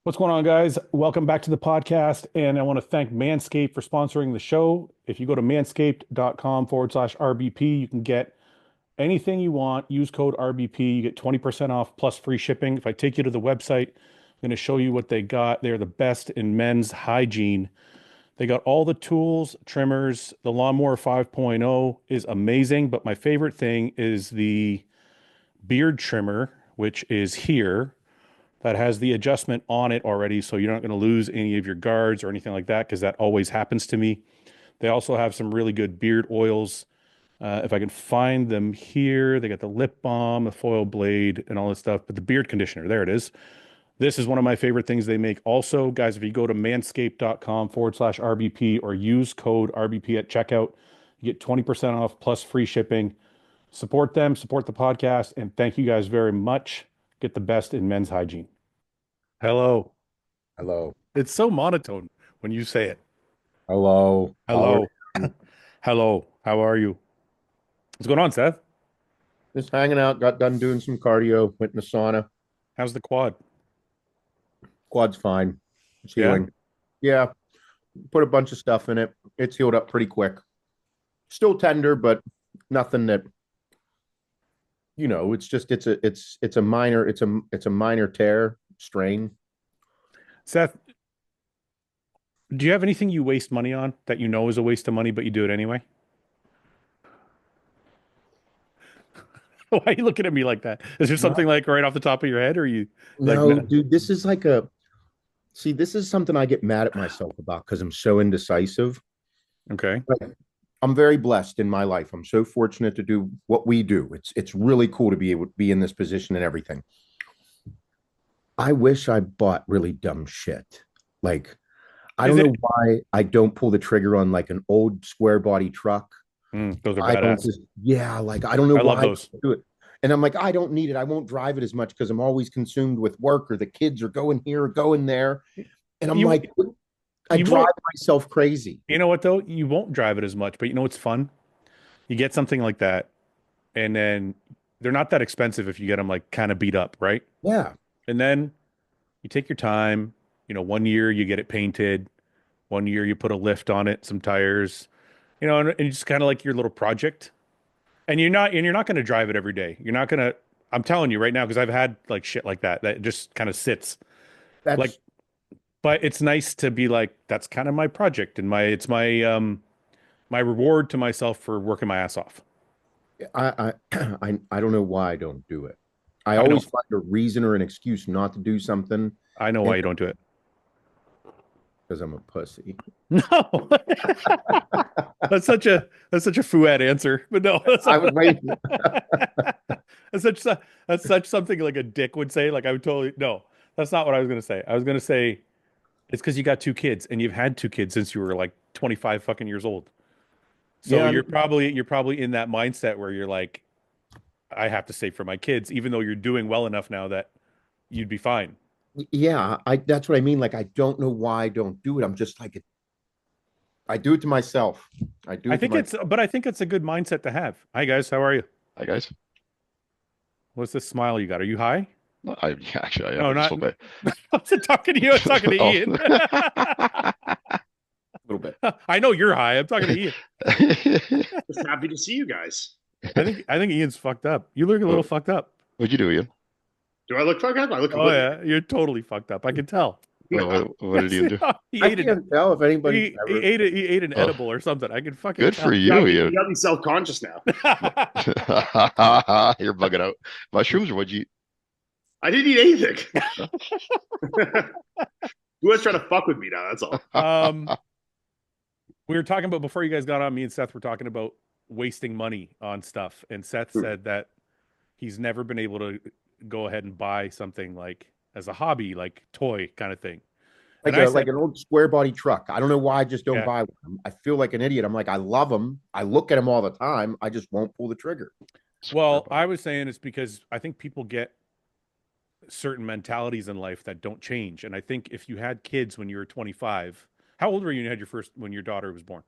What's going on, guys? Welcome back to the podcast. And I want to thank Manscaped for sponsoring the show. If you go to manscaped.com/RBP, you can get anything you want. Use code RBP. You get 20% off plus free shipping. If I take you to the website, I'm going to show you what they got. They're the best in men's hygiene. They got all the tools, trimmers. The Lawnmower 5.0 is amazing, but my favorite thing is the beard trimmer, which is here that has the adjustment on it already, so you're not going to lose any of your guards or anything like that, because that always happens to me. They also have some really good beard oils. If I can find them here, they got the lip balm, the foil blade, and all this stuff. But the beard conditioner, there it is. This is one of my favorite things they make. Also, guys, if you go to manscaped.com/RBP or use code RBP at checkout, you get 20% off plus free shipping. Support them, support the podcast, and thank you guys very much. Get the best in men's hygiene. Hello. Hello. It's so monotone when you say it. Hello. Hello. Hello. How are you? What's going on, Seth? Just hanging out, got done doing some cardio, went in the sauna. How's the quad? Quad's fine. It's Yeah? healing. Yeah. Put a bunch of stuff in it. It's healed up pretty quick. Still tender, but nothing that it's just it's a minor tear strain. Seth, do you have anything you waste money on that you know is a waste of money, but you do it anyway? Why are you looking at me like that? Is there No, something like right off the top of your head, or you like, no, dude, this is like this is something I get mad at myself about because I'm so indecisive. okay. Like, I'm very blessed in my life. I'm so fortunate to do what we do. It's really cool to be able to be in this position and everything. I wish I bought really dumb shit. Like, I Is don't it? know why I don't pull the trigger on like an old square body truck. Those are I don't badass. just, yeah, like I don't know I love why I those. don't do it. And I'm like, I don't need it. I won't drive it as much because I'm always consumed with work or the kids are going here or going there. And I'm You like, I you drive won't. myself crazy. You know what though? You won't drive it as much, but you know what's fun? You get something like that, and then they're not that expensive if you get them like kind of beat up, right? Yeah. And then you take your time. 1 year you get it painted. 1 year you put a lift on it, some tires. And it's just kind of like your little project. And you're not going to drive it every day. You're not going to. I'm telling you right now because I've had like shit like that just kind of sits. Like, That's but it's nice to be like that's kind of my project and my reward to myself for working my ass off. I don't know why I don't do it. I I know. always find a reason or an excuse not to do something, I know and why you don't do it. because I'm a pussy. No. That's such a Fouad answer. But no, I was waiting. that's such that's such something like a dick would say. Like I would totally no, that's not what I was gonna say. I was gonna say it's because you got two kids and you've had two kids since you were like 25 fucking years old. So Yeah, you're probably in that mindset where you're like, I have to save for my kids, even though you're doing well enough now that you'd be fine. yeah. I That's what I mean. Like I don't know why I don't do it. I'm just like I do it to myself. I do I it to think it's, myself. but I think it's a good mindset to have. Hi guys, how are you? Hi guys. What's this smile you got? Are you high? No, yeah, actually I am No, just a not. little I wasn't talking to you. I was talking to bit. Oh. Ian. A little bit. I know you're high. I'm talking to Ian. Just happy to see you guys. I think Ian's fucked up. You look a little What, fucked up. what'd you do, Ian? Do I look fucked up? I look Oh completely. yeah, you're totally fucked up. I can tell. What did Ian do? He I ate it. can't tell if anybody's He ever. ate it. He ate an Oh, edible or something. I can fucking good for tell. you, You Ian. got me self-conscious now. You're bugging out. Mushrooms or what'd you eat? I didn't eat anything. You was trying to fuck with me now. That's all. We were talking about before you guys got on. Me and Seth were talking about wasting money on stuff, and Seth said that he's never been able to go ahead and buy something like as a hobby, like toy kind of thing. And I Like said, an old square body truck. I don't know why I just don't yeah. buy one. I feel like an idiot. I'm like, I love them. I look at them all the time. I just won't pull the trigger. Well, I was saying it's because I think people get certain mentalities in life that don't change. And I think if you had kids when you were 25, how old were you when you had when your daughter was born?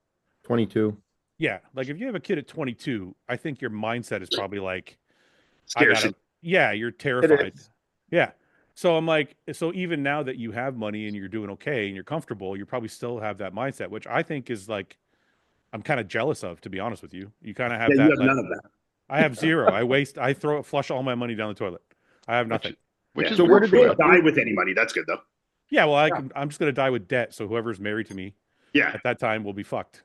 22. Yeah. Like if you have a kid at 22, I think your mindset is probably like, I gotta, Scarcity. yeah, you're It terrified. is. Yeah. So I'm like, so even now that you have money and you're doing okay and you're comfortable, you probably still have that mindset, which I think is like I'm kind of jealous of, to be honest with you. You kind of have Yeah, you that have like none of that. I have zero. I flush all my money down the toilet. I have which nothing. is which Yeah. is So where weird did for You you. they? don't die with any money. That's good though. Yeah, well, Yeah. I'm just gonna die with debt, so whoever's married to me Yeah. at that time will be fucked.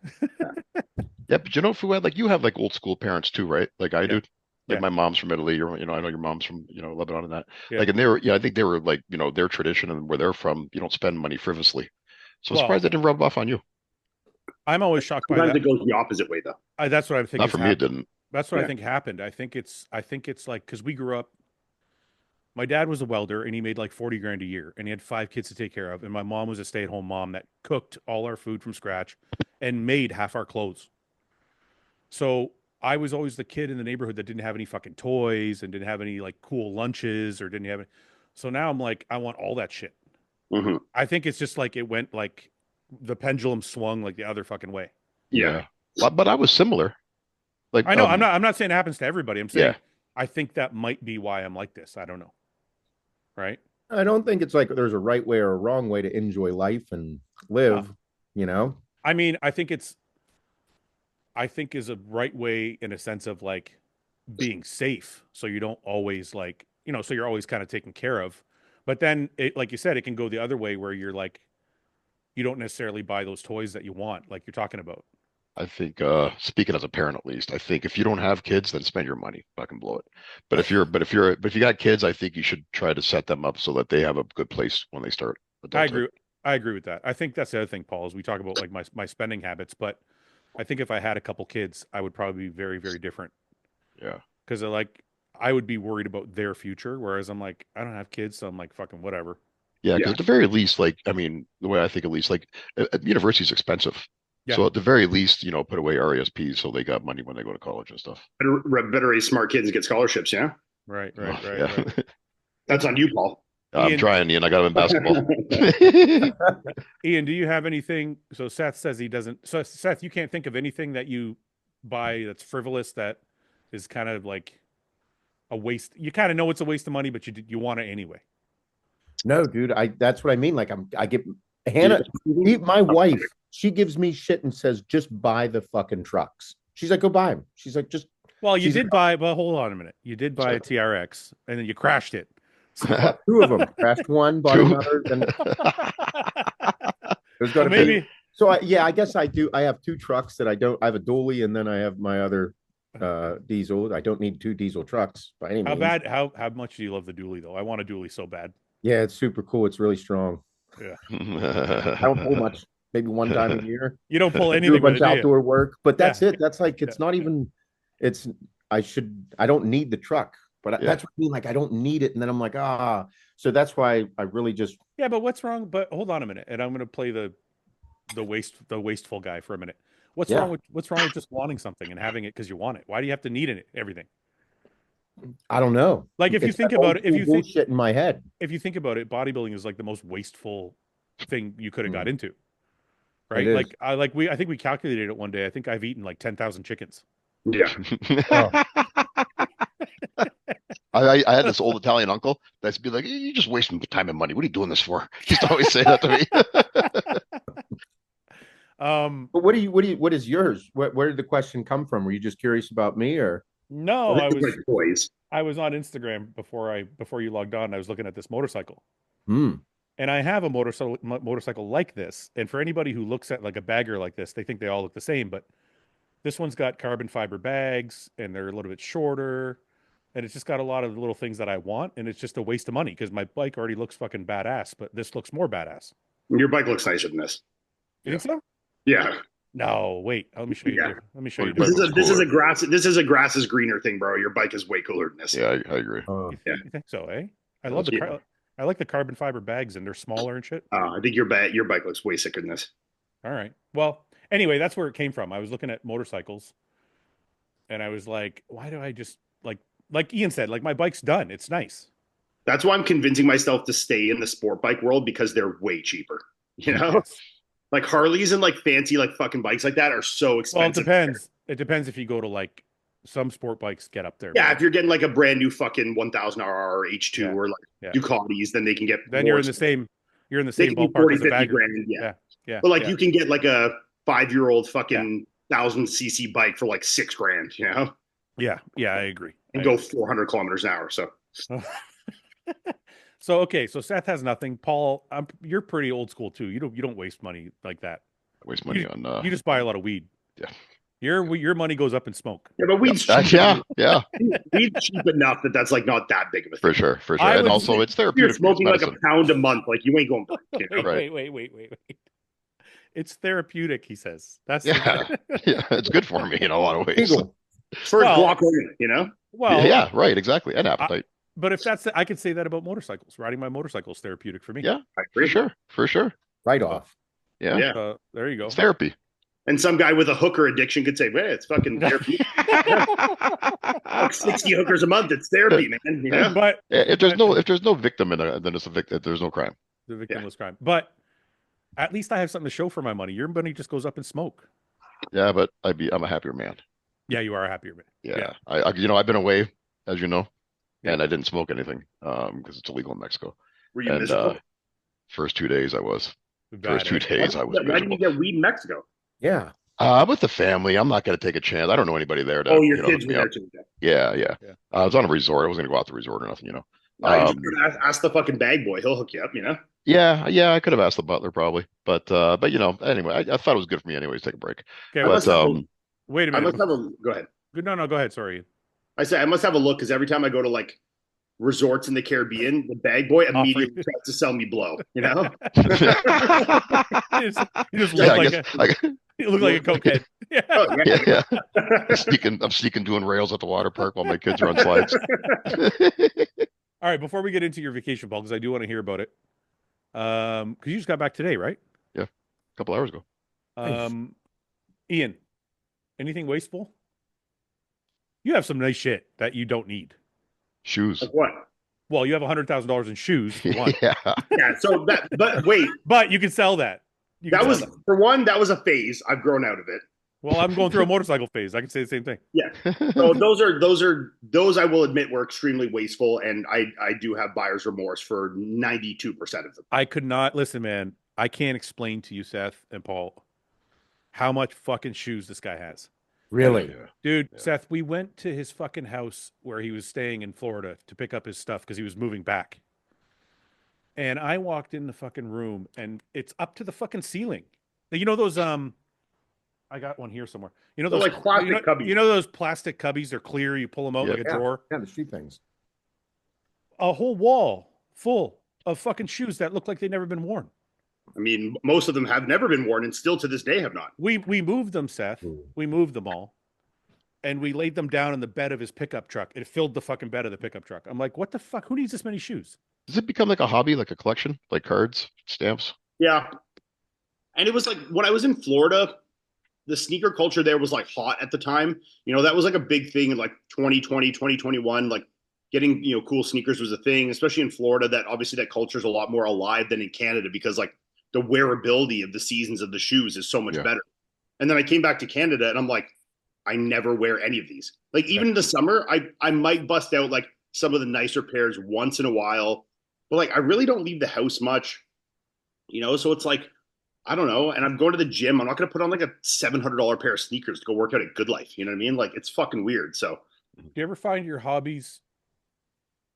Yeah, but you know, Fuad, like you have like old school parents too, right? Like I Yeah, do. Like yeah, my mom's from Italy, or I know your mom's from, Lebanon and that. yeah. Like, and they were, yeah, I think they were like, their tradition and where they're from, you don't spend money frivolously. So I'm Well, surprised they didn't rub off on you. I'm always shocked by Sometimes that. it goes the opposite way though. That's what I think Not is for me, it happened. didn't. That's what I Yeah. think happened. I think it's like because we grew up. My dad was a welder and he made like 40 grand a year and he had 5 kids to take care of. And my mom was a stay-at-home mom that cooked all our food from scratch and made half our clothes. So I was always the kid in the neighborhood that didn't have any fucking toys and didn't have any like cool lunches or didn't have any. So now I'm like, I want all that shit. Hmm. I think it's just like it went like the pendulum swung like the other fucking way. Yeah. Yeah. But I was similar. Like, I know I'm not saying it happens to everybody. I'm saying yeah, I think that might be why I'm like this. I don't know. Right? I don't think it's like there's a right way or a wrong way to enjoy life and No. live. You know. I mean, I think is a right way in a sense of like being safe. So you don't always like, so you're always kind of taken care of. But then it, like you said, it can go the other way where you're like, you don't necessarily buy those toys that you want, like you're talking about. I think speaking as a parent at least, I think if you don't have kids, then spend your money, fucking blow it. But if you got kids, I think you should try to set them up so that they have a good place when they start I adulthood. agree. I agree with that. I think that's the other thing, Paul, is we talk about like my spending habits, but I think if I had a couple kids, I would probably be very, very different Yeah. because I would be worried about their future. Whereas I'm like, I don't have kids, so I'm like, fucking whatever. Yeah, because Yeah. at the very least, like, I mean, the way I think at least, like, university is expensive. Yeah. So at the very least, put away RESPs so they got money when they go to college and stuff. Better raise smart kids and get scholarships. Yeah. Right, Oh, right, right, yeah. right. That's on you, Paul. I'm Ian, trying, Ian. I got him in basketball. Ian, do you have anything? So Seth says he doesn't. So Seth, you can't think of anything that you buy that's frivolous that is kind of like a waste. You kind of know it's a waste of money, but you want it anyway. No, dude. That's what I mean. Like I get Hannah, my wife. She gives me shit and says, "Just buy the fucking trucks." She's like, "Go buy them." She's like, "Just." Well, you She's did buy. Well, hold on a minute. You did buy a TRX, and then you crashed it. bought two of them. Crashed one, bought Two. another. Then there's got So to maybe be. So I guess I do. I have two trucks that I don't. I have a dually, and then I have my other diesel. I don't need two diesel trucks by any how means. bad? How much do you love the dually though? I want a dually so bad. Yeah, it's super cool. It's really strong. Yeah, I don't pull much. Maybe one time a year. you don't pull Do a anything with bunch it, of do you? outdoor work, but that's Yeah. it. That's like it's not even. It's I don't need the truck, but Yeah. that's what I mean. Like I don't need it, and then I'm like So that's why I really just Yeah, but what's wrong? But hold on a minute, and I'm going to play the wasteful guy for a minute. What's Yeah. wrong with just wanting something and having it because you want it? Why do you have to need it everything? I don't know. Like if you It's think that about old it, school bullshit in my head. if you think about it, bodybuilding is like the most wasteful thing you could have got into, It right? is. Like I think we calculated it one day. I think I've eaten like 10,000 chickens. Yeah. Oh. I had this old Italian uncle that's be like, "You're just wasting time and money. What are you doing this for?" He used to always say that to me. But what is yours? Where did the question come from? Were you just curious about me or? No, I think it's like toys. I was on Instagram before you logged on. I was looking at this motorcycle. Hmm. And I have a motorcycle like this. And for anybody who looks at like a bagger like this, they think they all look the same, but this one's got carbon fiber bags and they're a little bit shorter. And it's just got a lot of little things that I want. And it's just a waste of money because my bike already looks fucking badass, but this looks more badass. Your bike looks nicer than this. You think so? Yeah. No, wait. Let me show you. Yeah. Let me show you. Well, your bike This is looks a cooler. this is a grass is greener thing, bro. Your bike is way cooler than this. Yeah, I agree. You think so, eh? I Yeah, love yeah. I like the carbon fiber bags and they're smaller and shit. I think your bike looks way sicker than this. All right. Well, anyway, that's where it came from. I was looking at motorcycles and I was like, why do I just like Ian said, like my bike's done. It's nice. That's why I'm convincing myself to stay in the sport bike world because they're way cheaper. You know, Yes. like Harleys and like fancy like fucking bikes like that are so Well, it expensive. depends. It depends if you go to like some sport bikes get up there. Yeah, man. if you're getting like a brand new fucking 1000 RR or H2 Yeah. or like Yeah. Ducatis, then they can get Then more you're in the same they can be ballpark 40, as a 50 bagger. grand. Yeah. Yeah. Yeah. But like yeah. you can get like a 5-year-old fucking 1000cc bike for like 6 grand, you know, Yeah. Yeah. I agree. and go 400 kilometers an hour. So So okay, so Seth has nothing. Paul, you're pretty old school too. You don't waste money like that. I waste money You, on you just buy a lot of weed. Yeah. Your money goes up in smoke. yeah, but weed's Yep. cheap. Yeah. Weed's cheap enough that's like not that big of a thing. For sure. I And would also say- it's You're therapeutic. It's smoking like a medicine. pound a month, like you ain't going broke. You know? Wait, Right. wait. It's therapeutic, he says. That's Yeah. Yeah. It's good for me in a lot of ways. Legal. For Well- glaucoma, you know. well, Yeah, right, exactly. And appetite. But if that's I could say that about motorcycles. Riding my motorcycle is therapeutic for me. Yeah. I For agree. sure. For sure. Right off. Yeah. Yeah. There you go. It's therapy. And some guy with a hooker addiction could say, "Man, it's fucking therapy. Like 60 hookers a month. It's therapy, man." You know. But If there's no victim in it, then it's a victim. There's no crime. the victimless crime. But at least I have something to show for my money. Your money just goes up in smoke. Yeah, but I'm a happier man. Yeah, you are a happier man. Yeah. I've been away, as you know, Yeah. and I didn't smoke anything because it's illegal in Mexico. Were you And miserable? first 2 days I was. First 2 Bad. days I was Why didn't you miserable. get weed in Mexico? Yeah. I'm with the family. I'm not going to take a chance. I don't know anybody there. Oh, your you know, kids hook were me there up. too. Yeah. Yeah. I was on a resort. I wasn't going to go out to the resort or nothing, you know. You just ask the fucking bag boy. He'll hook you up, you know? Yeah. I could have asked the butler probably, but anyway, I thought it was good for me anyways. Take a break. Okay, I must But have a- wait a I minute. must have a go ahead. No, go ahead. Sorry. I say I must have a look because every time I go to like resorts in the Caribbean, the bag boy immediately tries to sell me blow, you know? You just look yeah, like I guess, you look like a cokehead. Yeah. Oh, yeah. yeah. I'm sneaking doing rails at the water park while my kids are on slides. All right, before we get into your vacation, Paul, because I do want to hear about it. Because you just got back today, right? A couple hours ago. Nice. Ian, anything wasteful? You have some nice shit that you don't need. Shoes. Like what? Well, you have $100,000 in shoes for one, Yeah. Yeah, so that but wait, but you can sell that. You can that sell was that. for one, that was a phase. I've grown out of it. Well, I'm going through a motorcycle phase. I can say the same thing. So those I will admit were extremely wasteful, and I do have buyer's remorse for 92% of them. I could not listen, man. I can't explain to you, Seth and Paul, how much fucking shoes this guy has. Really? Yeah. Dude, Yeah. Seth, we went to his fucking house where he was staying in Florida to pick up his stuff because he was moving back. And I walked in the fucking room and it's up to the fucking ceiling. Now, you know those I got one here somewhere. You know They're those like plastic cubbies. You know those plastic cubbies? They're clear. You pull them out Yeah. like a Yeah. drawer. Yeah, the street things. A whole wall full of fucking shoes that look like they've never been worn. I mean, most of them have never been worn, and still to this day have not. We moved them, Seth. Ooh. We moved them all. And we laid them down in the bed of his pickup truck. It filled the fucking bed of the pickup truck. I'm like, what the fuck? Who needs this many shoes? Does it become like a hobby, like a collection, like cards, stamps? Yeah, and it was like when I was in Florida, the sneaker culture there was like hot at the time. You know, that was like a big thing in like 2020, 2021. Like getting, you know, cool sneakers was a thing, especially in Florida. That obviously that culture is a lot more alive than in Canada because like the wearability of the seasons of the shoes is so much Yeah. better. And then I came back to Canada and I'm like, I never wear any of these. Like even in the summer, I might bust out like some of the nicer pairs once in a while, but like I really don't leave the house much, you know. So it's like I don't know. And I'm going to the gym. I'm not going to put on like a $700 pair of sneakers to go work out at Good Life. You know what I mean? Like it's fucking weird. So Do you ever find your hobbies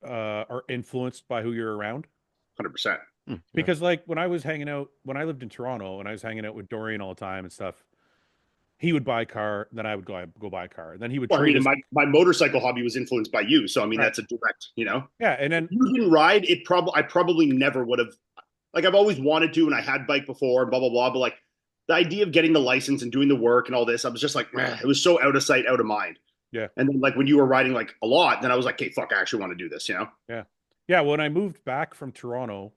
are influenced by who you're around? 100%. Yeah. Because like when I lived in Toronto and I was hanging out with Dorian all the time and stuff, he would buy a car, then I would go buy a car. And then he would Well, I trade mean, his, my motorcycle hobby was influenced by you. So I mean, Right. that's a direct, you know. yeah, and then If you didn't ride, I probably never would have. Like I've always wanted to, and I had bike before, and blah blah blah. But like the idea of getting the license and doing the work and all this, I was just like, it was so out of sight, out of mind. Yeah. And then like when you were riding like a lot, then I was like, okay, fuck, I actually want to do this, you know. yeah, when I moved back from Toronto,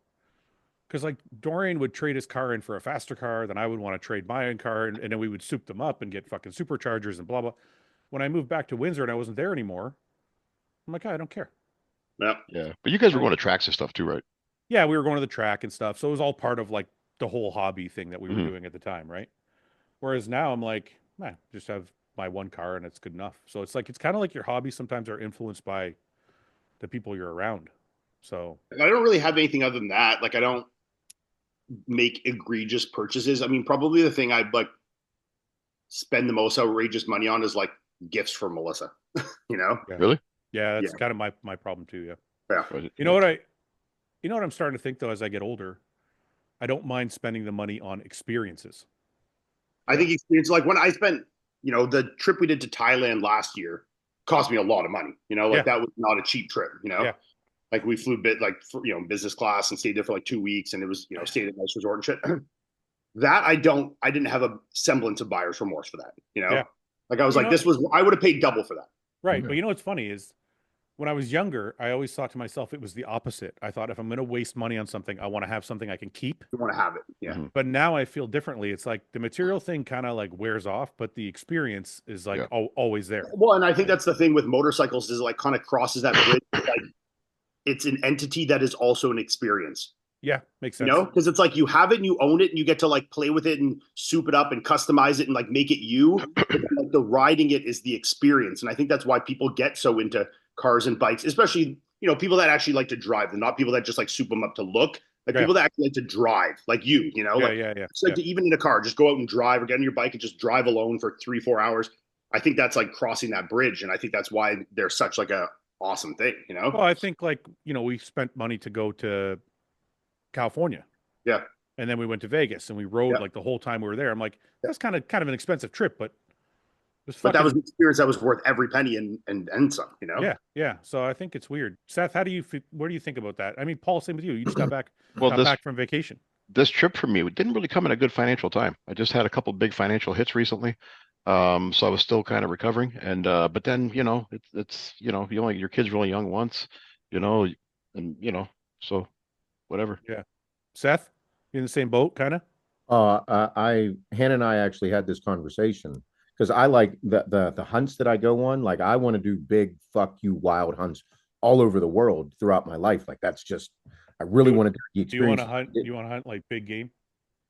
because like Dorian would trade his car in for a faster car, then I would want to trade my own car, and then we would soup them up and get fucking superchargers and blah blah. When I moved back to Windsor and I wasn't there anymore, I'm like, I don't care. Yeah. Yeah. But you guys were going to tracks and stuff too, right? Yeah, we were going to the track and stuff, so it was all part of like the whole hobby thing that we were Mhm. doing at the time, right? Whereas now I'm like, just have my one car and it's good enough. So it's like it's kind of like your hobbies sometimes are influenced by the people you're around. So I don't really have anything other than that. Like I don't make egregious purchases. I mean, probably the thing I'd like spend the most outrageous money on is like gifts for Melissa. You know? yeah. Really? Yeah, that's Yeah. kind of my problem too. Yeah. Yeah. You know what I'm starting to think though as I get older, I don't mind spending the money on experiences. I think experience like when I spent, the trip we did to Thailand last year cost me a lot of money. Yeah. That was not a cheap trip. Yeah. Like we flew business class and stayed there for like 2 weeks, and it was stayed at a nice resort and shit. That I didn't have a semblance of buyer's remorse for that. Yeah. Like I was like, I would have paid double for that. Right. But you know what's funny is when I was younger, I always thought to myself it was the opposite. I thought if I'm going to waste money on something, I want to have something I can keep. You want to have it. Yeah. Mm-hmm. But now I feel differently. It's like the material thing kind of like wears off, but the experience is like always there. Well, and I think that's the thing with motorcycles is like kind of crosses that bridge. Like it's an entity that is also an experience. Yeah, makes sense. Because it's like you have it and you own it and you get to like play with it and soup it up and customize it and like make it you. But then, like, the riding it is the experience, and I think that's why people get so into cars and bikes, especially people that actually like to drive them, not people that just like soup them up to look. Like people that actually like to drive, like you. Yeah. It's like to, even in a car, just go out and drive or get on your bike and just drive alone for 3-4 hours. I think that's like crossing that bridge, and I think that's why they're such like a awesome thing. Well, I think like we spent money to go to California. Yeah. And then we went to Vegas and we rode like the whole time we were there. I'm like, that's kind of an expensive trip, but but that was an experience that was worth every penny and some, Yeah. So I think it's weird. Seth, what do you think about that? I mean, Paul, same with you. You just got back back from vacation. This trip for me didn't really come at a good financial time. I just had a couple big financial hits recently. So I was still kind of recovering. And but then, it's your kid's really young once, and so whatever. Yeah. Seth, you in the same boat, kind of? Hannah and I actually had this conversation because I like the hunts that I go on. Like I want to do big fuck you wild hunts all over the world throughout my life. Like that's just I really want to do the experience. Do you want to hunt like big game?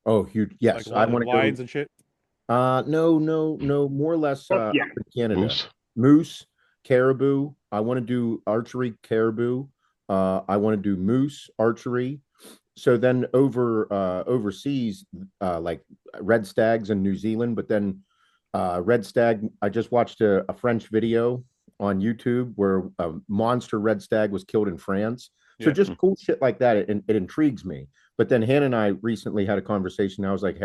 Oh, huge! Yes, like I want to lions and shit. No, more or less. Canada, moose, caribou. I want to do archery, caribou. I want to do moose archery. So then overseas, like red stags in New Zealand, but then red stag. I just watched a French video on YouTube where a monster red stag was killed in France. So just cool shit like that. It intrigues me. But then Hannah and I recently had a conversation. I was like,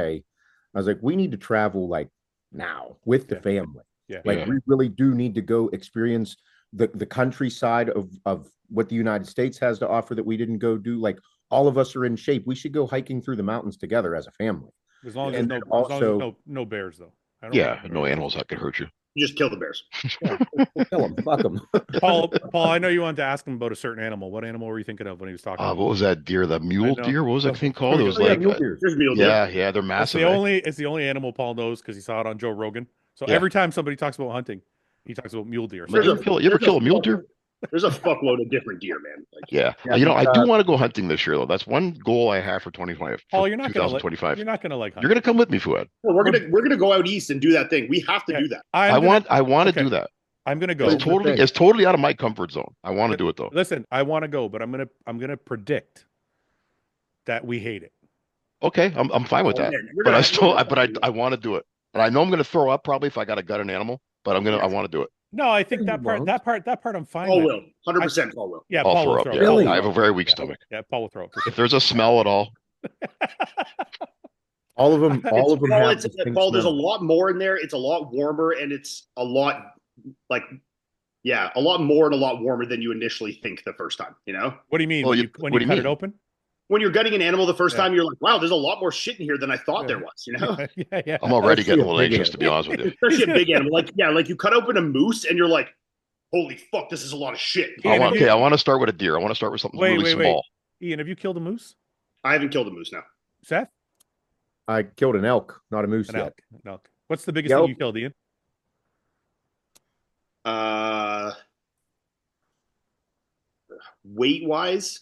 we need to travel like now with the family. Yeah. Like we really do need to go experience the countryside of what the United States has to offer that we didn't go do. Like all of us are in shape. We should go hiking through the mountains together as a family. As long as there's no bears though. No animals that could hurt you. You just kill the bears. Kill them. Fuck them. Paul, I know you wanted to ask him about a certain animal. What animal were you thinking of when he was talking? What was that deer? The mule deer? What was that thing called? It was like mule deer. Yeah, they're massive. It's the only animal Paul knows because he saw it on Joe Rogan. So every time somebody talks about hunting, he talks about mule deer. So you ever kill a mule deer? There's a fuckload of different deer, man. I do want to go hunting this year though. That's one goal I have for 2025. Paul, you're not 2025. You're not gonna like hunting. You're gonna come with me, Fouad. No, we're gonna go out east and do that thing. We have to do that. I want to do that. I'm gonna go. It's totally out of my comfort zone. I want to do it though. Listen, I want to go, but I'm gonna predict that we hate it. Okay, I'm fine with that. But I want to do it. And I know I'm gonna throw up probably if I got to gut an animal, but I want to do it. No, I think that part I'm fine Paul with. will. 100% Paul will. Yeah, I'll Paul will throw throw up. up. Yeah, I have a very weak stomach. Yeah, Paul will throw up. If there's a smell at all. All of them Paul, Paul, there's a lot more in there. It's a lot warmer, and it's a lot a lot more and a lot warmer than you initially think the first time. What do you mean when you cut it open? When you're gutting an animal the first time, you're like, wow, there's a lot more shit in here than I thought there was, Yeah. I'm already getting a little anxious, to be honest with you. Especially a big animal. Like you cut open a moose and you're like, holy fuck, this is a lot of shit. I want to start with a deer. I want to start with something really small. Ian, have you killed a moose? I haven't killed a moose now. Seth? I killed an elk, not a moose yet. An elk. What's the biggest thing you killed, Ian? Weight-wise?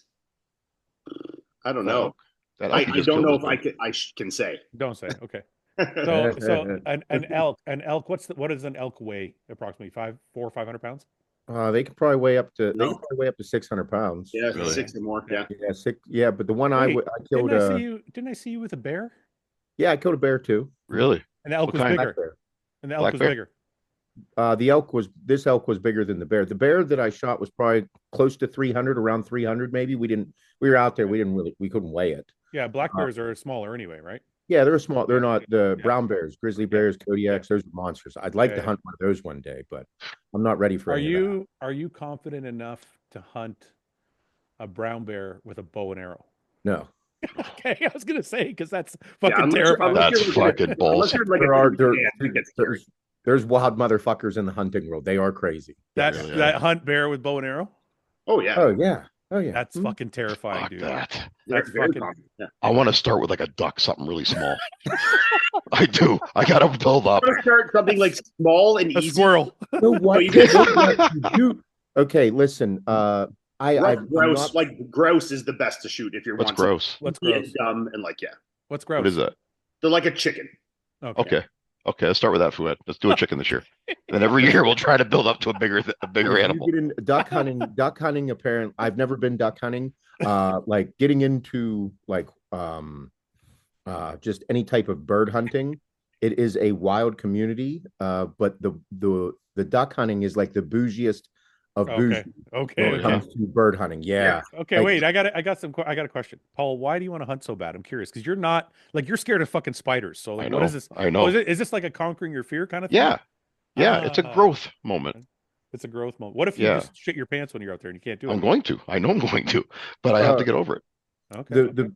I don't know. I don't know if I can say. Don't say. Okay. So an elk, what does an elk weigh approximately? 500 pounds? They could probably weigh up to No. 600 pounds. Yeah, Really? 6 or more. Yeah. Yeah, six. Yeah, but the one I Wait, killed. Didn't I see you with a bear? Yeah, I killed a bear too. Really? And the elk What was kind? bigger. Black bear. And the elk Black was bear? bigger. This elk was bigger than the bear. The bear that I shot was probably close to 300, around 300 maybe. We were out there. We couldn't weigh it. Yeah, black bears are smaller anyway, right? Yeah, they're small. They're Yeah. not the Yeah. brown bears, grizzly bears, Kodiaks. Those are monsters. I'd like to hunt one of those one day, but I'm not ready for any of that. Are you confident enough to hunt a brown bear with a bow and arrow? No. Okay, I was gonna say because that's fucking unless terrifying. That's you're looking fucking at- balls. unless you're like There a are big fan, it gets scary. there's wild motherfuckers in the hunting world. They are crazy. that really are. that hunt bear with bow and arrow. Oh yeah. Oh yeah. Oh yeah. That's fucking terrifying, Fuck dude. that. That's Very fucking. common. Yeah. I want to start with like a duck, something really small. I do. I gotta build up. I'm gonna start something like small and A easy. squirrel. You know what? you guys- You know what you do? Okay, listen. I'm Grouse, not- like grouse is the best to shoot if you're What's wanting gross? What's to be gross? dumb and like What's gross? What is that? they're like a chicken. Okay. Okay, let's start with that, Fouad. Let's do a chicken this year. And every year we'll try to build up to a bigger if animal. you get in duck hunting. Apparently, I've never been duck hunting. Like getting into like just any type of bird hunting. It is a wild community, but the duck hunting is like the bougiest of bougie Okay. when it comes to bird hunting. Yeah. Okay, Like- wait. I got a question, Paul. Why do you want to hunt so bad? I'm curious because you're not like you're scared of fucking spiders. So like, I know. what is this? I know. Oh, is this like a conquering your fear kind of thing? Yeah. Yeah, it's a Ah. growth moment. It's a growth moment. What if you just shit your pants when you're out there and you can't do it? I'm going to. I know I'm going to, but I have to get over it. Okay.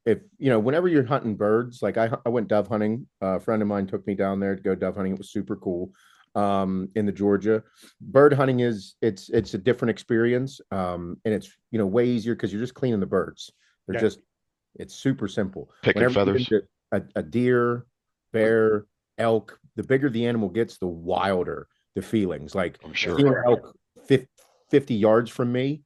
If whenever you're hunting birds, like I went dove hunting. A friend of mine took me down there to go dove hunting. It was super cool. In the Georgia, bird hunting it's a different experience. And it's way easier because you're just cleaning the birds. It's super simple. Picking feathers. A deer, bear, elk. The bigger the animal gets, the wilder the feelings. Like I'm sure. seeing an elk 50 yards from me,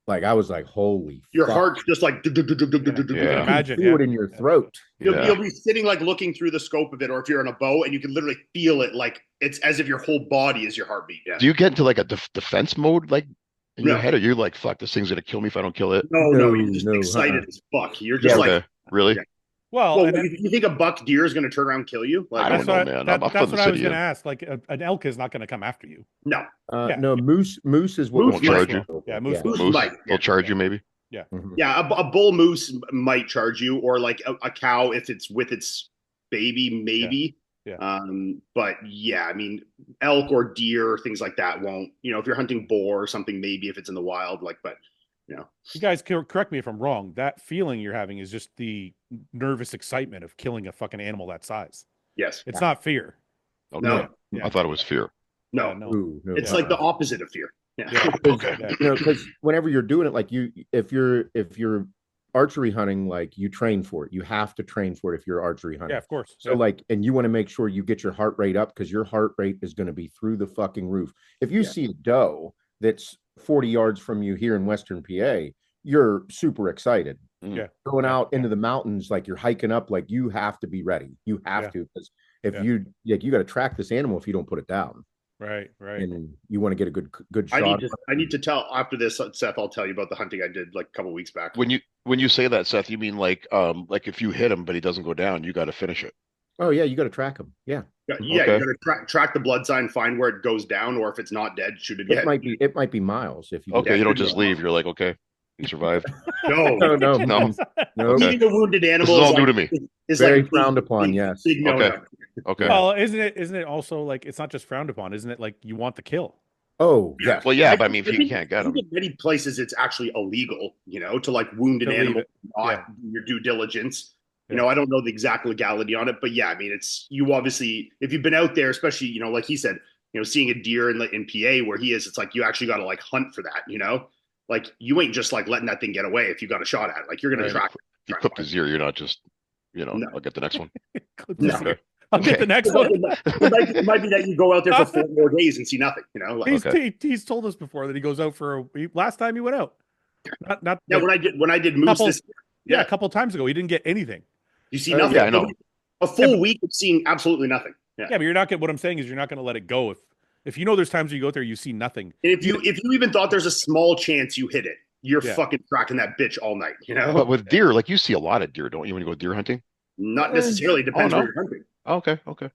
like I was like, holy Your fuck. heart's just like You can Yeah. imagine. Feel it in your throat. you'll be sitting like looking through the scope of it, or if you're on a bow and you can literally feel it, like it's as if your whole body is your heartbeat. Yeah. Do you get into like a defense mode, like in your No. head? Or you're like, fuck, this thing's gonna kill me if I don't kill it? No, you're just No, excited as fuck. You're just like, Okay. Really? Yeah. Well, well, and you think a buck deer is going to turn around and kill you? Like, I don't know, man. I'm That's from the what I was city, going to yeah. ask. Like, an elk is not going to come after you. No, Yeah. No, moose is what Moose won't charge you. Yeah, moose Moose will. might. They'll charge you, maybe. Mhm. Yeah, a bull moose might charge you, or like a cow if it's with its baby, maybe. Yeah. But yeah, I mean, elk or deer, things like that won't. If you're hunting boar or something, maybe if it's in the wild, like, but You guys correct me if I'm wrong. That feeling you're having is just the nervous excitement of killing a fucking animal that size. yes, It's not fear. Okay. No. Yeah. I thought it was fear. no, Yeah, no. Ooh, no. it's like the opposite of fear. Yeah, Yeah. Okay. Yeah. because whenever you're doing it, like if you're archery hunting, like you train for it. You have to train for it if you're archery hunting. Yeah, of course. So like, and you want to make sure you get your heart rate up because your heart rate is going to be through the fucking roof. If you see a doe that's 40 yards from you here in Western PA, you're super excited. Yeah. Going out into the mountains, like you're hiking up, like you have to be ready. You have to, because if you got to track this animal if you don't put it down. Right. And you want to get a good shot. I need to tell after this, Seth. I'll tell you about the hunting I did like a couple weeks back. When you say that, Seth, you mean like if you hit him but he doesn't go down, you got to finish it. Oh yeah, you got to track them. Yeah. Yeah, Okay. you got to track the blood sign, find where it goes down, or if it's not dead, shoot it again. It might be miles if you. Okay, you don't just leave. You're like, okay, he survived. No, No. Okay. eating a wounded animal This is all is new like- to me. is Very like frowned upon. Yes. big no-no. Okay. Okay. Well, isn't it also like it's not just frowned upon? Isn't it like you want the kill? Oh yeah. Well, yeah, but I mean, if you think- can't get I think him, in many places it's actually illegal, to like wound an To leave animal, it. not do your due diligence. Yeah. I don't know the exact legality on it, but yeah, I mean, it's you obviously if you've been out there, especially like he said, seeing a deer in PA where he is, it's like you actually got to like hunt for that, like you ain't just like letting that thing get away if you got a shot at it. Like you're gonna Right. track. if you clipped his ear, you're not just, No. I'll get the next one. No. Okay. I'll get the next one. It might be that you go out there for 4 more days and see nothing. Like, He's told us before that he goes out for last time he went out. Not yeah, when I did moose couple- this a couple times ago he didn't get anything. you see Oh, nothing. yeah, I know. A full week of seeing absolutely nothing. Yeah. Yeah, but you're not gonna. What I'm saying is, you're not going to let it go if you know there's times where you go there, you see nothing. And if you even thought there's a small chance you hit it, you're Yeah. fucking tracking that bitch all night. You know. But with deer, like you see a lot of deer, don't you? When you go deer hunting? Not necessarily. Depends no. where you're hunting. Okay, okay.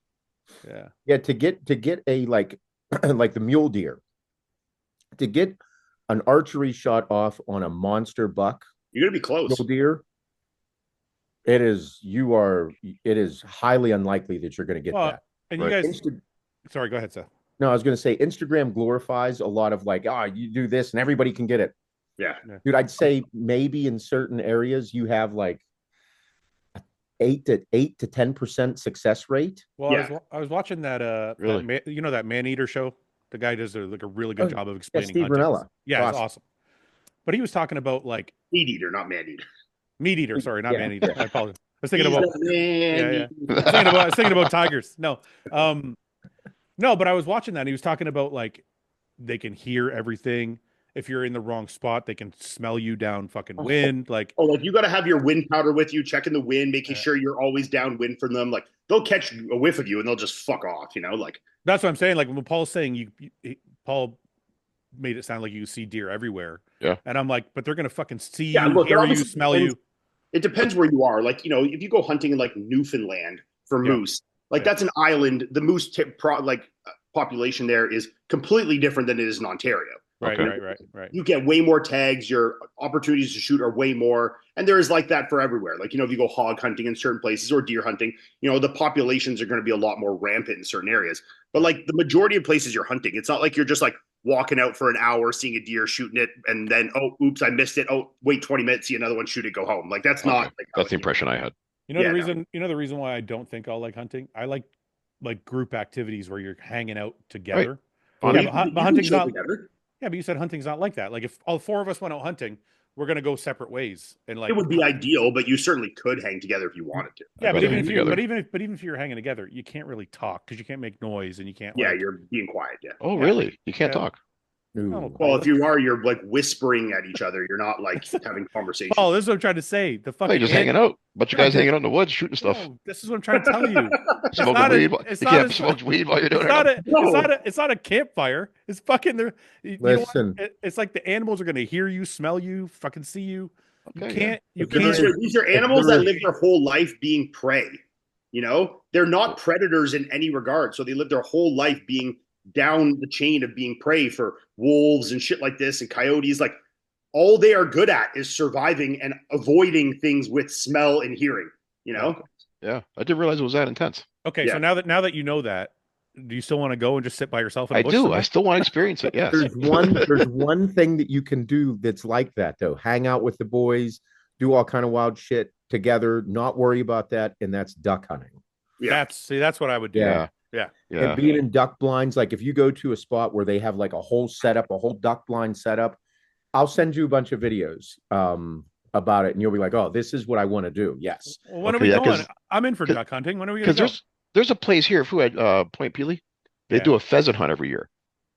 Yeah. Yeah, to get a like like the mule deer, to get an archery shot off on a monster buck You're gonna be close. mule deer, it is highly unlikely that you're going to get Well, that. and Right. you guys, sorry, go ahead, Seth. No, I was going to say Instagram glorifies a lot of like, you do this and everybody can get it. Yeah. Dude, I'd say maybe in certain areas you have like 8 to 10% success rate. Well, Yeah. I was watching that Really? that man eater show. The guy does a really good job of explaining Steve hunting. Ranella. Yeah, it's Awesome. awesome. But he was talking about like Meat eater, not man eater. meat eater. Sorry, not Yeah. man eater. I apologize. I was thinking He's about a man eater. I was thinking about tigers. No, no, but I was watching that. And he was talking about like they can hear everything. If you're in the wrong spot, they can smell you down fucking wind. Like, Oh, like you got to have your wind powder with you, checking the wind, making sure you're always downwind from them. Like they'll catch a whiff of you and they'll just fuck off. You know, like that's what I'm saying. Like when Paul's saying Paul made it sound like you see deer everywhere. Yeah. And I'm like, but they're gonna fucking see Yeah, you, look, hear you, obviously smell you. it depends where you are. Like, you know, if you go hunting in like Newfoundland for Yeah. moose, like that's an island. The moose population there is completely different than it is in Ontario. Right, Okay. right. You get way more tags. Your opportunities to shoot are way more, and there is like that for everywhere. Like, you know, if you go hog hunting in certain places or deer hunting, you know, the populations are going to be a lot more rampant in certain areas. But like the majority of places you're hunting, it's not like you're just like walking out for an hour, seeing a deer, shooting it, and then, oh, oops, I missed it. Oh, wait 20 minutes, see another one, shoot it, go home. Like that's not Okay. like That's the impression I had. You know Yeah, the no. reason. You know the reason why I don't think I'll like hunting. I like group activities where you're hanging out together. Well, Yeah, you but can hunting's chill not. together. Yeah, but you said hunting's not like that. Like if all four of us went out hunting, we're gonna go separate ways. And like It would be ideal, but you certainly could hang together if you wanted to. yeah, I'd but rather even hang if together. even if you're hanging together, you can't really talk because you can't make noise and you can't. Yeah, like, you're being quiet. Yeah. Oh, Yeah. really? You can't Yeah. talk. Ooh. Well, if you are, you're like whispering at each other. You're not like having conversation. Oh, this is what I'm trying to say. The Oh, fucking you're just hanging out. Bunch of Yeah, guys dude. hanging out in the woods shooting stuff. No, this is what I'm trying to tell you. Smoking not a- weed. it's You not can't a- smoke weed while you're doing it. It's not a campfire. It's fucking there. Listen. It's like the animals are gonna hear you, smell you, fucking see you. You Okay, can't. You But can't. These are animals that live their whole life being prey. You know, they're not predators in any regard. So they live their whole life being down the chain of being prey for wolves and shit like this and coyotes. Like all they are good at is surviving and avoiding things with smell and hearing. You know, Yeah, I didn't realize it was that intense. Okay, Yeah. so now that you know that, do you still want to go and just sit by yourself in a I bush do. somewhere? I still want to experience it. Yes. There's one thing that you can do that's like that though. Hang out with the boys, do all kind of wild shit together, not worry about that, and that's duck hunting. Yeah. That's what I would do. Yeah. Yeah. And being in duck blinds, like if you go to a spot where they have like a whole setup, a whole duck blind setup, I'll send you a bunch of videos about it, and you'll be like, "Oh, this is what I want to do." Yes. Well, when Okay, are we yeah, going? 'cause- I'm in for duck hunting. When are we going Because to go? there's a place here, Fouad, Point Pelee. They Yeah. do a pheasant hunt every year,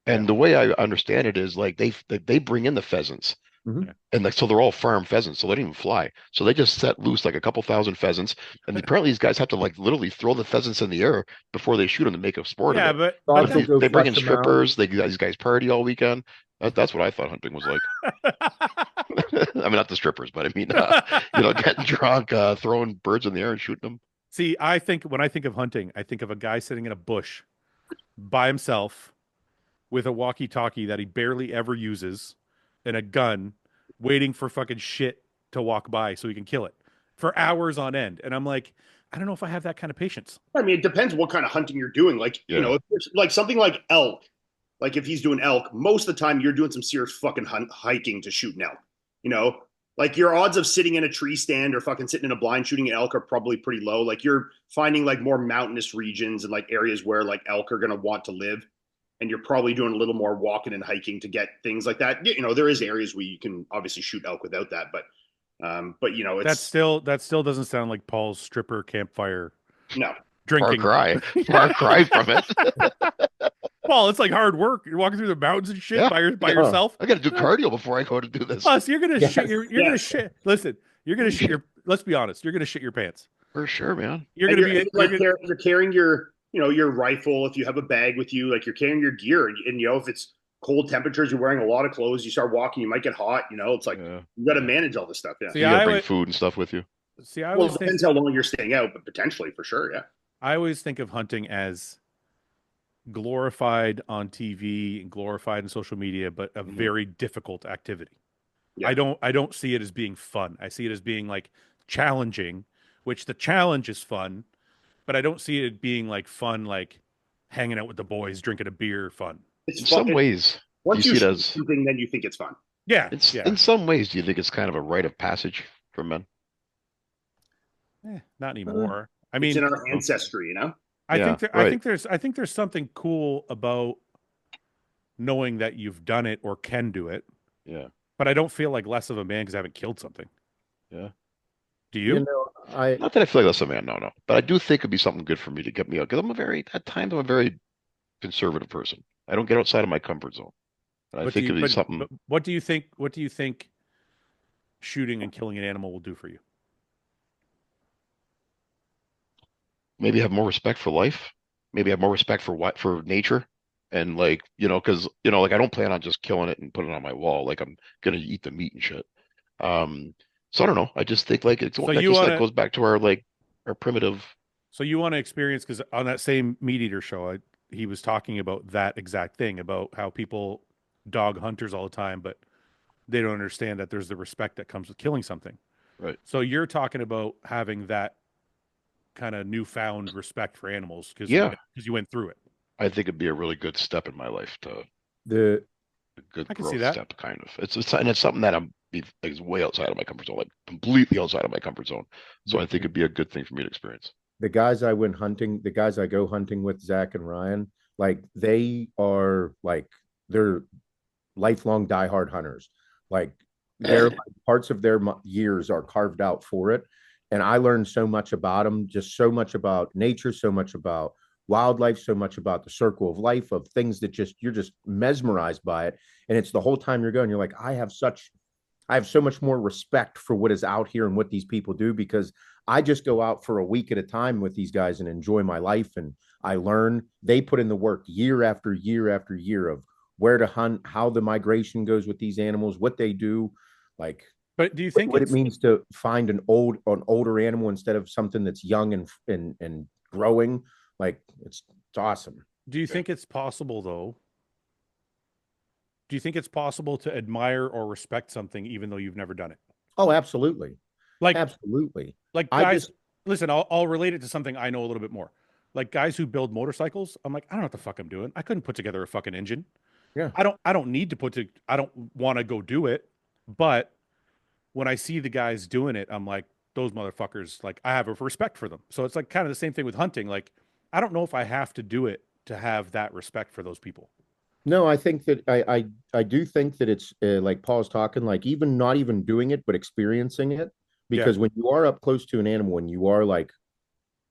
and Yeah. the way I understand it is like they bring in the pheasants, Mhm. and like so they're all farm pheasants, so they don't even fly. So they just set loose like a couple thousand pheasants, and apparently these guys have to like literally throw the pheasants in the air before they shoot them to make a sport Yeah, of it. but Dogs will They, go they bring in flush them out. strippers. These guys party all weekend. That's what I thought hunting was like. I mean, not the strippers, but I mean, getting drunk, throwing birds in the air and shooting them. See, when I think of hunting, I think of a guy sitting in a bush by himself with a walkie-talkie that he barely ever uses and a gun waiting for fucking shit to walk by so he can kill it for hours on end. And I'm like, I don't know if I have that kind of patience. I mean, it depends what kind of hunting you're doing. Like, Yeah. you know, if it's like something like elk, like if he's doing elk, most of the time you're doing some serious fucking hiking to shoot an elk. You know, like your odds of sitting in a tree stand or fucking sitting in a blind shooting an elk are probably pretty low. Like you're finding like more mountainous regions and like areas where like elk are going to want to live. And you're probably doing a little more walking and hiking to get things like that. You know, there is areas where you can obviously shoot elk without that, but you know, it's That still doesn't sound like Paul's stripper campfire no. Far drinking. cry from it. Paul, it's like hard work. You're walking through the mountains and shit Yeah. by yourself. I got to do cardio before I go to do this. Plus, you're gonna Yes. shit. You're gonna Yes. shit. Listen, you're gonna shit your. Let's be honest. You're gonna shit your pants. For sure, man. You're And gonna be you're carrying your, your rifle. If you have a bag with you, like you're carrying your gear, and if it's cold temperatures, you're wearing a lot of clothes. You start walking, you might get hot. It's like Yeah. you got to manage all this stuff. Yeah. see. You got to I bring would food and stuff with you. see. I Well, always it think depends how long you're staying out, but potentially for sure. Yeah. I always think of hunting as glorified on TV and glorified in social media, but a very difficult activity. Yeah. I don't see it as being fun. I see it as being like challenging, which the challenge is fun, but I don't see it being like fun, like hanging out with the boys, drinking a beer, fun. It's In fun. some ways, do you Once you see it shoot as something, then you think it's fun. Yeah, it's yeah. in some ways, do you think it's kind of a rite of passage for men? Not anymore. I It's mean, in our ancestry. Yeah, right. I think there's something cool about knowing that you've done it or can do it, Yeah, but I don't feel like less of a man because I haven't killed something. yeah. Do You you? know, I Not that I feel like that's a man, no. But I do think it'd be something good for me to get me out because at times I'm a very conservative person. I don't get outside of my comfort zone. And I But do think you? it'd be something, But what do you think? What do you think shooting and killing an animal will do for you? maybe have more respect for life, maybe have more respect for nature. And like, because, like I don't plan on just killing it and putting it on my wall. Like I'm gonna eat the meat and shit. Um, so I don't know. I just think like it's So like you you want said, it to? goes back to our primitive. So you want to experience because on that same Meat Eater show, he was talking about that exact thing about how people dog hunters all the time, but they don't understand that there's the respect that comes with killing something. Right. So you're talking about having that kind of newfound respect for animals Yeah, because you went through it. I think it'd be a really good step in my life to the a good I can see growth that. step, kind of. It's something that is way outside of my comfort zone, like completely outside of my comfort zone. So I the think it'd be a good thing for me to experience. the guys I went hunting, the guys I go hunting with, Zach and Ryan, like they are like they're lifelong diehard hunters. Like their parts of their years are carved out for it. And I learned so much about them, just so much about nature, so much about wildlife, so much about the circle of life, of things that just you're just mesmerized by it. And it's the whole time you're going, you're like, I have so much more respect for what is out here and what these people do because I just go out for a week at a time with these guys and enjoy my life. And I learn they put in the work year after year after year of where to hunt, how the migration goes with these animals, what they do, like But do you think what it it's means to find an older animal instead of something that's young and growing. Like it's awesome. do you think it's possible though? Do you think it's possible to admire or respect something even though you've never done it? Oh, absolutely. Like Absolutely. like I guys, just listen, I'll relate it to something I know a little bit more. Like guys who build motorcycles, I'm like, I don't know what the fuck I'm doing. I couldn't put together a fucking engine. yeah. I don't need to I don't want to go do it, but when I see the guys doing it, I'm like, those motherfuckers, like I have a respect for them. So it's like kind of the same thing with hunting. Like, I don't know if I have to do it to have that respect for those people. No, I think that I do think that it's like Paul's talking, like even not even doing it, but experiencing it. Yeah. Because when you are up close to an animal and you are like,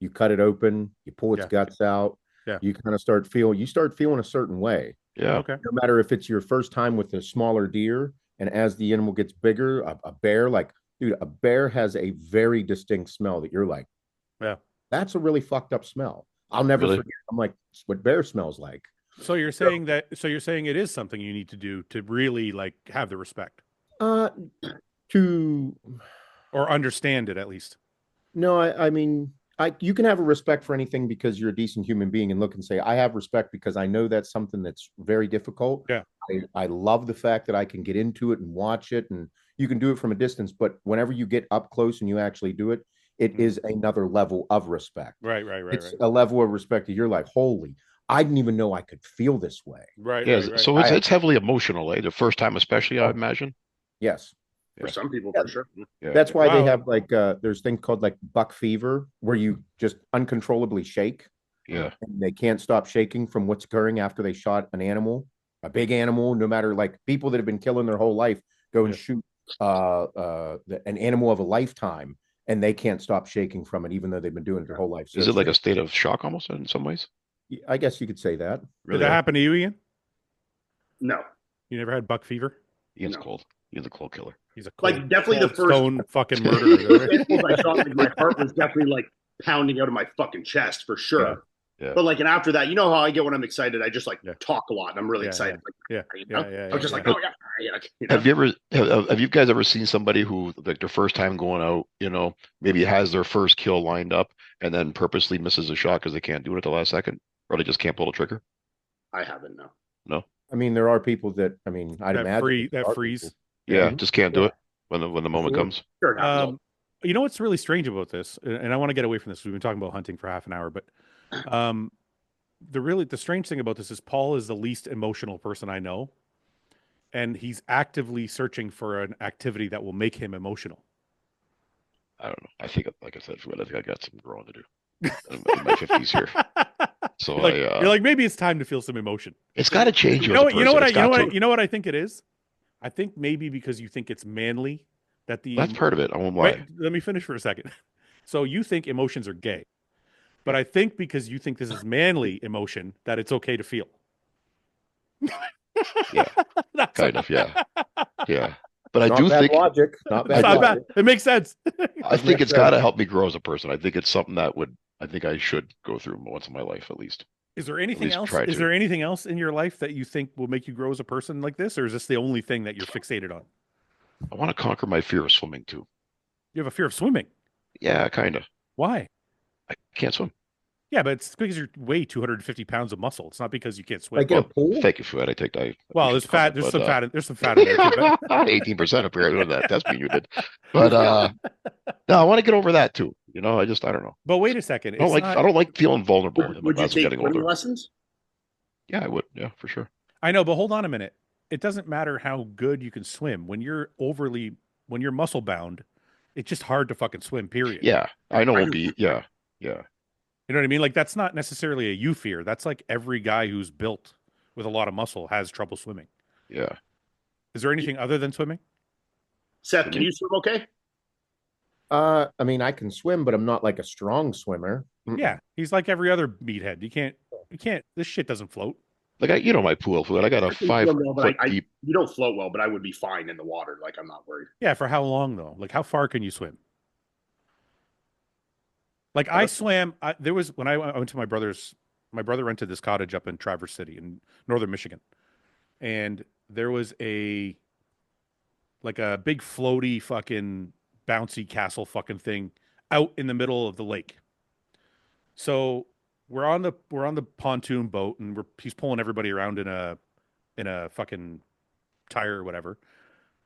you cut it open, you pull its Yeah. guts out, Yeah. you kind of you start feeling a certain way. Yeah. Okay. No matter if it's your first time with a smaller deer, and as the animal gets bigger, a bear, like, dude, a bear has a very distinct smell that you're like, Yeah. that's a really fucked up smell. I'll never Really? forget. I'm like, it's what bear smells like. So you're saying so you're saying it is something you need to do to really like have the respect Uh, to or understand it at least. No, I mean, you can have a respect for anything because you're a decent human being and look and say, I have respect because I know that's something that's very difficult. Yeah. I love the fact that I can get into it and watch it, and you can do it from a distance. But whenever you get up close and you actually do it, it is another level of respect. Right. It's a level of respect that you're like, holy, I didn't even know I could feel this way. Yeah. So it's heavily emotional, eh? The first time, especially, I imagine. Yes. For some people, Yeah. for sure. Yeah. That's why they Wow. have like there's things called like buck fever where you just uncontrollably shake. Yeah. And they can't stop shaking from what's occurring after they shot an animal, a big animal, no matter like people that have been killing their whole life go and shoot an animal of a lifetime and they can't stop shaking from it even though they've been doing it their whole life. So Is it like a state of shock almost in some ways? I guess you could say that. Did Really? that happen to you, Ian? No. You never had buck fever? Ian's No. cold. Ian's a cold killer. He's a Like, definitely the first- stone fucking murderer. Animals I shot, like, my heart was definitely like pounding out of my fucking chest for sure. Yeah. But like, and after that, you know how I get when I'm excited? I just like Yeah. talk a lot and I'm really Yeah, excited. yeah. Like, Yeah, you know? yeah, yeah, I was just yeah, like, yeah. oh yeah, you know? Have you guys ever seen somebody who like their first time going out, maybe has their first kill lined up and then purposely misses a shot because they can't do it at the last second, or they just can't pull the trigger? I haven't, no. No. I mean, there are people that, I mean, I'd imagine That there are freeze. people. Yeah, Mhm. just can't do Yeah, it when the moment sure. comes. Sure, it happens all. You know what's really strange about this, and I want to get away from this. We've been talking about hunting for half an hour, but the strange thing about this is Paul is the least emotional person I know, and he's actively searching for an activity that will make him emotional. I don't know. I think, like I said, I think I got some growing to do in my 50s here. So you're like, maybe it's time to feel some emotion. it's got to change you You know as a what? person. You know what? It's got to. You know what I think it is. I think maybe because you think it's manly that That's part of it. I won't lie. Wait, let me finish for a second. So you think emotions are gay, but I think because you think this is manly emotion that it's okay to feel. Yeah, That's kind of. Yeah, yeah. But I Not do bad think logic. Not it's bad not bad. logic. It makes sense. I think it's got to help me grow as a person. I think it's something that I think I should go through once in my life at least. Is there At anything least else? try Is to. there anything else in your life that you think will make you grow as a person like this, or is this the only thing that you're fixated on? I want to conquer my fear of swimming too. You have a fear of swimming. Yeah, kind of. Why? I can't swim. Yeah, but it's because you weigh 250 pounds of muscle. It's not because you can't swim. Like in a pool? Thank you, Fouad. I Well, there's appreciate the fat. comment, There's but, some fat. There's some fat in there too. But 18% apparently with that test being you did. But no, I want to get over that too. I don't know. But wait a second. I don't like feeling vulnerable Would you as I'm take getting swimming older. lessons? Yeah, I would. Yeah, for sure. I know, but hold on a minute. It doesn't matter how good you can swim when you're muscle bound. It's just hard to fucking swim. Period. Yeah, I know. Yeah, yeah. You know what I mean? Like that's not necessarily a you fear. That's like every guy who's built with a lot of muscle has trouble swimming. Yeah. Is there anything other than swimming? Seth, can you swim okay? I mean, I can swim, but I'm not like a strong swimmer. Yeah, he's like every other meathead. You can't. This shit doesn't float. Like my pool fluid. I got a I can 5 swim well, foot but deep. you don't float well, but I would be fine in the water. Like I'm not worried. Yeah, for how long though? Like how far can you swim? Like I swam. There was when I went to my brother's. My brother rented this cottage up in Traverse City in northern Michigan, and there was a big floaty fucking bouncy castle fucking thing out in the middle of the lake. So we're on the pontoon boat and he's pulling everybody around in a fucking tire or whatever.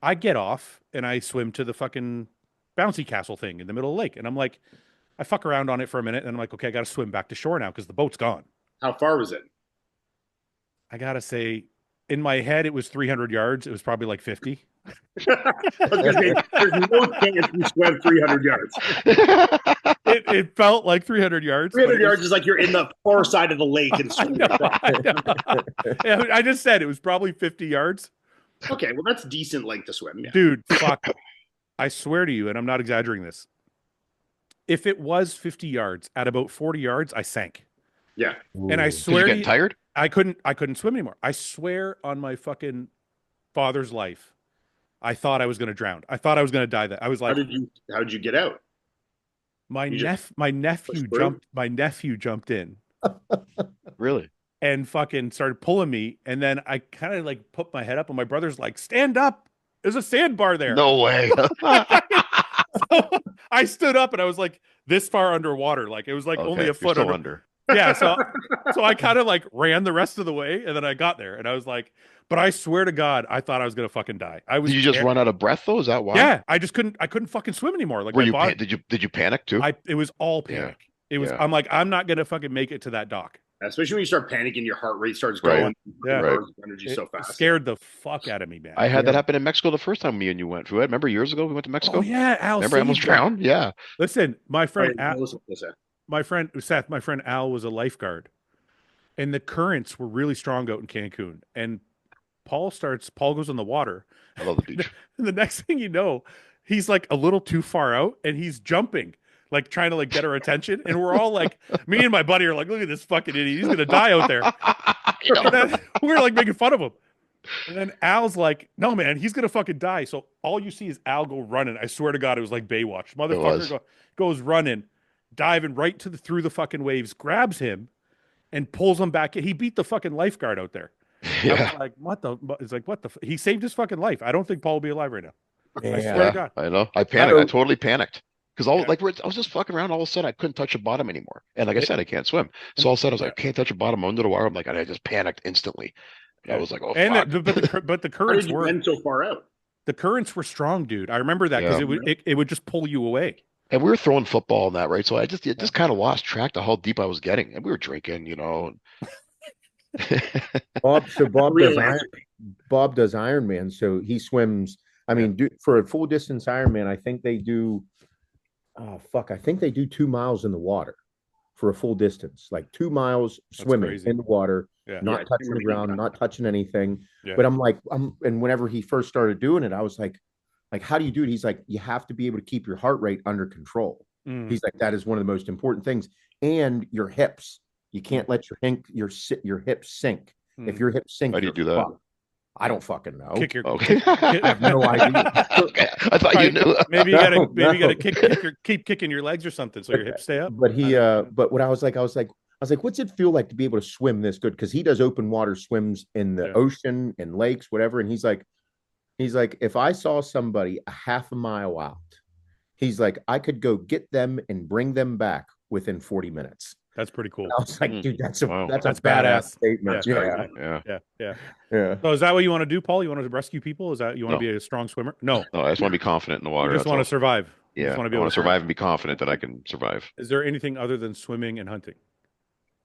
I get off and I swim to the fucking bouncy castle thing in the middle of the lake. And I'm like, I fuck around on it for a minute and I'm like, okay, I got to swim back to shore now because the boat's gone. How far was it? I got to say, in my head, it was 300 yards. It was probably like 50. I was gonna say, there's no chance you swam 300 yards. It felt like 300 yards. 300 yards is like you're in the far side of the lake and swimming across. Yeah, I just said it was probably 50 yards. Okay, well that's decent length to swim. Yeah. Dude, fuck. I swear to you, and I'm not exaggerating this. If it was 50 yards, at about 40 yards, I sank. Yeah. And I swear you to getting tired? I couldn't swim anymore. I swear on my fucking father's life, I thought I was going to drown. I thought I was going to die. That I was like, how did you get out? my nephew jumped in. Really? And fucking started pulling me. And then I kind of like put my head up and my brother's like, stand up. There's a sandbar there. No way. So I stood up and I was like this far underwater. Like it was like only a foot under. Yeah. So I kind of like ran the rest of the way and then I got there and I was like, but I swear to God, I thought I was going to fucking die. Did you just run out of breath though? Is that why? Yeah. I couldn't fucking swim anymore. Like did you panic too? It was all panic. Yeah. It was, I'm like, I'm not going to fucking make it to that dock. Especially when you start panicking, your heart rate starts going. Yeah. Right. Energy so fast. It scared the fuck out of me, man. I had that happen in Mexico the first time me and you went. Remember years ago we went to Mexico? Oh yeah, Al. Remember I almost drowned? Yeah. Listen, my friend Al, my friend Al was a lifeguard, and the currents were really strong out in Cancun. And Paul goes in the water. I love the beach. And the next thing you know, he's like a little too far out, and he's jumping. Like trying to like get our attention, and we're all like, me and my buddy are like, look at this fucking idiot, he's gonna die out there. And then we're like making fun of him, and then Al's like, no man, he's gonna fucking die. So all you see is Al go running. I swear to God, it was like Baywatch. Motherfucker goes running, diving right through the fucking waves, grabs him and pulls him back. He beat the fucking lifeguard out there. I was Yeah. like, what the? It's like, what the? He saved his fucking life. I don't think Paul will be alive right now. I swear to Yeah. God. I know. I I panicked. I don't- totally panicked because Yeah. I was just fucking around. All of a sudden, I couldn't touch the bottom anymore. And like I It- said, I can't swim. So all of a sudden, I was yeah. like, I can't touch the bottom under the water. I'm like, and I just panicked instantly. And I Yeah. was like, oh And fuck. but the How did currents you were end so far out? strong, dude. I remember that because Yeah. it would just pull you away. And we were throwing football and that, right? So it just kind of lost track of how deep I was getting. And we were drinking, you know. Bob, so Bob Real does answer. Bob does Ironman, so he swims. I mean, for a full distance Ironman, I think they do. Oh fuck! I think they do 2 miles in the water for a full distance, like 2 miles swimming crazy. in the water, Yeah. not Yeah, touching the ground, not touching anything. Yeah. But I'm like, and whenever he first started doing it, I was like, how do you do it? He's like, you have to be able to keep your heart rate under control. Mm. He's like, that is one of the most important things, and your hips. You can't let your hips sink. If your hips sink, How do you you're do that? fucked. I don't fucking know. Kick your. Okay. I have no idea. Okay. I thought you knew. Maybe you gotta No. keep kicking your legs or something so your hips stay up. But but what I was like, what's it feel like to be able to swim this good? Because he does open water swims in the Yeah. ocean and lakes, whatever. And he's like, if I saw somebody a half a mile out, he's like, I could go get them and bring them back within 40 minutes. That's pretty cool. And I was like, Mm. dude, that's Wow. a That's badass badass. statement. Yeah. Yeah. Yeah. Yeah. Yeah. So is that what you want to do, Paul? You want to rescue people? Is that you want to No. be a strong swimmer? No, No, I just want to be confident in the you water. just That's want all. to survive. You Yeah. just want to be I able want to to survive and be confident that I can survive. Is there anything other than swimming and hunting?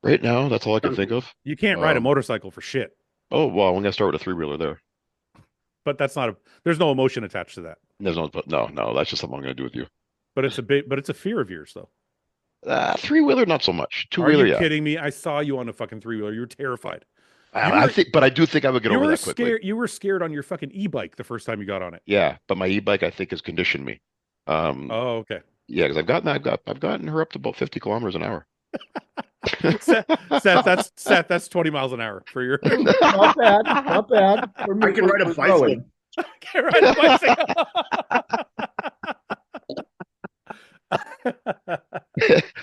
Right now, that's all I can think of. You can't ride a Um, motorcycle for shit. Oh, well, I'm gonna start with a three-wheeler there. But that's not a. There's no emotion attached to that. There's no, but no, that's just something I'm gonna do with you. But it's a fear of yours, though. Three-wheeler, not so much. Are Two-wheeler, you yeah. kidding me? I saw you on a fucking 3-wheeler. You were terrified. I think, but I do think I would get You over were that quickly. scared. You were scared on your fucking e-bike the first time you got on it. Yeah, but my e-bike, I think, has conditioned me. Oh, okay. Yeah, because I've gotten her up to about 50 kilometers an hour. Seth, that's 20 miles an hour for your. Not bad. Not bad. I can ride a bicycle. Can't ride a bicycle.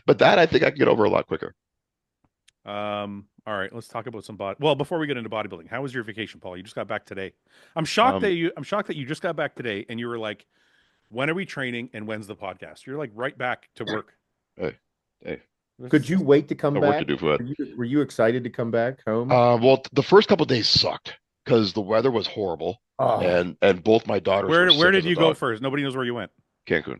But that I think I can get over a lot quicker. All right, let's talk about some body. Well, before we get into bodybuilding, how was your vacation, Paul? You just got back today. I'm shocked that you just got back today and you were like, when are we training and when's the podcast? You're like right back to work. Hey. Could you wait to come Got work back? to do, Fouad. Were you excited to come back home? Well, the first couple of days sucked because the weather was horrible, Oh. and both my daughters were Where sick did as a you go dog. first? Nobody knows where you went. Cancun.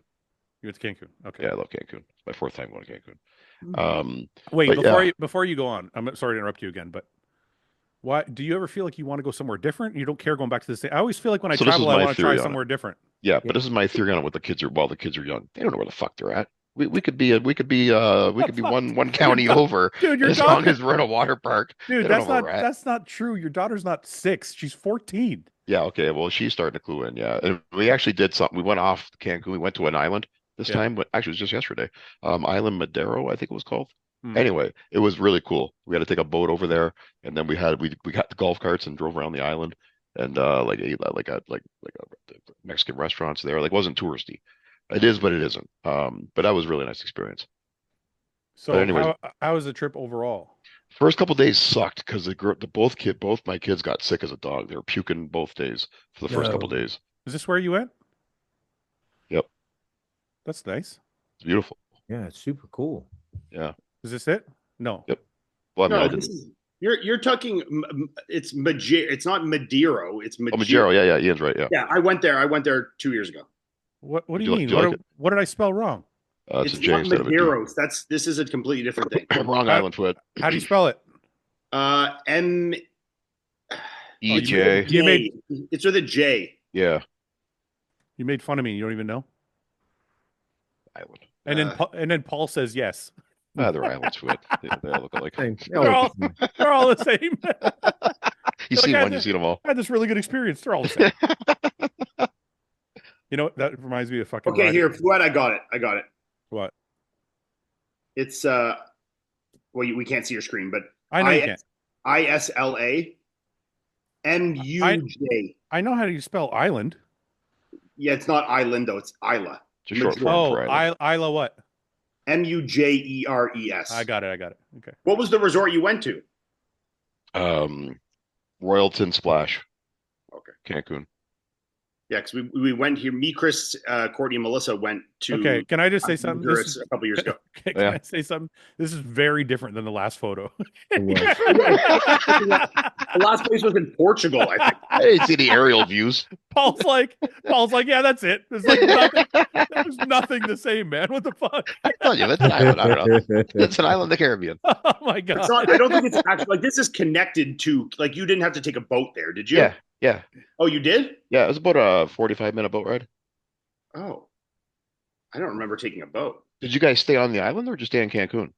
You went to Cancun. Okay. Yeah, I love Cancun. It's my fourth time going to Cancun. Wait, but before you go on, I'm sorry to interrupt you again, but why do you ever feel like you want to go somewhere different? You don't care going back to the same. I always feel like when I So this travel, is I my want to theory try on somewhere different. Yeah, but this is my theory on it with the kids while the kids are young. They don't know where the fuck they're at. We could be one county over, Dude, your as daughter, long as we're in a water park. dude, They don't know where we're at. that's not true. Your daughter's not 6; she's 14. Yeah, okay. Well, she's starting to clue in. Yeah, and we actually did something. We went off Cancun. We went to an island this time. But actually, it was just yesterday. Island Madero, I think it was called. Anyway, it was really cool. We had to take a boat over there, and then we got the golf carts and drove around the island, and ate like a Mexican restaurants there. Like, it wasn't touristy. It is, but it isn't. But that was a really nice experience. So, But anyways, how was the trip overall? first couple days sucked because both my kids got sick as a dog. They were puking both days for the first couple days. Is this where you went? Yep, That's nice. it's beautiful. Yeah, it's super cool. Yeah. Is this it? No. Yep. Well, I mean, No, I this didn't. is you're talking. It's It's not Madero. It's Madero. Oh, Madero. Yeah, Ian's right. Yeah. Yeah, I went there. I went there 2 years ago. What do Did you you mean? like- did you like What did I spell wrong? It's a It's J not instead of a D. Maderos. This is a completely different thing. Wrong island, Fouad. How do you spell it? M EJ. You made- it's with a J. Yeah. You made fun of me. You don't even know. Island. And then Paul says yes. They're islands, Fouad. They all look alike. Same. They're all the same. You Like, see I one, had you see them all. I had this really good experience. They're all the same. You know, that reminds me of fucking. Okay, riding- here, Fouad, I got it. What? It's well, we can't see your screen, but I know you can't. ISLA MUJ. I know how you spell island. Yeah, it's not Island though. It's Isla. It's a short Madero. form Oh, for island. Isla what? Mujers. I got it. Okay. What was the resort you went to? Royalton Splash, Okay. Cancun. Yeah, because we went here. Me, Chris, Courtney, and Melissa went to. Okay, can I just say something? This Honduras is, a couple years ago. can Yeah. I say something? This is very different than the last photo. It was. The last place was in Portugal, I think. I didn't see the aerial views. Paul's like, yeah, that's it. There's nothing the same, man. What the fuck? I tell you, that's an island. I don't know. It's an island in the Caribbean. Oh my god! It's not, I don't think it's actually like this is connected to like you didn't have to take a boat there, did you? Yeah. Oh, you did? Yeah, it was about a 45-minute boat ride. Oh, I don't remember taking a boat. Did you guys stay on the island or just stay in Cancun?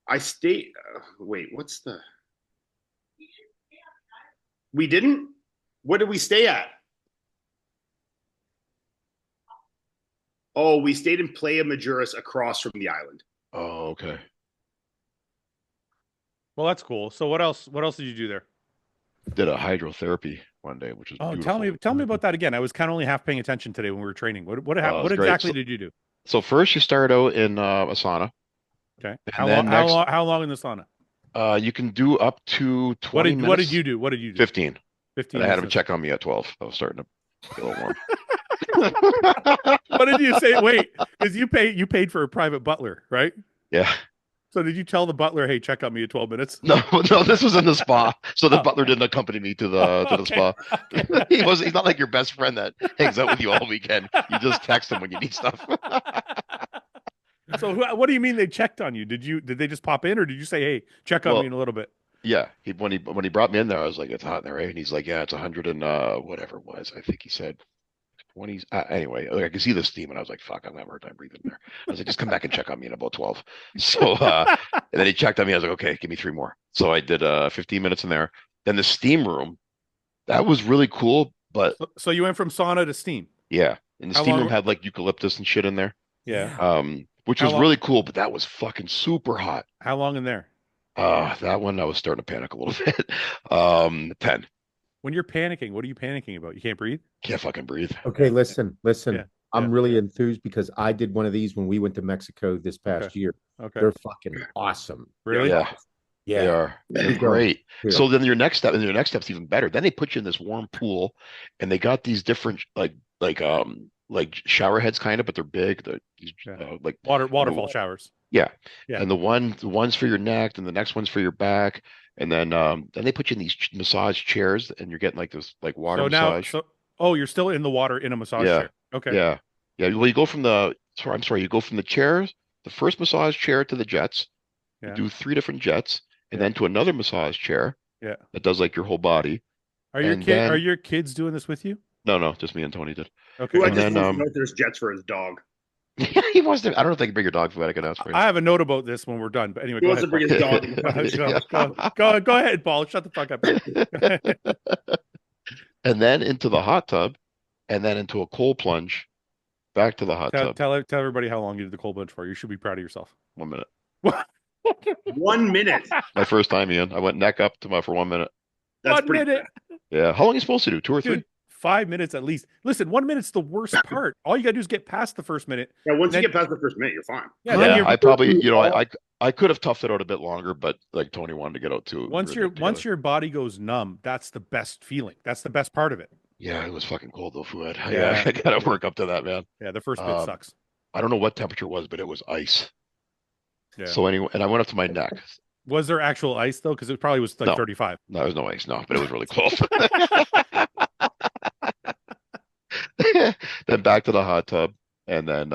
I stayed. Wait, what's the? We didn't. What did we stay at? Oh, we stayed in Playa Majuras across from the island. Oh, okay. Well, that's cool. So what else? What else did you do there? Did a hydrotherapy one day, which was beautiful. tell me about that again. I was kind of only half paying attention today when we were training. What it was great. exactly did you do? So first you start out in a sauna. Okay. And How long in the sauna? You can do up to 20 minutes. What did you do? 15. 15. And I had him check on me at 12. I was starting to get a little warm. What did you say? Wait, because you paid for a private butler, right? Yeah. So did you tell the butler, hey, check on me at 12 minutes? No, this was in the spa. So the butler didn't accompany me to the spa. Okay. He's not like your best friend that hangs out with you all weekend. You just text him when you need stuff. So what do you mean they checked on you? Did they just pop in or did you say, hey, check on me in a little bit? Yeah. When he brought me in there, I was like, it's hot in there, right? And he's like, yeah, it's 100 and whatever it was. I think he said 20s. Anyway, I could see the steam, and I was like, "Fuck, I'm having a hard time breathing there." I was like, "Just come back and check on me in about 12." So, and then he checked on me. I was like, "Okay, give me 3 more." So I did 15 minutes in there. Then the steam room, that was really cool. But so you went from sauna to steam. Yeah, and the steam room had like eucalyptus and shit in there. Yeah. Which was really cool, but that was fucking super hot. How long in there? That one I was starting to panic a little bit. 10. When you're panicking, what are you panicking about? You can't breathe? Can't fucking breathe. Okay, listen. Yeah. I'm really enthused because I did one of these when we went to Mexico this past year. Okay. They're fucking awesome. Really? Yeah. They are. They're great. Yeah. So then your next step's even better. Then they put you in this warm pool, and they got these different like shower heads kind of, but they're big. Like waterfall showers. Yeah. Yeah. And the one's for your neck, and the next one's for your back, and then they put you in these massage chairs, and you're getting like this like water massage. You're still in the water in a massage chair. Okay. Yeah. Yeah. Well, you go from the chairs, the first massage chair to the jets. Yeah. You do 3 different jets, and then to another massage chair. Yeah. That does like your whole body. Are your kids doing this with you? No, just me and Tony did. Okay. Well, and then there's jets for his dog. He wants to. I don't know if they can bring your dog food. I can ask for you. I have a note about this when we're done. But anyway, he wants to bring his dog. Go ahead, Paul. Shut the fuck up. And then into the hot tub, and then into a cold plunge, back to the hot tub. Tell everybody how long you did the cold plunge for. You should be proud of yourself. 1 minute. 1 minute. My first time, Ian. I went neck up for 1 minute. That's 1 minute. Yeah. How long are you supposed to do? 2 or 3? 5 minutes at least. Listen, 1 minute's the worst part. All you gotta do is get past the first minute. Yeah, once you get past the first minute, you're fine. Yeah, I probably, I could have toughed it out a bit longer, but like Tony wanted to get out too. Once your body goes numb, that's the best feeling. That's the best part of it. Yeah, it was fucking cold though, Fouad. Yeah. I gotta work up to that, man. Yeah, the first bit sucks. I don't know what temperature it was, but it was ice. Yeah. So anyway, and I went up to my neck. Was there actual ice though? Because it probably was like 35. No, there was no ice. No, but it was really cold. Then back to the hot tub, and then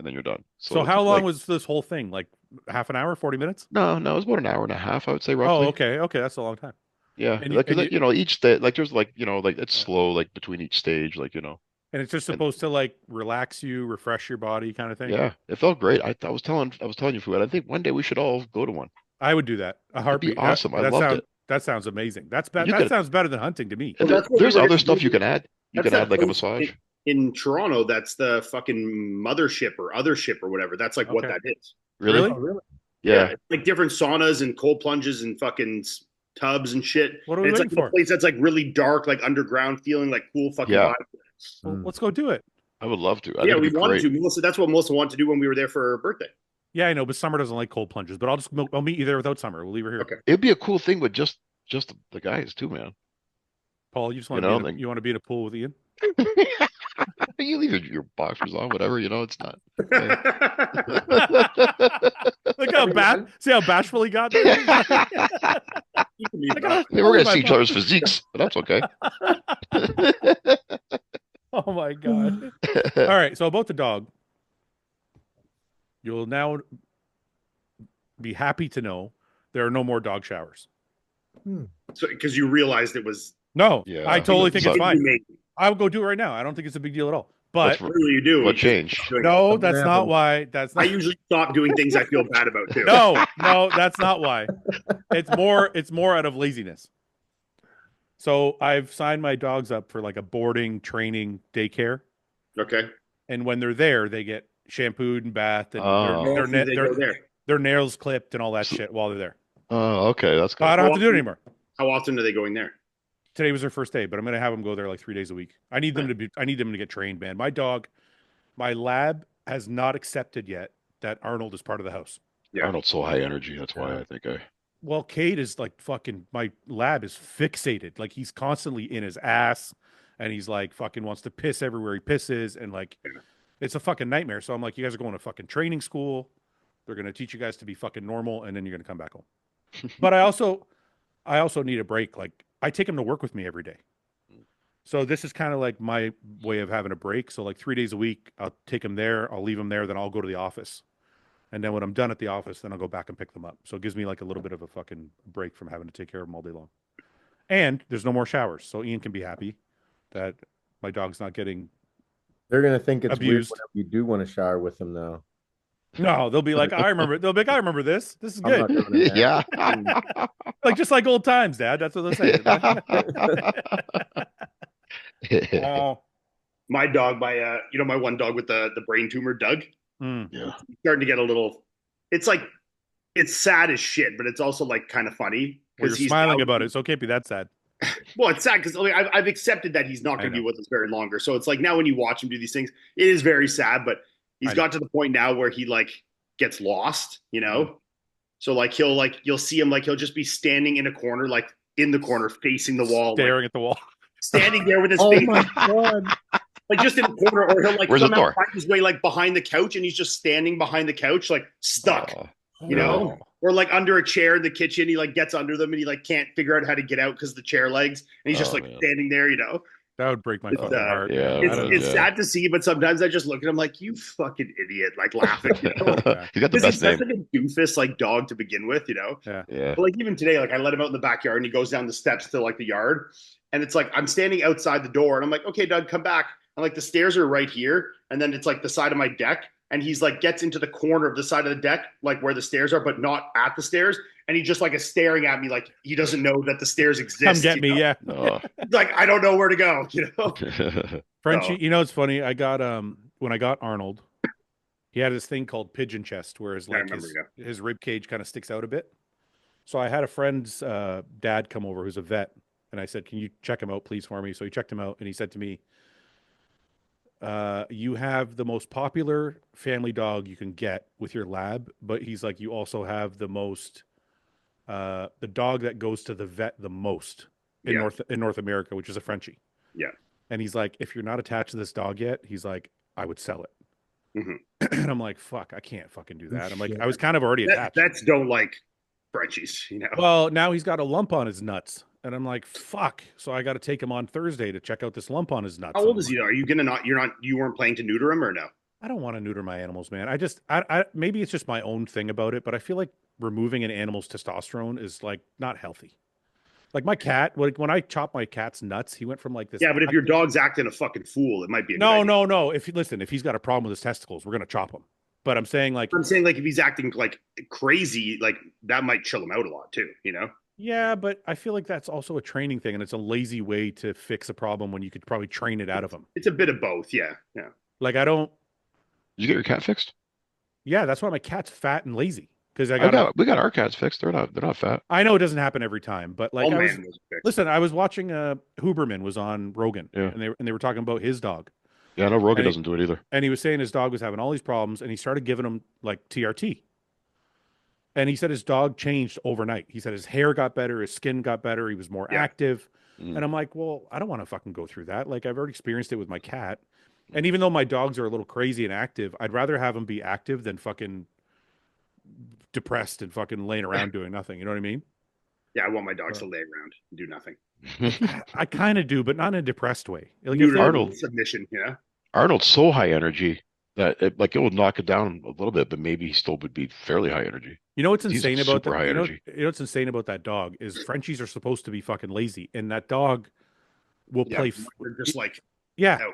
you're done. So how long was this whole thing? Like half an hour, 40 minutes? No, it was about an hour and a half, I would say roughly. Oh, okay, that's a long time. Yeah, each stage, like there's like it's slow, like between each stage, like And it's just supposed to like relax you, refresh your body, kind of thing. Yeah, it felt great. I was telling you, Fouad, I think one day we should all go to one. I would do that. A heartbeat. It'd be awesome. I loved it. That sounds amazing. That sounds better than hunting to me. There's other stuff you can add. You can add like a massage. In Toronto, that's the fucking mothership or othership or whatever. That's like what that is. Really? Oh, really? Yeah. It's like different saunas and cold plunges and fucking tubs and shit. What are we waiting for? A place that's like really dark, like underground feeling, like cool fucking vibe. Well, let's go do it. I would love to. We wanted to. Melissa, that's what Melissa wanted to do when we were there for her birthday. Yeah, I know, but Summer doesn't like cold plunges. But I'll meet you there without Summer. We'll leave her here. Okay. It'd be a cool thing with just the guys too, man. Paul, you just You want to be know, in like you want to be in a pool with Ian? you leave your boxers on, whatever. You know, it's not. Look how see how bashful he got there. You can be I back. I mean, we're gonna see each other's physiques, but that's okay. Oh my god! All right, so about the dog, you'll now be happy to know there are no more dog showers. So because you realized it was No, Yeah. I totally think So- it's fine. inhumane. I would go do it right now. I don't think it's a big deal at all. But What do you do? What You just changed? stop doing it. no, Something that's not happened. why. That's I not. usually stop doing things I feel bad about too. No, that's not why. It's more out of laziness. So I've signed my dogs up for like a boarding, training, daycare, Okay. and when they're there, they get shampooed and bathed, and Oh. How often do they go there? their nails clipped and all that shit while they're there. Oh, okay, that's So I good. don't have to do it anymore. How often are they going there? Today was their first day, but I'm gonna have them go there like 3 days a week. I need them to get trained, man. My lab has not accepted yet that Arnold is part of the house. Yeah. Arnold's so high energy. That's why I think I. Well, Cade is like fucking, my lab is fixated. Like he's constantly in his ass and he's like fucking wants to piss everywhere he pisses. And like, it's a fucking nightmare. So I'm like, you guys are going to fucking training school. They're going to teach you guys to be fucking normal. And then you're going to come back home. But I also need a break. Like I take him to work with me every day. So this is kind of like my way of having a break. So like 3 days a week, I'll take him there. I'll leave him there. Then I'll go to the office. And then when I'm done at the office, then I'll go back and pick them up. So it gives me like a little bit of a fucking break from having to take care of them all day long. And there's no more showers. So Ian can be happy that my dog's not getting. They're gonna think it's Abused. weird whenever you do want to shower with them, though. No, they'll be like, I remember. They'll be like, I remember this. This is I'm good. not doing it. Yeah. Like just like old times, Dad. That's what they'll say. My dog, my one dog with the brain tumor, Doug, Mm. Yeah. he's starting to get a little. It's like it's sad as shit, but it's also like kind of funny Well, you're smiling about it, so it can't be that sad. Well, it's sad because I've accepted that he's not going to be with us very longer. So it's like now when you watch him do these things, it is very sad. But he's got to the point now where he like gets lost, you know. Mm-hmm. So like you'll see him like he'll just be standing in a corner, like in the corner, facing the wall, Staring at the wall. standing there with his Oh face my god! like just in a corner, or he'll like Where's the somehow door? find his way like behind the couch, and he's just standing behind the couch, like stuck. Oh, You know, or like under a chair in the kitchen, he like gets under them and he like can't figure out how to get out because the chair legs, and he's just like man. standing there, you know. That would break my fucking heart. yeah. It's sad to see, but sometimes I just look at him like, you fucking idiot, like laughing. You know? He's got the Because he's best such name. like a doofus like dog to begin with, you know. Yeah. But like even today, like I let him out in the backyard and he goes down the steps to like the yard, and it's like I'm standing outside the door and I'm like, okay, Doug, come back. And like the stairs are right here, and then it's like the side of my deck. And he's like gets into the corner of the side of the deck, like where the stairs are, but not at the stairs. And he just like is staring at me like he doesn't know that the stairs exist. Come get me, know? yeah. Oh. Like I don't know where to go, you know. Frenchie, No. you know it's funny. I got when I got Arnold, he had this thing called pigeon chest, where his I like remember, his rib cage kind of sticks out a bit. So I had a friend's dad come over who's a vet, and I said, "Can you check him out, please, for me?" So he checked him out, and he said to me, "You have the most popular family dog you can get with your lab, but he's like, you also have the most the dog that goes to the vet the most in Yeah. North America, which is a Frenchie." Yeah. And he's like, if you're not attached to this dog yet, he's like, I would sell it. Mhm. And I'm like, fuck, I can't fucking do that. I'm like, I was kind of already That, attached. vets don't like Frenchies, you know. Well, now he's got a lump on his nuts. And I'm like, fuck. So I got to take him on Thursday to check out this lump on his nuts. How old is he though? Are you gonna not? You weren't planning to neuter him or no? I don't want to neuter my animals, man. I maybe it's just my own thing about it, but I feel like removing an animal's testosterone is like not healthy. Like my cat, like when I chopped my cat's nuts, he went from like this. Yeah, but if your dog's acting a fucking fool, it might be a good No, idea. no. If he's got a problem with his testicles, we're gonna chop him. But I'm saying like, I'm saying like if he's acting like crazy, like that might chill him out a lot too, you know? yeah, but I feel like that's also a training thing, and it's a lazy way to fix a problem when you could probably train it out of him. It's a bit of both, yeah. Like I don't. Did you get your cat fixed? Yeah, that's why my cat's fat and lazy because We got our cats fixed. They're not fat. I know it doesn't happen every time, but like Oh I was, man, was fixed. listen, I was watching Huberman was on Rogan, Yeah. and they were talking about his dog, Yeah, no, Rogan And doesn't do it either. he was saying his dog was having all these problems, and he started giving him like TRT. And he said his dog changed overnight. He said his hair got better, his skin got better, he was more Yeah. active. Mm, And I'm like, well, I don't want to fucking go through that. Like, I've already experienced it with my cat. And mm. even though my dogs are a little crazy and active, I'd rather have them be active than fucking depressed and fucking laying around doing nothing. You know what I mean? Yeah, I want my dogs Uh, to lay around and do nothing. I kind of do, but not in a depressed way. Like if they're, Neuter Arnold submission. Yeah. Arnold's so high energy that it will knock it down a little bit, but maybe he still would be fairly high energy. you know what's He's insane about super that? high energy. You know what's insane about that dog is Frenchies are supposed to be fucking lazy, and that dog will Yeah. play. They're just like Yeah, out.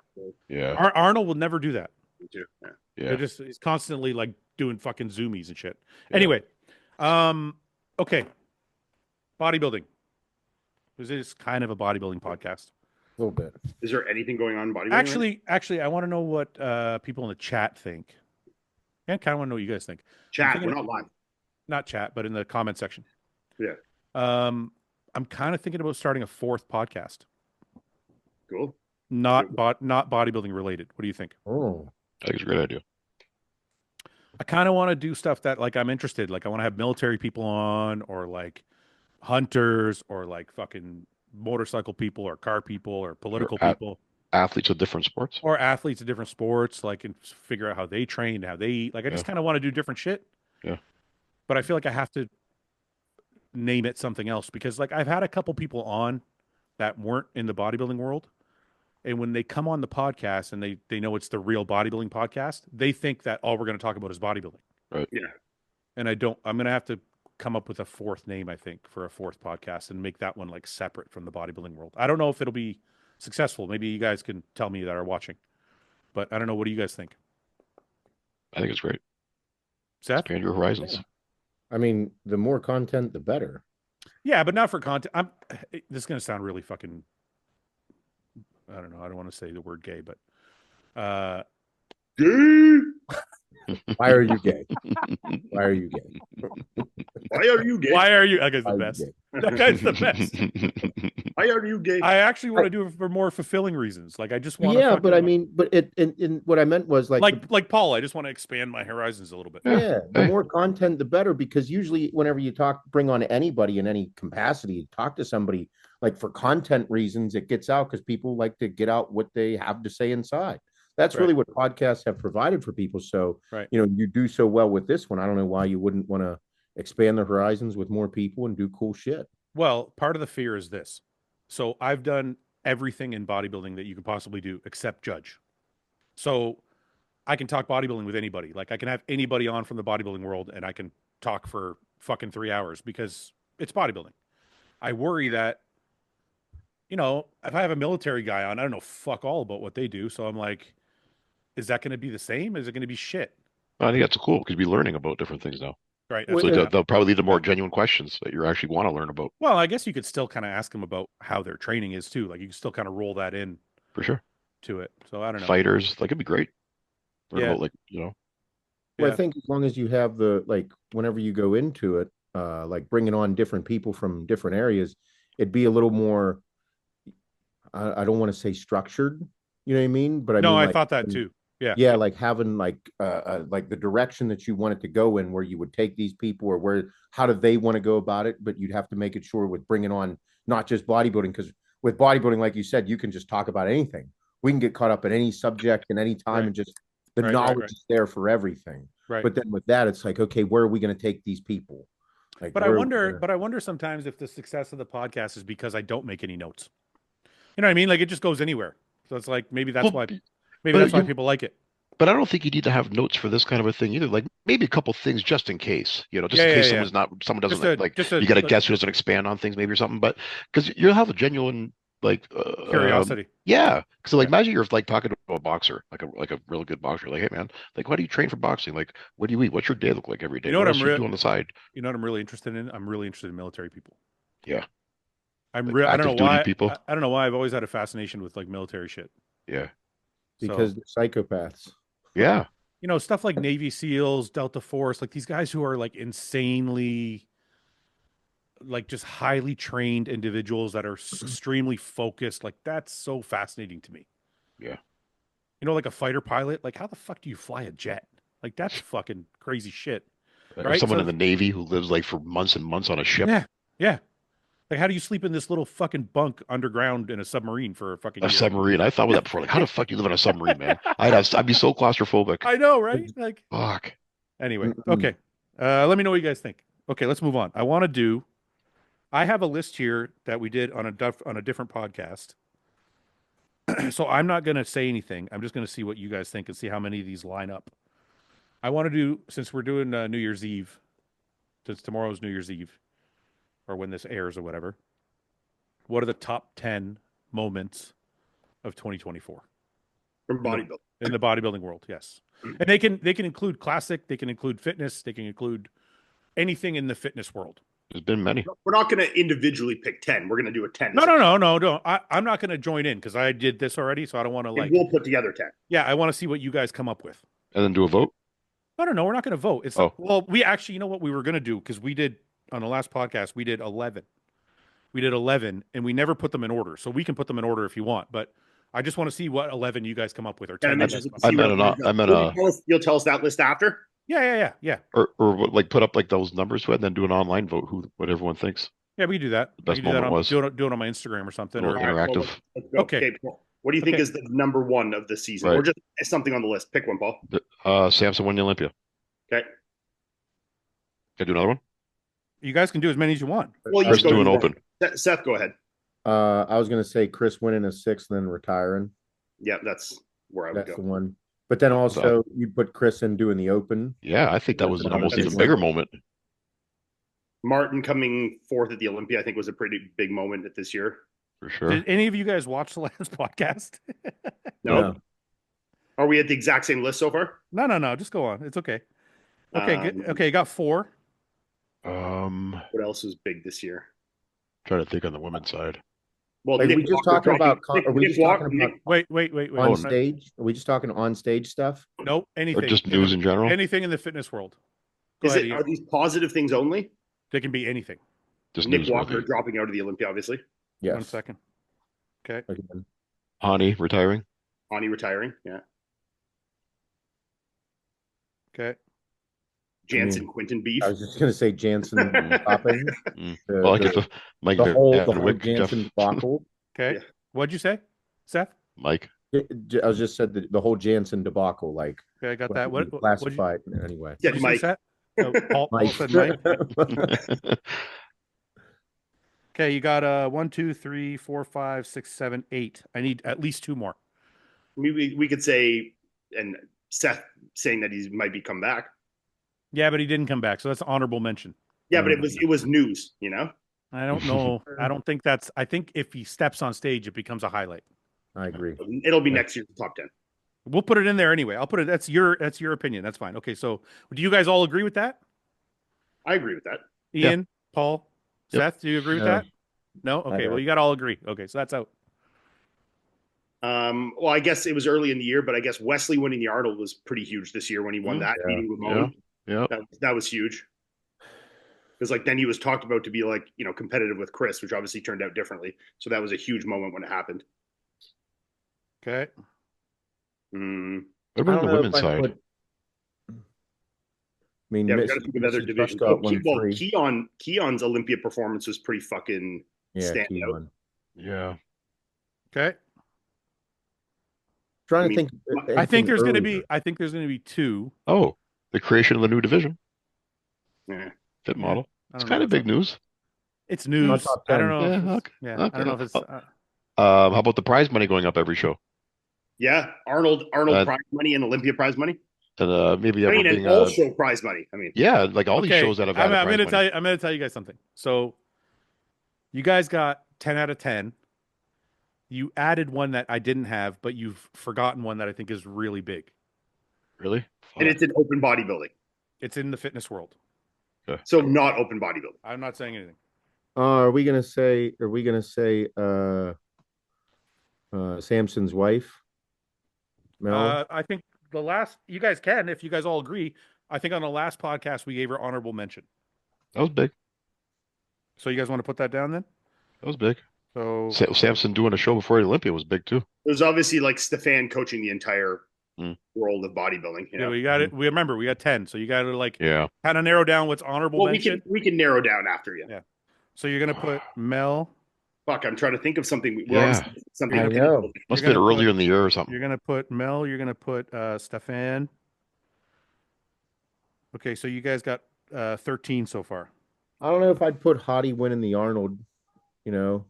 Yeah, Arnold will never do that. Too. Yeah. They're yeah, just he's constantly like doing fucking zoomies and shit. yeah. Anyway, um, okay, bodybuilding. This is kind of a bodybuilding podcast. A little bit. Is there anything going on in bodybuilding? Right now? Actually, I want to know what people in the chat think. And kind of want to know what you guys think. Chat, thinking we're not live. Not chat, but in the comment section. Yeah. I'm kind of thinking about starting a fourth podcast, Cool. not bodybuilding related. What do you think? Oh, I think it's a great idea. I kind of want to do stuff that like I'm interested. Like I want to have military people on, or like hunters, or like fucking motorcycle people, or car people, or Or political people, athletes of different sports. or athletes of different sports. Like and figure out how they train, how they eat. Like I Yeah, just kind of want to do different shit. yeah. But I feel like I have to name it something else because like I've had a couple people on that weren't in the bodybuilding world. And when they come on the podcast and they know it's the real bodybuilding podcast, they think that all we're going to talk about is bodybuilding. Right. Yeah. And I don't, I'm going to have to come up with a fourth name, I think, for a fourth podcast and make that one like separate from the bodybuilding world. I don't know if it'll be successful. Maybe you guys can tell me that are watching, but I don't know. What do you guys think? I think it's great. Seth? Expand your horizons. I mean, the more content, the better. Yeah, but not for content. This is going to sound really fucking, I don't know. I don't want to say the word gay, but Gay. Why are you gay? Why are you gay? Why are you gay? why are you? That guy's Why the are you best. gay? That guy's the best. Why are you gay? I actually want to do it for more fulfilling reasons. Like I just want Yeah, to but I mean, but in what I meant was like Paul, I just want to expand my horizons a little bit. yeah, the Hey. more content, the better. Because usually, whenever you bring on anybody in any capacity, talk to somebody like for content reasons, it gets out because people like to get out what they have to say inside. That's really what podcasts have provided for people. So, Right. you do so well with this one. I don't know why you wouldn't want to expand the horizons with more people and do cool shit. Well, part of the fear is this. So I've done everything in bodybuilding that you can possibly do except judge. So I can talk bodybuilding with anybody. Like I can have anybody on from the bodybuilding world and I can talk for fucking 3 hours because it's bodybuilding. I worry that, if I have a military guy on, I don't know fuck all about what they do. So I'm like, is that going to be the same? Is it going to be shit? I think that's cool because you'll be learning about different things now. Right. Well, So Absolutely. they'll probably lead to more genuine questions that you actually want to learn about. Well, I guess you could still kind of ask them about how their training is too. Like you can still kind of roll that in For sure. to it. So I don't know. Fighters, like it'd be great. Learn Yeah. about Well, Yeah. I think as long as you have whenever you go into it, like bringing on different people from different areas, it'd be a little more. I don't want to say structured. You know what I mean? But I No, mean, I like, thought that too. Yeah. yeah, like having like the direction that you want it to go in, where you would take these people, or how do they want to go about it? But you'd have to make it sure with bringing on not just bodybuilding, because with bodybuilding, like you said, you can just talk about anything. We can get caught up in any subject and any time, Right. and just the Right, knowledge is there for everything. Right. But then with that, it's like, okay, where are we going to take these people? Like, But I where are we wonder, gonna- but I wonder sometimes if the success of the podcast is because I don't make any notes. You know what I mean? Like it just goes anywhere. So it's like maybe that's Well, why but that's why you- people like it. But I don't think you need to have notes for this kind of a thing either. Like maybe a couple things just in case, just Yeah, in case yeah, someone doesn't Just a you got a guest who doesn't expand on things maybe or something. But because you'll have a genuine curiosity. yeah. So like Yeah. imagine you're like talking to a boxer, like a really good boxer. Like, hey man, like why do you train for boxing? Like, what do you eat? What's your day look like every day? You know what else I'm you real- do on the side? You know what I'm really interested in? I'm really interested in military people. Yeah. I'm Like real. I don't active know duty why. people. I don't know why I've always had a fascination with like military shit. Yeah. because they're psychopaths. Yeah. Stuff like Navy SEALs, Delta Force, like these guys who are like insanely, like just highly trained individuals that are extremely focused. Like that's so fascinating to me. Yeah. You know, like a fighter pilot. Like, how the fuck do you fly a jet? Like, that's fucking crazy shit, Or right? someone in So, the Navy who lives like for months and months on a ship. yeah, yeah. Like, how do you sleep in this little fucking bunk underground in a submarine for a fucking A year? submarine. I thought of that before. Like, how the fuck do you live in a submarine, man? I'd be so claustrophobic. I know, right? Like, Fuck. anyway, Mm-mm. okay. Let me know what you guys think. Okay, let's move on. I have a list here that we did on a different podcast. So I'm not going to say anything. I'm just going to see what you guys think and see how many of these line up. I want to do, since we're doing New Year's Eve, since tomorrow's New Year's Eve, or when this airs or whatever, what are the top 10 moments of 2024 from in the bodybuilding. in the bodybuilding world? Yes. And they can include classic, they can include fitness, they can include anything in the fitness world. There's been many. We're not going to individually pick 10. We're going to do a 10. No, no, no, no, no. I'm not going to join in because I did this already, so I don't want to And like. we'll put together 10. Yeah, I want to see what you guys come up with. And then do a vote. No, no, no. We're not going to vote. It's Oh. well, we actually, you know what we were going to do because we did on the last podcast. We did 11. We did 11, and we never put them in order. So we can put them in order if you want, but I just want to see what 11 you guys come up with or 10. And you I'm guys interested come to up see with. I meant you'll tell us that list after. Yeah. or like put up like those numbers to it and then do an online vote what everyone thinks Yeah, we can do that. the best We can do that moment was. do it on my Instagram or something. Little Or, interactive. Let's go. Okay. Paul. What do you think Okay. is the number one of the season? Right. Or just something on the list? Pick one, Paul. Samson won the Olympia. Okay. Can I do another one? you guys can do as many as you want. Well, you Chris just go do an to open. Seth, go ahead. I was gonna say Chris winning a sixth and then retiring. Yeah, that's where I would That's go. the one. But then also you put Chris in doing the open. Yeah, I think that was an almost That's even right. bigger moment. Martin coming fourth at the Olympia, I think, was a pretty big moment at this year. For sure. Did any of you guys watch the last podcast? No. Are we at the exact same list so far? No. Just go on. It's okay. Okay, good. Okay, you got 4. What else was big this year? Trying to think on the women's side. Well, Like, Nick are we just Walker talking about? dropping- Are we Nick just Walker- talking about Wait. on Hold stage? Are we just talking on stage stuff? No, anything. Or just news in general. Anything in the fitness world. Go Is ahead, it? Ian. Are these positive things only? They can be anything. Just Nick Walker newsworthy. dropping out of the Olympia, obviously. Yes. 1 second. Okay. Again. Hani retiring. Ani retiring. Yeah. Okay. Jansen Quinton beef. I was just gonna say Jansen topping. Well, I get the Mike the whole Wick, Jansen debacle. Okay. Yeah. What'd you say, Seth? Mike. I was just said the whole Jansen debacle, like Okay, I got that. What? What'd you, classified anyway. Yeah, what'd you Mike. say, Seth? Oh, Paul Mike. said Mike. Okay, you got 1, 2, 3, 4, 5, 6, 7, 8. I need at least 2 more. Maybe we could say, and Seth saying that he might be come back. Yeah, but he didn't come back, so that's an honorable mention. Yeah, but it was news, you know. I don't know. I don't think that's. I think if he steps on stage, it becomes a highlight. I agree. It'll be next year's top 10. We'll put it in there anyway. I'll put it. That's your opinion. That's fine. Okay, so do you guys all agree with that? I agree with that. Ian, Paul, Yep. Seth, do you agree with No. that? No. Okay. Well, you got to all agree. Okay, so that's out. Well, I guess it was early in the year, but I guess Wesley winning the Arnold was pretty huge this year when he won that, Yeah. beating Ramon. Yeah. That was huge. Because like then he was talked about to be like, you know, competitive with Chris, which obviously turned out differently. So that was a huge moment when it happened. Okay. Mm. What about I the don't know women's if I side? put- I mean, Yeah, we Miss- got to think of other Mrs. divisions. Prescott won Well, 3. Keon's Olympia performance was pretty fucking Yeah, stand key out. one. Yeah. Okay. Trying I to mean, think. I think there's going to earlier. be. I think there's going to be 2. Oh, the creation of the new division. Yeah. Fit model. I It's don't kind know. of big news. It's news. top I don't 10. know. If Yeah, it's, okay. yeah. Okay. I don't know if it's. How about the prize money going up every show? Yeah, Arnold prize money and Olympia prize money. And maybe I ever mean, being and all show prize money. I mean, yeah, like all these Okay, shows that have I'm had going to prize tell money. you. I'm going to tell you guys something. So, you guys got 10 out of 10. You added one that I didn't have, but you've forgotten one that I think is really big. Really? and it's in open bodybuilding, It's in the fitness world. so not open bodybuilding. I'm not saying anything. Are we gonna say? Are we gonna say? Samson's wife. Mel. I think the last. You guys can, if you guys all agree. I think on the last podcast we gave her honorable mention. That was big. So you guys want to put that down then? That was big. So Samson doing a show before Olympia was big too. There's obviously like Stefan coaching the entire Mm. world of bodybuilding. You yeah, know, we got it. We remember we got 10. So you got to like Yeah. kind of narrow down what's honorable well, mention. we can narrow down after you. Yeah. So you're gonna put Mel. Fuck, I'm trying to think of something. We're Yeah. obviously something. I know. Must You're have been gonna earlier put- in the year or something. You're gonna put Mel. You're gonna put Stefan. Okay, so you guys got 13 so far. I don't know if I'd put Hottie winning the Arnold, you know.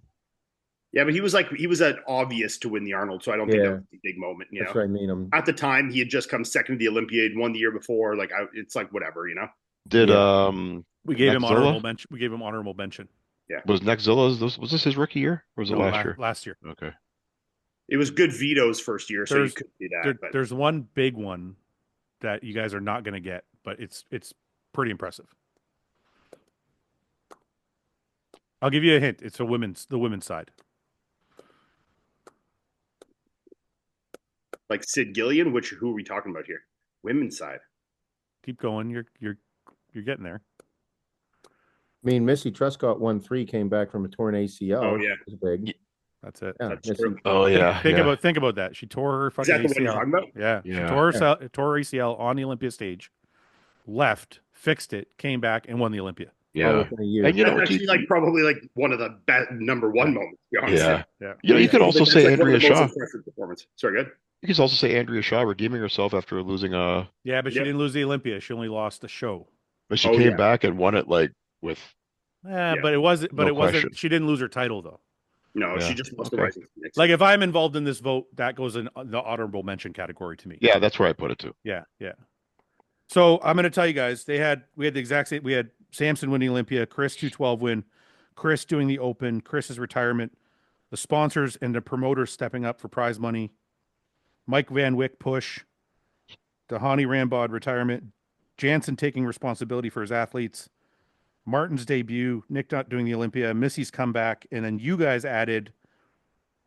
Yeah, but he was an obvious to win the Arnold, so I don't think that Yeah. was a big moment. You That's know, what I mean. at the time he had just come second to the Olympiad, won the year before. Like, it's like whatever, you know. Did Yeah. We gave him Nexzilla? honorable mention. We gave him honorable mention. Was Nexzilla, was this his rookie year or was it No, last year? Last year. Okay. It was good Vito's first year, so you There's- could do that. But There's one big one that you guys are not gonna get, but it's pretty impressive. I'll give you a hint. It's the women's side. like Sid Gillian, who are we talking about here? Women's side. Keep going. You're getting there. I mean, Missy Truscott won 3, came back from a torn ACL. Oh, yeah. It was big. That's it. Yeah, That's Missy, true. Oh yeah. Think yeah. about that. She tore her Is fucking that the one you're ACL. talking about? Yeah. Yeah. She tore her ACL on the Olympia stage, left, fixed it, came back, and won the Olympia. all Yeah. within a year. And you know, That's actually like probably like one of the best number one moments. To be honest. yeah. Yeah. You know, you could also That's say like one of Andrea the most Shaw. impressive performance. Sorry, good. You could also say Andrea Shaw redeeming herself after losing Yeah, but she Yep. didn't lose the Olympia. She only lost the show. but she Oh, came yeah. back and won it like with Yeah, Yeah. but it wasn't. But No it wasn't. question. She didn't lose her title though. No, Yeah. she just lost Okay. the Rising Phoenix. Like if I'm involved in this vote, that goes in the honorable mention category to me. yeah, that's where I put it too. Yeah, yeah. So I'm going to tell you guys, we had the exact same. We had Samson winning Olympia, Chris 212 win, Chris doing the Open, Chris's retirement, the sponsors and the promoters stepping up for prize money, Mike Van Wyck push, Dahani Rambod retirement, Jansen taking responsibility for his athletes, Martin's debut, Nick not doing the Olympia, Missy's comeback, and then you guys added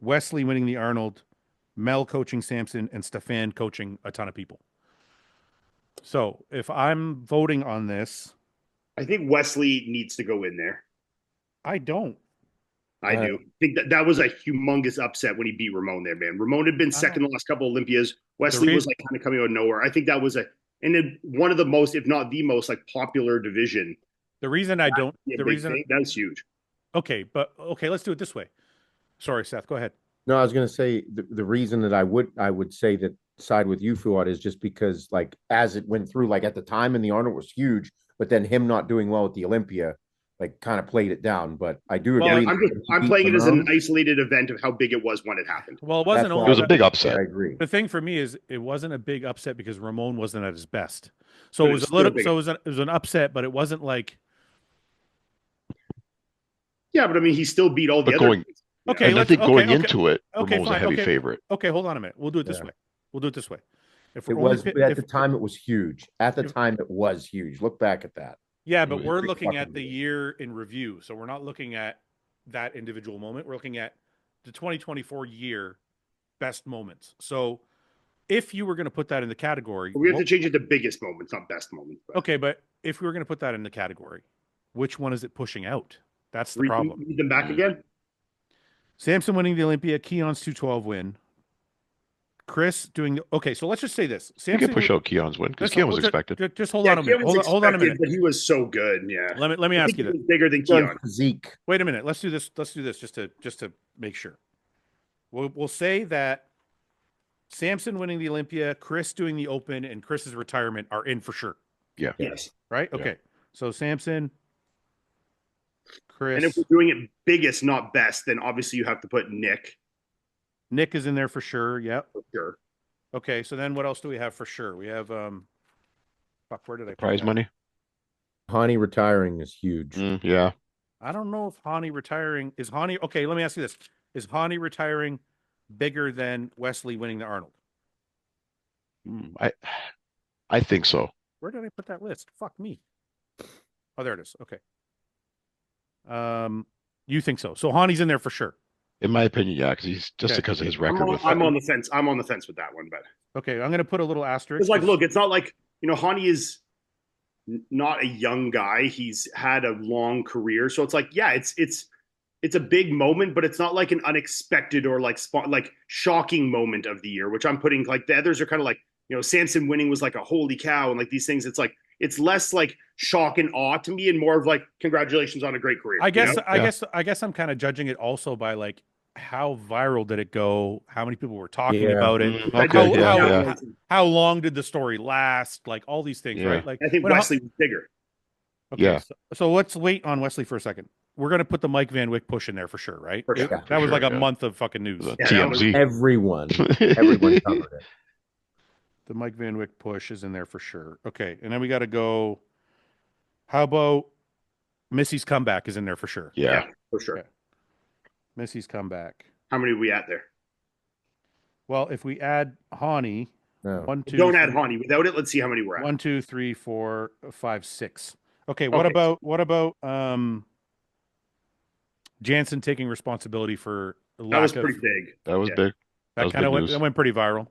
Wesley winning the Arnold, Mel coaching Samson, and Stefan coaching a ton of people. So if I'm voting on this, I think Wesley needs to go in there. I don't. I do. I think that was a humongous upset when he beat Ramon there, man. Ramon had been second the last couple Olympias. Wesley was like kind of coming out of nowhere. I think that was one of the most, if not the most, like popular division. The reason I don't, Yeah, the reason, that's huge. okay, let's do it this way. Sorry, Seth, go ahead. No, I was going to say the reason that I would say that side with you, Fouad, is just because like as it went through, like at the time and the Arnold was huge, but then him not doing well at the Olympia, like kind of played it down. But I do agree. Yeah, I'm playing it as an isolated event of how big it was when it happened. Well, it wasn't. It was a big upset. I agree. The thing for me is it wasn't a big upset because Ramon wasn't at his best. So But it was it's a little. still big. So it was an upset, but it wasn't like. Yeah, but I mean, he still beat all the But other. going- Okay, And I let's think going okay, into it, okay, Ramon was a fine, heavy okay. favorite. Okay, hold on a minute. We'll do it this Yeah. way. We'll do it this way. If It we're was only, at if, the time. It was huge. At the if- time, it was huge. Look back at that. yeah, It but was we're big looking at fucking the deal. year in review, so we're not looking at that individual moment. We're looking at the 2024 year best moments. So if you were going to put that in the category, We have to change it to biggest moments, not best moments. But okay, but if we were going to put that in the category, which one is it pushing out? That's the read, problem. read them back again. Samson winning the Olympia, Keon's 212 win. Chris doing the okay. So let's just say this: You Samson can push out Keon's win because Just- Keon was just- expected. Just hold Yeah, on a minute. Keon was Hold on a expected, minute. but he was so good. Yeah, Let me I ask think you he this. was bigger than Keon's Keon. physique. Wait a minute. Let's do this. Let's do this just to make sure. We'll say that Samson winning the Olympia, Chris doing the Open, and Chris's retirement are in for sure, Yes, right? Yeah. Okay. So Samson, Chris, and if we're doing it biggest, not best, then obviously you have to put Nick Nick is in there for sure. Yep. for sure. Okay. So then what else do we have for sure? We have fuck, where did I put Prize that? money. Hani retiring is huge. Yeah. I don't know if Hani retiring is Hani. Okay, let me ask you this: is Hani retiring bigger than Wesley winning the Arnold? I think so. Where did I put that list? Fuck me. Oh, there it is. Okay. You think so? So Hani's in there for sure. In my opinion, yeah, because he's just Okay. because of his I'm record on, with I'm on the fence. I'm on the fence with that one, but Okay, I'm gonna put a little asterisk. it's like, look, it's not like Hani is not a young guy. He's had a long career, so it's like, yeah, it's it's a big moment, but it's not like an unexpected or like shocking moment of the year, which I'm putting like the others are kind of like, Samson winning was like a holy cow and like these things. It's like it's less like shock and awe to me and more of like congratulations on a great career. I guess I'm kind of judging it also by like how viral did it go? How many people were talking Yeah. about it? Okay. How long did the story last? Like all these things, Yeah. right? Like I think Wesley was bigger. Okay, Yeah. so let's wait on Wesley for a second. We're gonna put the Mike Van Wyck push in there for sure, right? For sure. That was sure, like a yeah. month of fucking news. The Yeah, TMZ. Everyone covered it. The Mike Van Wyck push is in there for sure. Okay, and then we got to go. How about Missy's comeback is in there for sure. Yeah. For sure. Okay. Missy's comeback. How many are we at there? Well, if we add Hani, No. 1, 2, Don't add Hani. Without it, let's see how many we're at. 1, 2, 3, 4, 5, 6. Okay, Okay. what about Jansen taking responsibility for the That lack was of pretty big. That was Yeah. big. that kind of went pretty viral.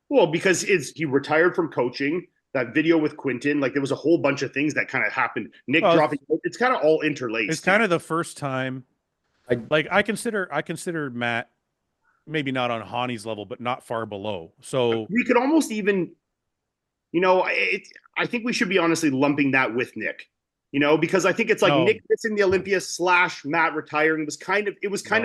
Well, because he retired from coaching. That video with Quinton, like there was a whole bunch of things that kind of happened. Nick dropping, it's kind of all interlaced. It's kind of the first time. I consider Matt maybe not on Hani's level, but not far below. So we could almost even, I think we should be honestly lumping that with Nick. Because I think it's like Nick missing the Olympia / Matt retiring was kind of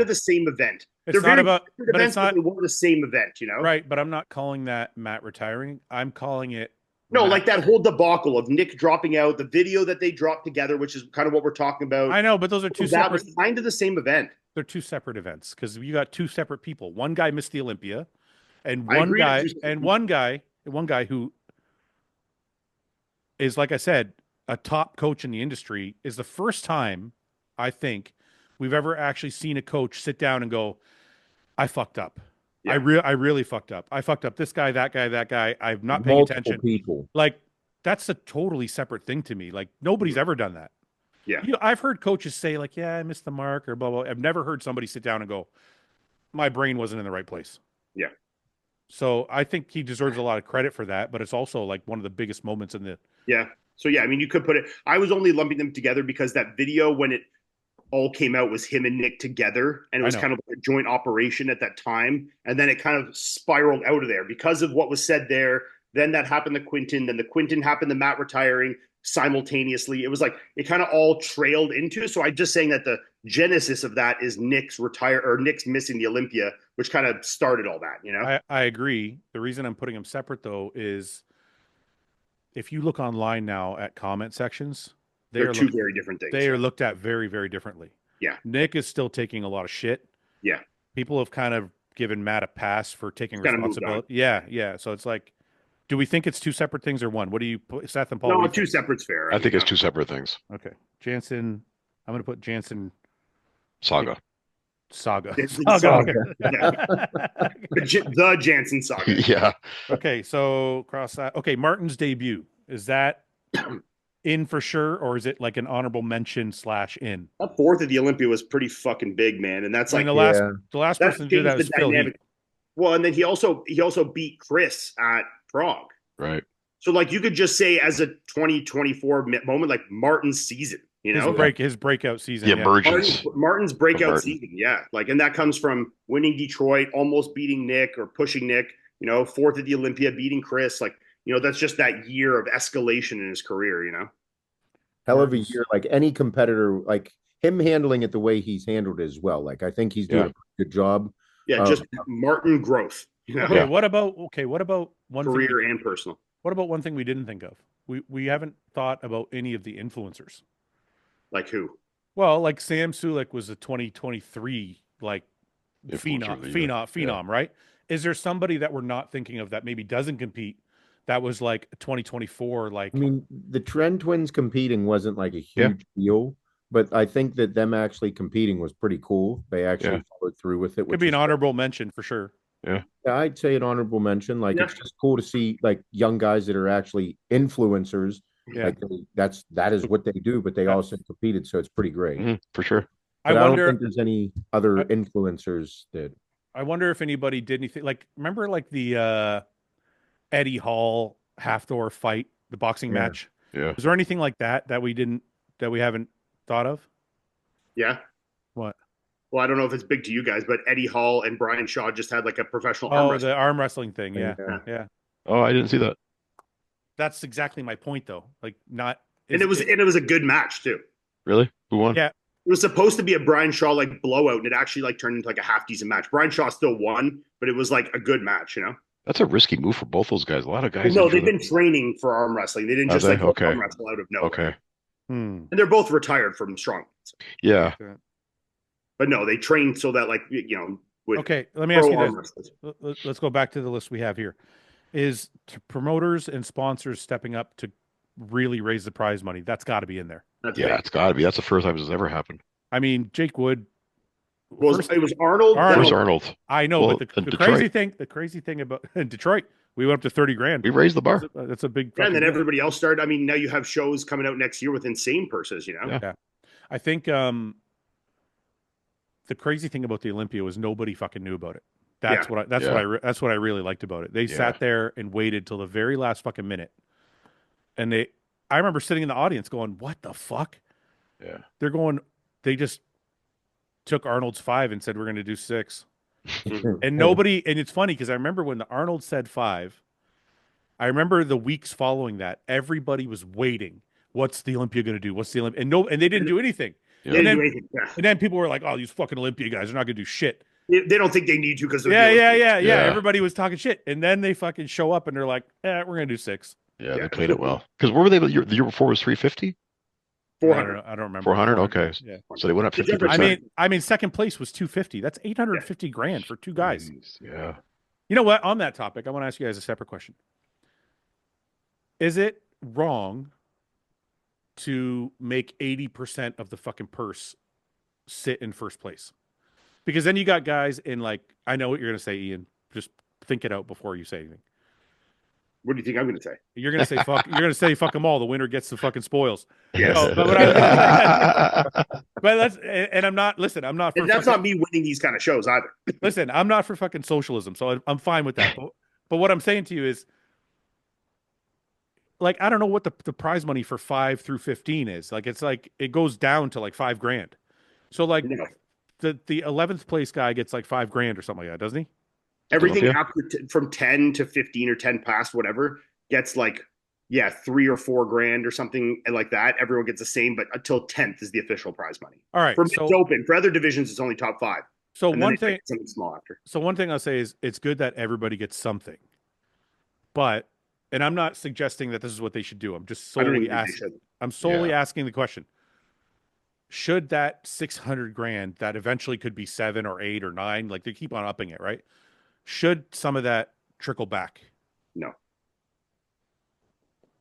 the same event. It's not about, but it's not the same event, Right, but I'm not calling that Matt retiring. I'm calling it like that whole debacle of Nick dropping out, the video that they dropped together, which is kind of what we're talking about. I know, but those are two that separate. was kind of the same event. They're two separate events because you got two separate people. One guy missed the Olympia, and one guy who is, like I said, a top coach in the industry, is the first time I think we've ever actually seen a coach sit down and go, I fucked up. Yeah. I really fucked up. I fucked up this guy, that guy. I'm not paying attention. People. Like, that's a totally separate thing to me. Like, nobody's ever done that. Yeah. I've heard coaches say, like, yeah, I missed the mark or blah, blah. I've never heard somebody sit down and go, my brain wasn't in the right place. Yeah. So I think he deserves a lot of credit for that, but it's also like one of the biggest moments in the. Yeah. So, yeah, I mean, you could put it, I was only lumping them together because that video, when it all came out, was him and Nick together, and it was kind of a joint operation at that time, and then it kind of spiraled out of there because of what was said there. Then that happened to Quinton, then the Quinton happened to Matt retiring simultaneously. It was like it kind of all trailed into. So I'm just saying that the genesis of that is Nick's missing the Olympia, which kind of started all that. I agree. The reason I'm putting them separate though is if you look online now at comment sections, they're two very different things. They are looked at very, very differently. Yeah. Nick is still taking a lot of shit. Yeah. People have kind of given Matt a pass for taking responsibility. Yeah. So it's like, do we think it's two separate things or one? What do you put, Seth and Paul? No, two separate's fair. I think it's two separate things. Okay. Jansen, I'm going to put Jansen. Saga. The Jansen saga. Yeah. Okay, so cross that. Okay, Martin's debut. Is that in for sure, or is it like an honorable mention / in? That fourth of the Olympia was pretty fucking big, man. And that's the last person to do that was Phil Heath. Well, and then he also beat Chris at Prague. Right. So like you could just say as a 2024 moment, like Martin's season. His breakout season. Martin's breakout season. Yeah. Like, and that comes from winning Detroit, almost beating Nick or pushing Nick, fourth at the Olympia, beating Chris. Like, that's just that year of escalation in his career, Hell of a year. Like any competitor, like him handling it the way he's handled it as well. Like, I think he's doing a good job. Yeah. Just Martin growth. Okay. What about one career and personal? What about one thing we didn't think of? We haven't thought about any of the influencers. Like who? Well, like Sam Sulek was a 2023 like phenom, right? Is there somebody that we're not thinking of that maybe doesn't compete that was like 2024? Like, I mean, the Trend Twins competing wasn't like a huge deal, but I think that them actually competing was pretty cool. They actually followed through with it. Could be an honorable mention for sure. Yeah, I'd say an honorable mention. Like, it's just cool to see like young guys that are actually influencers. Yeah, like that is what they do, but they also competed, so it's pretty great for sure. But I don't think there's any other influencers that. I wonder if anybody did anything. Like, remember like the Eddie Hall half-door fight, the boxing match? Yeah. Was there anything like that we haven't thought of? Yeah. What? Well, I don't know if it's big to you guys, but Eddie Hall and Brian Shaw just had like a professional arm Oh, wrestling. the arm wrestling thing. Yeah. Yeah. Yeah. Oh, I didn't see that. That's exactly my point, though. Like, not And it was a good match too. Really? Who won? Yeah. It was supposed to be a Brian Shaw like blowout, and it actually like turned into like a half decent match. Brian Shaw still won, but it was like a good match, you know. That's a risky move for both those guys. A lot of Well, guys. no, they've been training for arm wrestling. They didn't Have just they? like Okay. arm wrestle out of nowhere. Okay. Hmm. And they're both retired from strong. Yeah. But no, they trained so that like with Okay, let me ask you arm this. wrestlers. Let's go back to the list we have here. Is promoters and sponsors stepping up to really raise the prize money? That's got to be in there. That's Yeah, big. it's got to be. That's the first time this has ever happened. I mean, Jake Wood. It was Arnold. Where's Arnold? I know, Well, but in the Detroit. crazy thing about in Detroit, we went up to 30 grand. We raised the bar. That's a big. Yeah, and then deal. everybody else started. I mean, now you have shows coming out next year with insane purses, you know? Yeah. I think the crazy thing about the Olympia was nobody fucking knew about it. That's Yeah. that's what I really liked about it. They sat there and waited till the very last fucking minute, and I remember sitting in the audience going, "What the fuck?" Yeah. They're going. They just took Arnold's 5 and said we're going to do 6, and nobody. And it's funny because I remember when the Arnold said 5. I remember the weeks following that, everybody was waiting. What's the Olympia going to do? What's the Olympia? And they didn't do anything. Yeah. They And didn't then, do anything. Yeah. and then people were like, "Oh, these fucking Olympia guys are not going to do shit." They don't think they need to because Yeah. Yeah. Everybody was talking shit, and then they fucking show up and they're like, "We're going to do 6." Yeah, they played it well. Because where were they the year before was 350? 400. I don't remember. 400? Okay. Yeah. So they went up The difference- 50%. I mean, second place was 250. That's 850 grand for 2 guys. Jeez, yeah. You know what? On that topic, I want to ask you guys a separate question. Is it wrong to make 80% of the fucking purse sit in first place? Because then you got guys in like, I know what you're going to say, Ian. Just think it out before you say anything. What do you think I'm going to say? You're going to say fuck. You're going to say fuck them all. The winner gets the fucking spoils. Yes. No, but what I was gonna say, but that's and I'm not. Listen, I'm not. For And that's fucking, not me winning these kind of shows either. Listen, I'm not for fucking socialism, so I'm fine with that. But what I'm saying to you is, like, I don't know what the prize money for 5 through 15 is. Like, it's like it goes down to like 5 grand. So like No. the 11th place guy gets like 5 grand or something like that, doesn't he? Everything Yeah. after from 10 to 15 or 10 past whatever gets like 3 or 4 grand or something like that. Everyone gets the same, but until 10th is the official prize money. All right. For men's open, for other divisions, it's only top 5. So And then one they thing, make something small after. so one thing I'll say is it's good that everybody gets something, but, and I'm not suggesting that this is what they should do. I'm just I don't solely even think they asking. should. I'm solely asking the question: should that 600 grand that eventually could be 7 or 8 or 9, like they keep on upping it, right? Should some of that trickle back? No.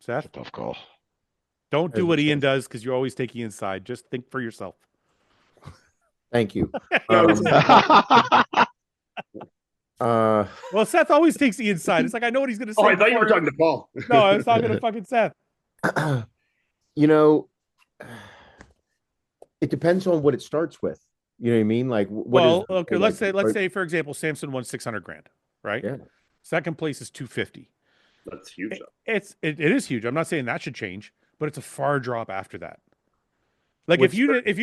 Seth, Tough call. don't do what Ian does because you're always taking inside. Just think for yourself. Thank you. Well, Seth always takes the inside. It's like I know what he's going to say. Oh, I thought you were before- talking to Paul. No, I was talking to fucking Seth. You know, it depends on what it starts with. You know what I mean? Like, Well, okay, let's say for example, Samson won 600 grand, right? Yeah. Second place is 250. That's huge. Though. It is huge. I'm not saying that should change, but it's a far drop after that. Like Where's if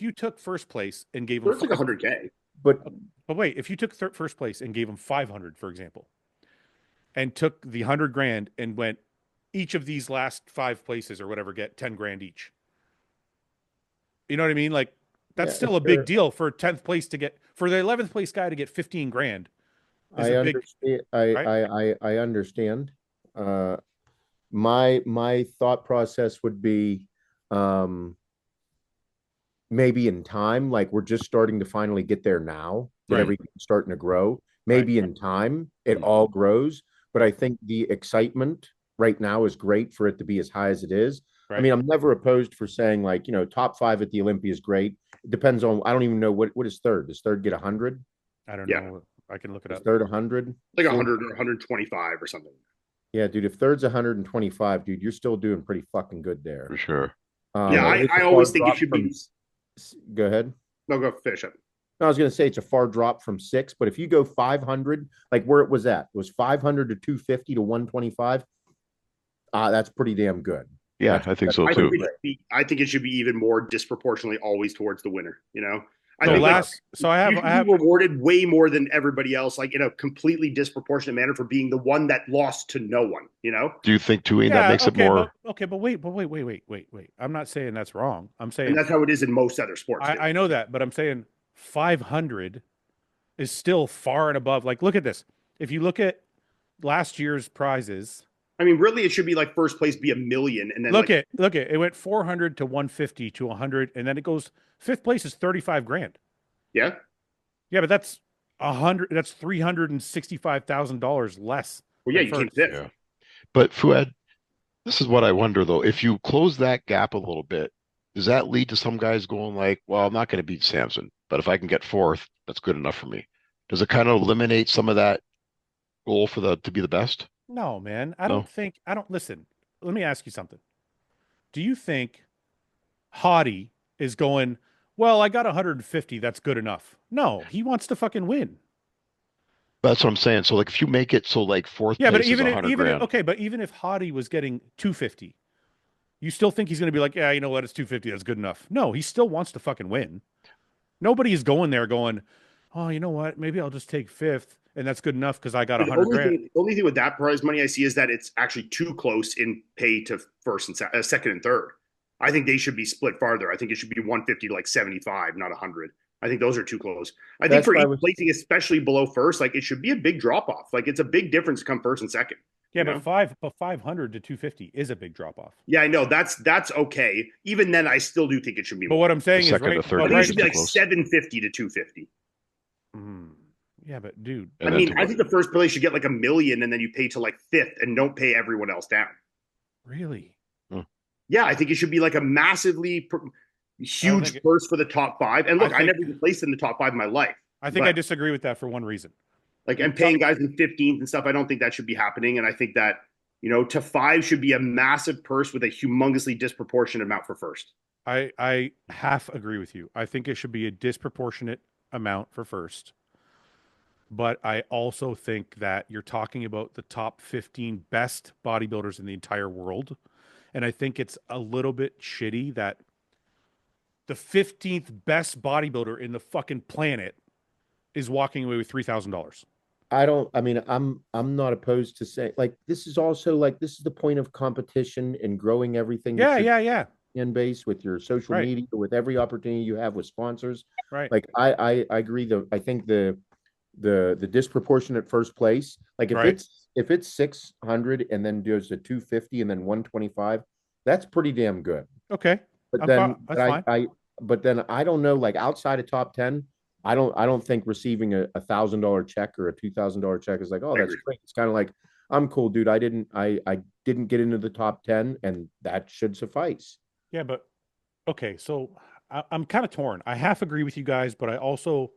you took first place and gave him It's like 100K. but wait, if you took first place and gave him 500, for example, and took the 100 grand and went each of these last 5 places or whatever get 10 grand each. You know what I mean? Like that's still a big deal for 10th place to get, for the 11th place guy to get 15 grand. I understand. I understand. My thought process would be maybe in time, like we're just starting to finally get there now that Right. everything's starting to grow. Maybe in time it all grows, but I think the excitement right now is great for it to be as high as it is. Right. I mean, I'm never opposed for saying like, top 5 at the Olympia is great. It depends on, I don't even know what is third. Does third get 100? I don't Yeah. know. I can look it Is up. third 100? Like 100 or 125 or something. Yeah, dude, if third's 125, dude, you're still doing pretty fucking good there. For sure. Yeah, It's a I far always think it drop should be. Go ahead. No, go finish it. No, I was going to say it's a far drop from 6, but if you go 500, like where it was at, it was 500 to 250 to 125. That's pretty damn good. Yeah, I think so I too. think it should be even more disproportionately always towards the winner. I So think like last, so you should I be have, rewarded way more than everybody else, like in a completely disproportionate manner for being the one that lost to no one, you know? Do you think, too, Ian, that yeah, makes it more? but wait. I'm not saying that's wrong. I'm And saying that's how it is in most other sports too. I know that, but I'm saying 500 is still far and above. Like, look at this. If you look at last year's prizes, I mean, really, it should be like first place be a million, and then like look at it went 400 to 150 to 100, and then it goes fifth place is 35 grand. yeah, Yeah, but that's 100. That's $365,000 less well, yeah, than you came first. fifth. Yeah. But Fuad, this is what I wonder though. If you close that gap a little bit, does that lead to some guys going like, well, I'm not going to beat Samson, but if I can get fourth, that's good enough for me. Does it kind of eliminate some of that goal for the to be the best? No, man. No. I don't listen. Let me ask you something. Do you think Hottie is going, well, I got 150, that's good enough? No, he wants to fucking win. That's what I'm saying. So like if you make it so like fourth Yeah, but place is 100 grand. okay, but even if Hottie was getting 250, you still think he's going to be like, yeah, you know what, it's 250, that's good enough. No, he still wants to fucking win. Nobody is going there going, oh, you know what, maybe I'll just take fifth and that's good enough because I got The 100 grand. the only thing with that prize money I see is that it's actually too close in pay to first and second and third. I think they should be split farther. I think it should be 150 to like 75, not 100. I think those are too close. I think That's for why I each was placing, especially below first, like it should be a big drop off. Like it's a big difference to come first and second. Yeah, You but know? 500 to 250 is a big drop off. Yeah, I know that's okay. Even then, I still do think it should be But more. what I'm The saying is second to right, third I but think it place right. should is be too like close. 750 to 250. Yeah, but dude, I And then mean, to I what? think the first place should get like a million, and then you pay to like fifth, and don't pay everyone else down. really? Hmm. Yeah, I think it should be like a massively I don't huge think purse for the top five. And I look, I think never even placed in the top five in my life, I think I but disagree with that for one reason. like, You're and paying guys in 15th and stuff, I don't think that should be happening. And I think that, to five should be a massive purse with a humongously disproportionate amount for first. I half agree with you. I think it should be a disproportionate amount for first. But I also think that you're talking about the top 15 best bodybuilders in the entire world. And I think it's a little bit shitty that the 15th best bodybuilder in the fucking planet is walking away with $3,000. I mean, I'm not opposed to say like this is also like this is the point of competition and growing everything that you're Yeah. in base with your social Right. media, with every opportunity you have with sponsors. Right. Like I agree though. I think the disproportionate first place, like Right. if it's 600 and then goes to 250 and then 125, that's pretty damn good. Okay. But then That's fine. but then I don't know, like outside of top 10, I don't think receiving a $1,000 check or a $2,000 check is like, oh, I that's agree. great. It's kind of like, I'm cool, dude. I didn't get into the top 10 and that should suffice. Yeah, but okay. So I'm kind of torn. I half agree with you guys, but I also,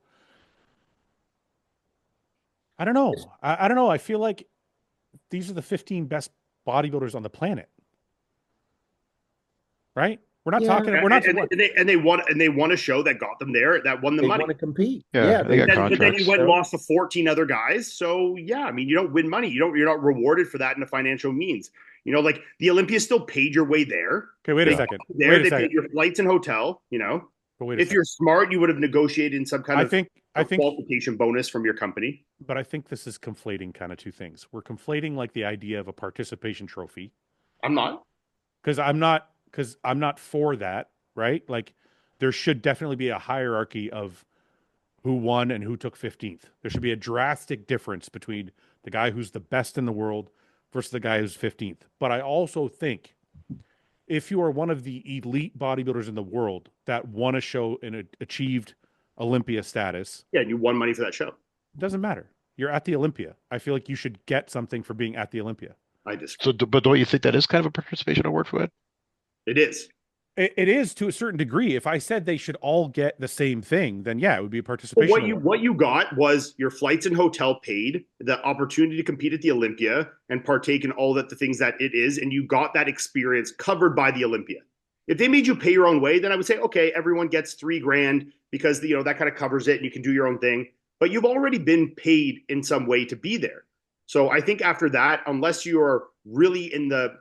I don't know. I don't know. I feel like these are the 15 best bodybuilders on the planet, right? We're not Yeah, talking, we're not, And they won a show that got them there, that won the they money. want to compete. Yeah, they got But then you contracts. went and lost to 14 other guys. So yeah, I mean, you don't win money. You're not rewarded for that in a financial means. Like the Olympia still paid your way there. okay, wait They a second. There, Wait a they second. paid your flights and hotel. But wait a If second. you're smart, you would have negotiated in some kind I of think, qualification bonus from your company. but I think this is conflating kind of two things. We're conflating like the idea of a participation trophy I'm not. because I'm not for that, right? Like there should definitely be a hierarchy of who won and who took 15th. There should be a drastic difference between the guy who's the best in the world versus the guy who's 15th. But I also think if you are one of the elite bodybuilders in the world that won a show and achieved Olympia status, Yeah, and you won money for that show. it doesn't matter. You're at the Olympia. I feel like you should get something for being at the Olympia. I disagree. So, but don't you think that is kind of a participation award, Fuad? It is. It is to a certain degree. If I said they should all get the same thing, then yeah, it would be a But participation award. what you got was your flights and hotel paid, the opportunity to compete at the Olympia and partake in all that the things that it is, and you got that experience covered by the Olympia. If they made you pay your own way, then I would say, okay, everyone gets $3,000 because that kind of covers it and you can do your own thing. But you've already been paid in some way to be there. So I think after that, unless you are really in the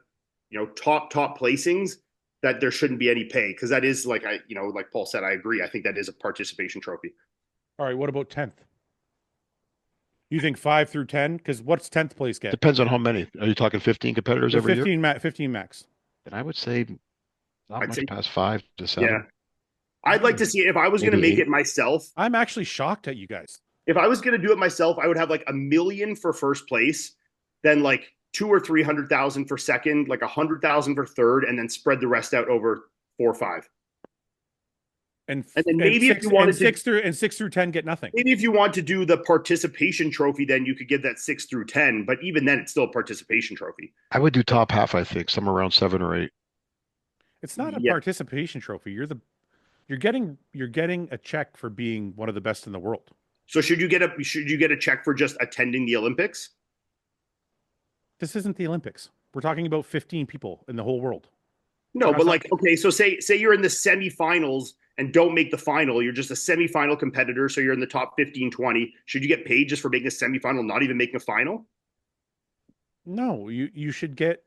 top placings, that there shouldn't be any pay, because that is like like Paul said, I agree. I think that is a participation trophy. All right, what about 10th? You think 5 through 10? Because what's 10th place get? Depends on how many. Are you talking 15 competitors They're every year? 15 max. And I would say not I'd much say, past 5 to yeah. 7. I'd like to see if I was going to Maybe make 8. it myself. I'm actually shocked at you guys. If I was going to do it myself, I would have like $1 million for first place, then like 200,000 or 300,000 for second, like 100,000 for third, and then spread the rest out over 4 or 5. And then and maybe if six you wanted and 6 through 10 get nothing. maybe if you want to do the participation trophy, then you could get that 6 through 10. But even then, it's still a participation trophy. I would do top half, I think, somewhere around 7 or 8. It's not a Yeah. participation trophy. You're getting a check for being one of the best in the world. So should you get a check for just attending the Olympics? This isn't the Olympics. We're talking about 15 people in the whole world. No, but like, okay, so say you're in the semifinals and don't make the final. You're just a semifinal competitor, so you're in the top 15, 20. Should you get paid just for making a semifinal, not even making a final? No, you should get.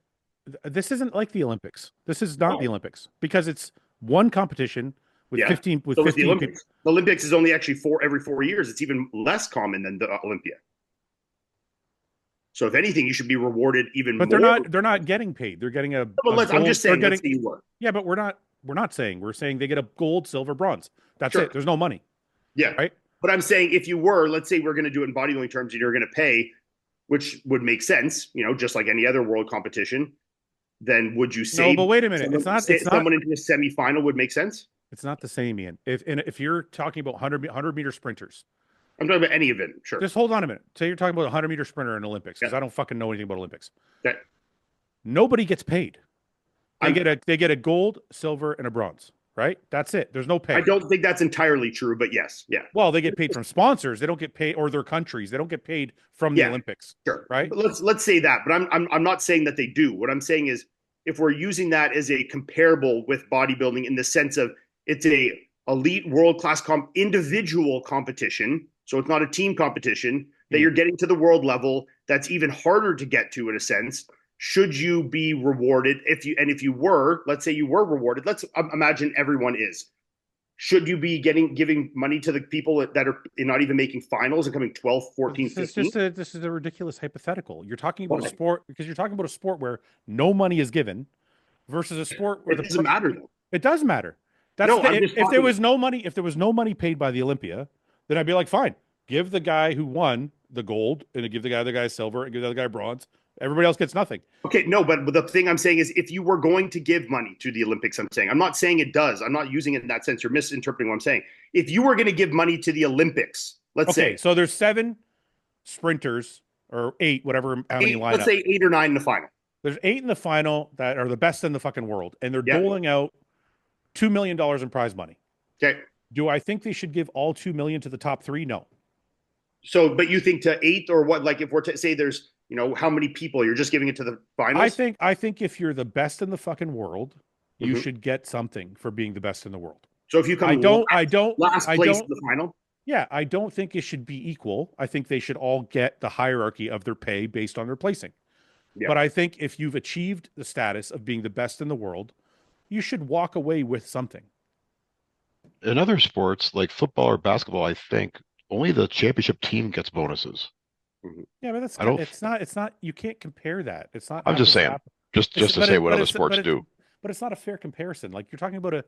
This isn't like the Olympics. This is not the Olympics because it's one competition with 15 with so 15 the Olympics. people. The Olympics is only actually every 4 years. It's even less common than the Olympia. So if anything, you should be rewarded even more. But they're not getting paid. They're getting a. I'm just saying. Let's say you were. Yeah, but we're not saying. We're saying they get a gold, silver, bronze. That's Sure. it. There's no money. Yeah. Right. But I'm saying if you were, let's say we're going to do it in bodybuilding terms, and you're going to pay, which would make sense, just like any other world competition, then would you say? No, but wait a minute. Someone into a semifinal would make sense. It's not the same, Ian. If you're talking about 100 meter sprinters, I'm talking about any event. Sure. just hold on a minute. Say you're talking about a 100 meter sprinter in Olympics, because I don't fucking know anything about Olympics. Okay. Nobody gets paid. They get a gold, silver, and a bronze. Right? That's it. There's no pay. I don't think that's entirely true, but yes, yeah. Well, they get paid from sponsors. They don't get paid, or their countries. They don't get paid from the Olympics. Sure. Right? But let's say that. But I'm not saying that they do. What I'm saying is, if we're using that as a comparable with bodybuilding in the sense of it's a elite world-class individual competition, so it's not a team competition, that you're getting to the world level, that's even harder to get to in a sense. Should you be rewarded if you were, let's say you were rewarded, let's imagine everyone is. Should you be giving money to the people that are not even making finals and coming 12th, 14th, 15th? This is a ridiculous hypothetical. You're talking about a sport because you're talking about a sport where no money is given versus a sport where it doesn't matter though. It does matter. If there was no money paid by the Olympia, then I'd be like, fine, give the guy who won the gold and give the other guy silver and give the other guy bronze. Everybody else gets nothing. Okay, no, but the thing I'm saying is if you were going to give money to the Olympics, I'm not saying it does. I'm not using it in that sense. You're misinterpreting what I'm saying. If you were going to give money to the Olympics, let's say. So there's 7 sprinters or 8, whatever, how many line let's say 8 or 9 in the final. There's 8 in the final that are the best in the fucking world, and they're doling out $2 million in prize money. Okay. Do I think they should give all $2 million to the top 3? No. So, but you think to 8 or what? Like if we're to say there's, how many people, you're just giving it to the finals? I think if you're the best in the fucking world, you should get something for being the best in the world. So if you come last place in the final? Yeah, I don't think it should be equal. I think they should all get the hierarchy of their pay based on their placing. Yeah. But I think if you've achieved the status of being the best in the world, you should walk away with something. In other sports like football or basketball, I think only the championship team gets bonuses. Yeah, but it's not. You can't compare that. It's not. I'm just saying, just to say what other sports do. But it's not a fair comparison. Like you're talking about a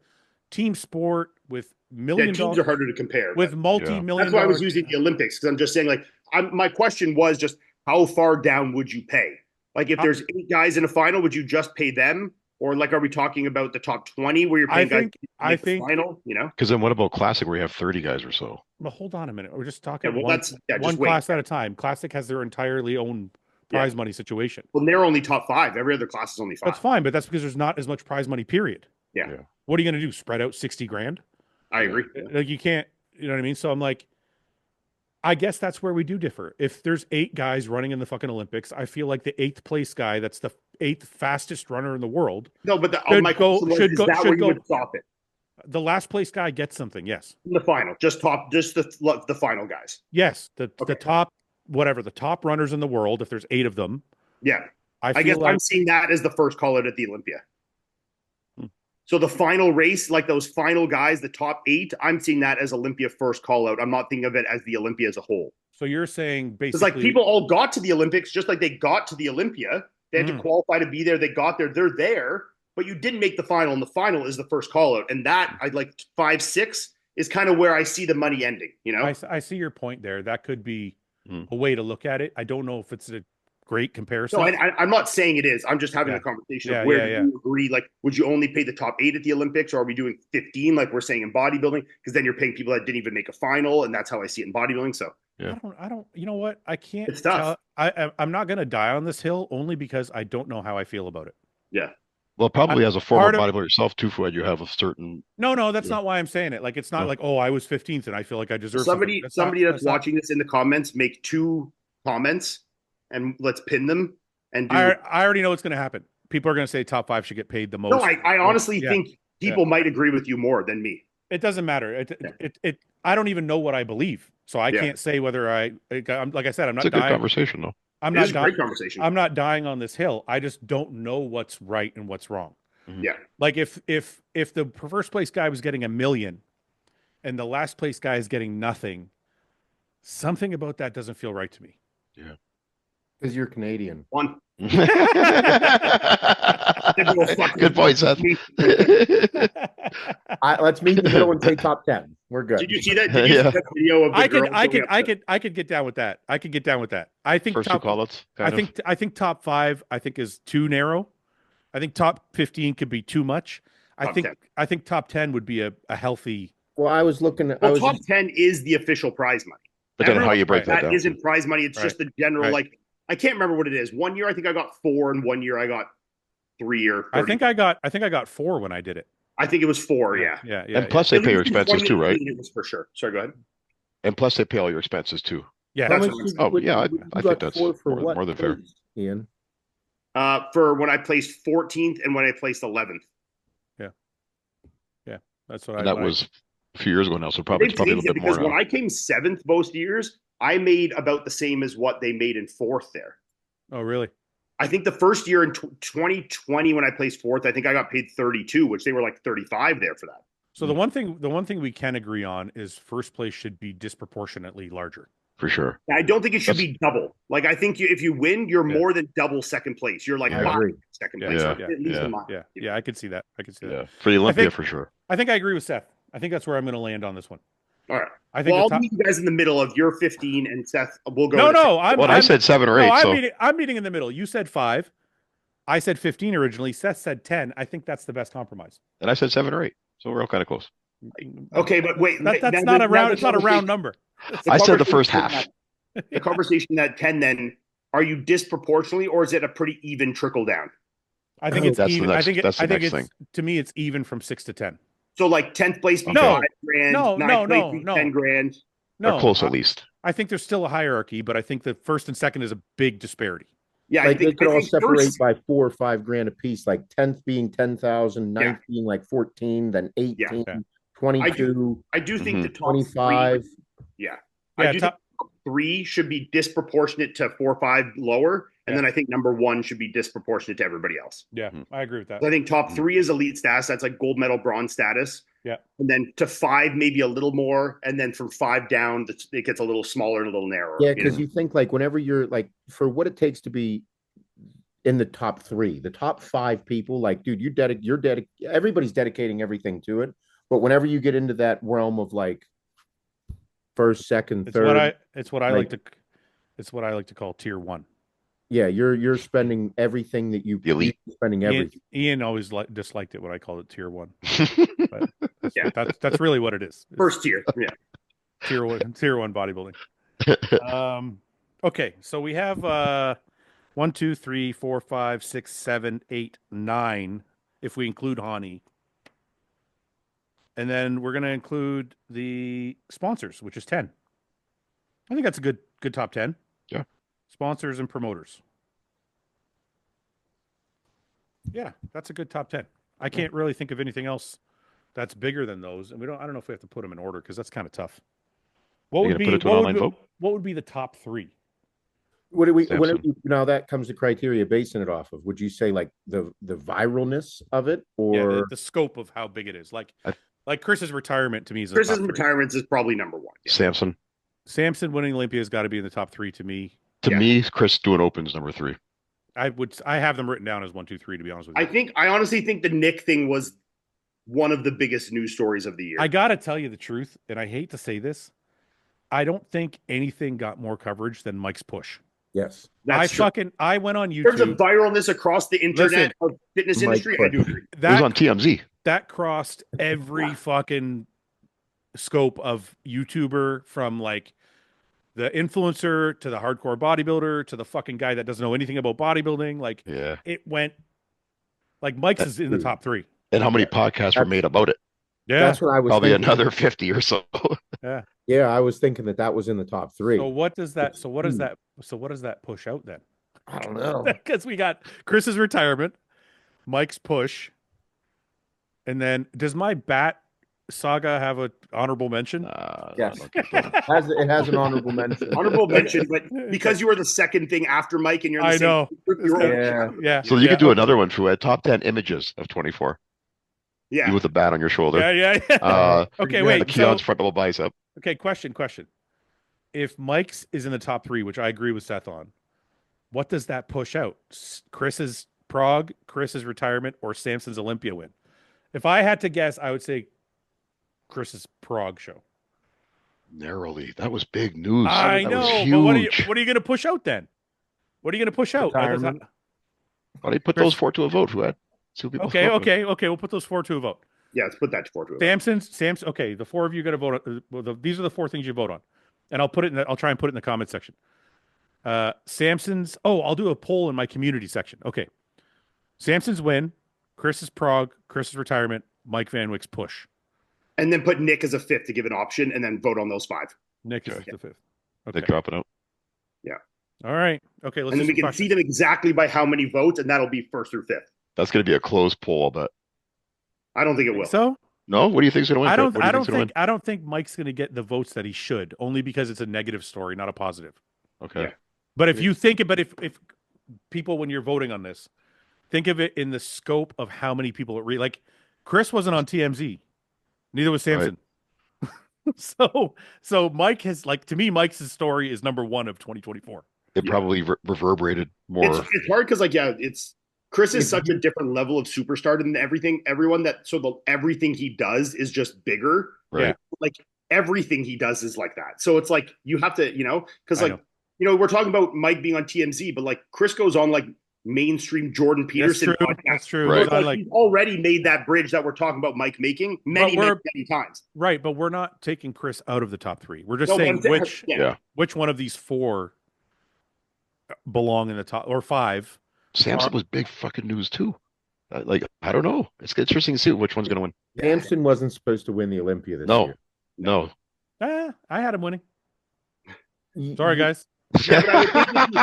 team sport with $1 teams are harder to compare with multi-million. That's why I was using the Olympics, because I'm just saying, like, my question was just how far down would you pay? Like, if there's 8 guys in a final, would you just pay them? Or like, are we talking about the top 20 where you're paying I think the final? Because then what about Classic where you have 30 guys or so? Well, hold on a minute. We're just talking one class at a time. Classic has their entirely own prize money situation. Well, they're only top 5. Every other class is only 5. That's fine, but that's because there's not as much prize money, period. Yeah. What are you going to do? Spread out 60 grand? I agree. Like you can't, you know what I mean? So I'm like, I guess that's where we do differ. If there's 8 guys running in the fucking Olympics, I feel like the 8th place guy, that's the 8th fastest runner in the world. No, but my question was, is that where you would stop it? The last place guy gets something, yes. In the final, just the final guys. Yes, the top, the top runners in the world, if there's 8 of them. Yeah. I guess I'm seeing that as the first call out at the Olympia. So the final race, like those final guys, the top 8, I'm seeing that as Olympia first call out. I'm not thinking of it as the Olympia as a whole. So you're saying Because basically, like people all got to the Olympics just like they got to the Olympia. They had to qualify to be there. They got there. They're there, but you didn't make the final, and the final is the first call out. And that I'd like 5, 6 is kind of where I see the money ending. You know, I see your point there. That could be Mm. a way to look at it. I don't know if it's a great comparison. no, I'm not saying it is. I'm just having Yeah. a conversation Yeah, of where yeah, do you agree? Like, would you only pay the top 8 at the Olympics, or are we doing 15, like we're saying in bodybuilding? Because then you're paying people that didn't even make a final, and that's how I see it in bodybuilding. So Yeah. I don't, you know what? I can't It's tough. I'm not going to die on this hill only because I don't know how I feel about it. yeah, Well, probably as a former part of- bodybuilder yourself too, Fouad, you have a certain. No, that's Yeah. not why I'm saying it. Like, it's not No. like, oh, I was 15th and I feel like I deserve somebody something. that's watching this in the comments, make 2 comments and let's pin them and do. I already know what's going to happen. People are going to say top 5 should get paid the most. No, I honestly Yeah. think people might agree with you more than me. It doesn't matter. I don't even know what I believe, so I Yeah. can't say whether I'm like I said, I'm It's not a good dying. conversation, though. I'm It not is a dying. great conversation. I'm not dying on this hill. I just don't know what's right and what's wrong. Yeah. Like if the first place guy was getting $1 million and the last place guy is getting nothing, something about that doesn't feel right to me. Yeah. Because you're Canadian. One. Good point, Seth. Let's meet in the middle and say top 10. We're good. Did you see that? Did you see that video of the girls going up I could get down with that. I could get down with that. I think First 2 call-outs. I think top 5 I think is too narrow. I think top 15 could be too much. Top 10. I think top 10 would be a healthy. Well, I was looking at. Well, top 10 is the official prize money. But then how you break that down? isn't prize money. It's Right. just the general, Right. like, I can't remember what it is. One year I think I got 4, and one year I got 3 or 30. I think I got 4 when I did it. I think it was 4, yeah. Yeah. And plus they At pay your least in expenses too, right? 2018 It was for sure. Sorry, go ahead. And plus they pay all your expenses too. Yeah. How That's much what did- Oh, what- yeah, what you I got think that's for more what than fair. place, Ian? For when I placed 14th and when I placed 11th. That's what And that when was a few years ago now, so probably They it's probably a changed little it bit more because now. when I came 7th most years, I made about the same as what they made in 4th there. Oh, really? I think the first year in 2020 when I placed 4th, I think I got paid 32, which they were like 35 there for that. So the one thing we can agree on is first place should be disproportionately larger. For sure. I don't think it should be double. Like, I think if you win, you're Yeah. more than double second place. You're like I 5 agree. second Yeah, place. Yeah. At least Yeah. in my Yeah, I could see that. Yeah. For the Olympia, think- for sure. I think I agree with Seth. I think that's where I'm going to land on this one. All right. I think Well, the I'll top- meet you guys in the middle of your 15 and Seth. We'll go. No, to no, Well, I said 7 or 8, so I'm meeting in the middle. You said 5. I said 15 originally. Seth said 10. I think that's the best compromise. and I said 7 or 8. So we're all kind of close. Okay, but wait. That's not a round. It's not a round number. I said the first half. The conversation at 10, then, are you disproportionately, or is it a pretty even trickle down? I think it's That's the even. next- I think that's the next it's thing. to me it's even from 6 to 10. So, like, 10th place be No. 5 grand, No, 9th place no, be no. 10 grand. No, Or close I, at least. I think there's still a hierarchy, but I think the first and second is a big disparity. Yeah, Like they could all separate first, by 4 or 5 grand a piece, like 10th being 10,000, 9th being like 14, then 18, Yeah. 22, I do think Mhm. the top 25. Yeah. Yeah, I do think top 3 should be disproportionate to 4 or 5 lower. And Yeah. then I think number 1 should be disproportionate to everybody else. Yeah, Mhm. I agree with that. I think top 3 is elite status. That's like gold medal, bronze status. Yeah. And then to 5, maybe a little more. And then from 5 down, it gets a little smaller and a little narrower. Yeah, you because know? you think like whenever you're like for what it takes to be in the top 3, the top 5 people, like, dude, everybody's dedicating everything to it. But whenever you get into that realm of like first, second, It's third, what I like to call tier 1. yeah, you're spending everything that you The elite. you're spending everything. Ian always disliked it when I called it tier 1. But Yeah. that's really what it is. It's First tier. Yeah. tier 1 bodybuilding. Okay, so we have 1, 2, 3, 4, 5, 6, 7, 8, 9, if we include Hani. And then we're going to include the sponsors, which is 10. I think that's a good top 10. Yeah. Sponsors and promoters. Yeah, that's a good top 10. I can't really think of anything else that's bigger than those. And I don't know if we have to put them in order because that's kind of tough. What You would gonna be put it to an online vote? what would be the top 3? What do we? Samson. Now that comes to criteria basing it off of. Would you say like the viralness of it, Yeah, or the scope of how big it is. I, Like Chris's retirement to me is the Chris's top 3. retirements is probably number one. Yeah. Samson. Samson winning Olympia has got to be in the top 3 to me. To Yeah. me, Chris doing opens number 3. I have them written down as 1, 2, 3 to be honest with you. I honestly think the Nick thing was one of the biggest news stories of the year. I gotta tell you the truth, and I hate to say this, I don't think anything got more coverage than Mike's push. yes? That's true. I went on In terms of YouTube. viralness across the internet Listen, of fitness Mike industry, I do agree. It was on TMZ. That crossed every fucking scope of YouTuber, from like the influencer to the hardcore bodybuilder to the fucking guy that doesn't know anything about bodybuilding. Like, Yeah. it went like Mike's is in the top 3. And how many podcasts were made about it? Yeah. That's what I was Probably thinking. another 50 or so. Yeah, I was thinking that was in the top 3. So what does that push out then? I don't know. Because we got Chris's retirement, Mike's push, and then does my bat saga have an honorable mention? Yes. I don't think so. It has an honorable mention. Honorable mention, but because you were the second thing after Mike and you're in the I same know. group, you're Yeah. Yeah. So you could do another one, Fouad. Top 10 images of 24. Yeah. You with a bat on your shoulder. Yeah. Okay, The wait. Keon's So, front double bicep. okay, question. If Mike's is in the top 3, which I agree with Seth on, what does that push out? Chris's Prague, Chris's retirement, or Samson's Olympia win? If I had to guess, I would say Chris's Prague show. Narrowly. That was big news. I That know, was but huge. what are you going to push out then? What are you going to push out? Retirement. Why don't you put those 4 to a vote, Fouad? See what people Okay. vote with. We'll put those 4 to a vote. Yeah, let's put that forward to it. Samson. Okay, the 4 of you got to vote on. These are the 4 things you vote on, and I'll try and put it in the comment section. Samson's. Oh, I'll do a poll in my community section. Okay, Samson's win, Chris's Prague, Chris's retirement, Mike Van Wyck's push. And then put Nick as a 5th to give an option, and then vote on those 5. Nick is Okay. the 5th. They Okay. drop it out. All right. Okay. Let's And then do we some can see questions. them exactly by how many votes, and that'll be 1st through 5th. That's going to be a close poll, I'll bet. I don't think it will. So No? What do you think's going to win? I What do you think's gonna I don't think Mike's going to get the votes that he should, only because it's a negative story, not a positive. win? Okay. Yeah. But if you think about if people, when you're voting on this, think of it in the scope of how many people it like. Chris wasn't on TMZ, neither was Samson. So Mike has, like, to me, Mike's story is number 1 of 2024. It probably reverberated more. It's hard because, like, yeah, Chris is such a different level of superstar than everyone everything he does is just bigger. Right. Yeah. Like, everything he does is like that. So it's like you have to, because I like, we're talking about Mike being on TMZ, but like Chris goes on like mainstream Jordan Peterson podcast. That's true. Right. But Like, he's already made that bridge that we're talking about Mike making many times. right, but we're not taking Chris out of the top 3. We're just No, but saying I'm saying- Yeah. which one of these 4 belong in the top, or 5. Samson was big fucking news too. I don't know. It's interesting to see which one's going to win. Samson wasn't supposed to win the Olympia this year. No. I had him winning. Sorry, guys. Yeah, but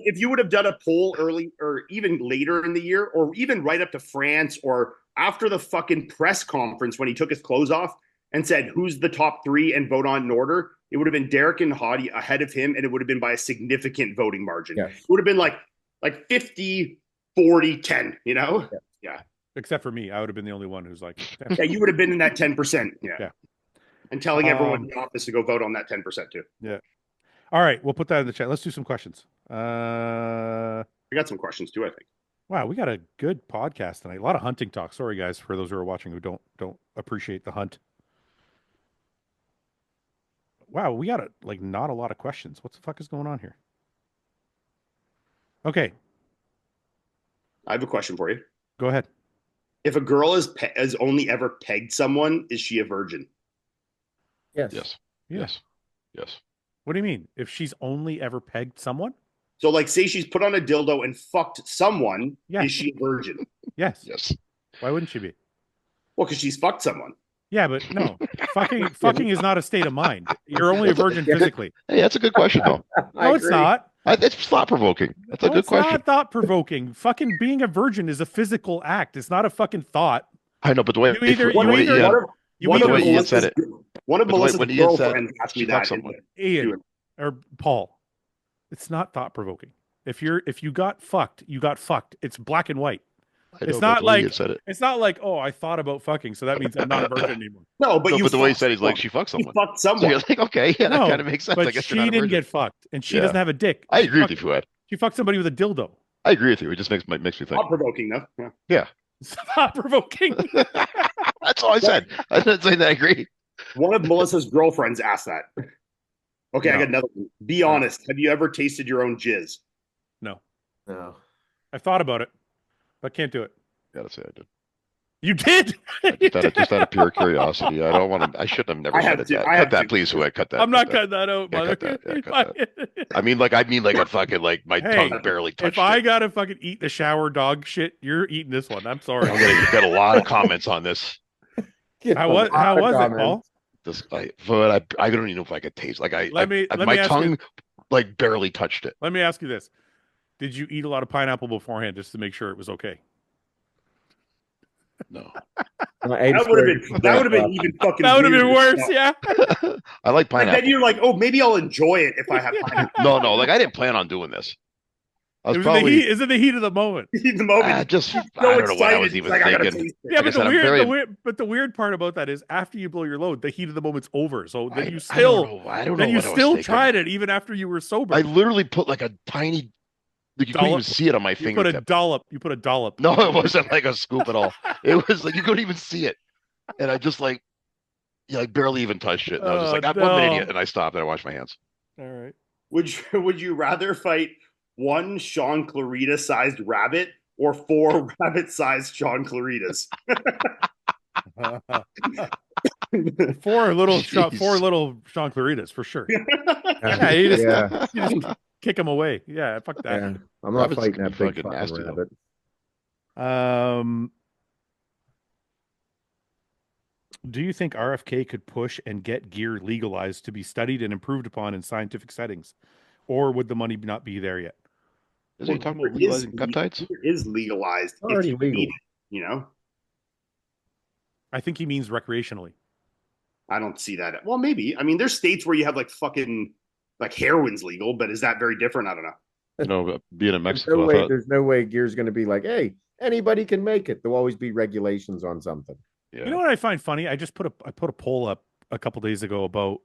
if you would have done a poll early or even later in the year, or even right up to France, or after the fucking press conference when he took his clothes off and said, who's the top 3 and vote on in order, it would have been Derek and Hadi ahead of him, and it would have been by a significant voting margin. Yes. It would have been like 50, 40, 10, Yeah. Except for me. I would have been the only one who's like, Yeah, you would have been in that 10%. Yeah. Yeah. And telling everyone in the office to go vote on that 10% too. yeah. All right, we'll put that in the chat. Let's do some questions. We got some questions too, I think. Wow, we got a good podcast tonight. A lot of hunting talk. Sorry, guys, for those who are watching who don't appreciate the hunt. Wow, we got not a lot of questions. What the fuck is going on here? Okay, I have a question for you. go ahead. If a girl has only ever pegged someone, is she a virgin? Yes. Yes. Yeah. Yes. What do you mean? If she's only ever pegged someone? So, like, say she's put on a dildo and fucked someone, Yeah. is she a virgin? Yes. Yes. Why wouldn't she be? Well, because she's fucked someone. Yeah, but no. fucking is not a state of mind. You're only a virgin physically. Hey, that's a good question though. No, it's not. It's thought provoking. That's a good It's question. not thought provoking. Fucking being a virgin is a physical act. It's not a fucking thought. I know, but the way You either- the you way either- Ian- You What the either way Ian said it. One of But the way- Melissa's when Ian said girlfriends asked me she that. fucked someone. Ian or Paul. It's not thought provoking. If you got fucked, you got fucked. It's black and white. I It's know, but not the way you like said it. it's not like, oh, I thought about fucking, so that means I'm not a virgin anymore. No, but No, you but the way he fucked said, he's like, someone. she fucked You someone. fucked So someone. you're like, okay, yeah, that kind No, of makes sense. I but guess you're she not a didn't virgin. get fucked, and she Yeah. doesn't have a dick. I She agree with you, fucked, Fouad. she fucked somebody with a dildo. I agree with you. It just makes me think. Thought provoking though. Yeah. Yeah. It's thought provoking. That's all I said. I didn't say that I agree. One of Melissa's girlfriends asked that. Okay, I No. got another one. Be honest. Have you ever tasted your own jizz? No, No. I've thought about it, but can't do it. Gotta say I did. You did. Just out of pure curiosity. I don't want to. I shouldn't have never I have said to- that. I Cut have that, to. please, Fouad. Cut that. I'm not cut cutting that out, Yeah, mother. cut that. Yeah, cut I mean like a fucking like my Hey, tongue barely touched If I it. gotta fucking eat the shower dog shit, you're eating this one. I'm sorry. I'm gonna get a lot of comments on this. How was it, Paul? But I don't even know if I could taste. Like Let me my ask tongue you, like barely touched it. let me ask you this. Did you eat a lot of pineapple beforehand just to make sure it was okay? No, That would have been even fucking. That would have been weirder. worse, yeah. I like Like pineapple. then you're like, oh, maybe I'll enjoy it if I have pineapple. No, like I didn't plan on doing this. I was It was probably is it the heat of the moment? In the moment, just so I don't know what I excited, was even like, I gotta thinking. taste it. Yeah, Like I but said, I'm very- the weird part about that is after you blow your load, the heat of the moment's over. So then you I don't still know. I don't know then you what I was still thinking. tried it even after you were sober. I literally put like a tiny. Like you couldn't even Dollop. see it on my You put a fingertip. dollop. You put a dollop. No, it wasn't like a scoop at all. It was like you couldn't even see it, and I just like, barely even touched it. And I was just like, I'm an idiot, and I stopped and I washed my hands. All right. Would you rather fight one Sean Clarita sized rabbit or 4 rabbit sized Sean Claritas? Four little Jeez. Sean Claritas for sure. Yeah, you just, yeah. you just kick them away. Yeah, fuck that. Yeah. I'm not Rabbits fighting can that be big fucking fucking nasty, though. rabbit. Do you think RFK could push and get gear legalized to be studied and improved upon in scientific settings, or would the money not be there yet? Is he talking about Gear is- legalizing peptides? gear is legalized. It's already if you legal. need it, you know, I think he means recreationally. I don't see that. Well, maybe. I mean, there's states where you have like fucking like heroin's legal, but is that very different? I don't know. Being in Mexico, There's no way gear's going to be like, hey, anybody can make it. There'll always be regulations on something. yeah. You know what I find funny? I put a poll up a couple days ago about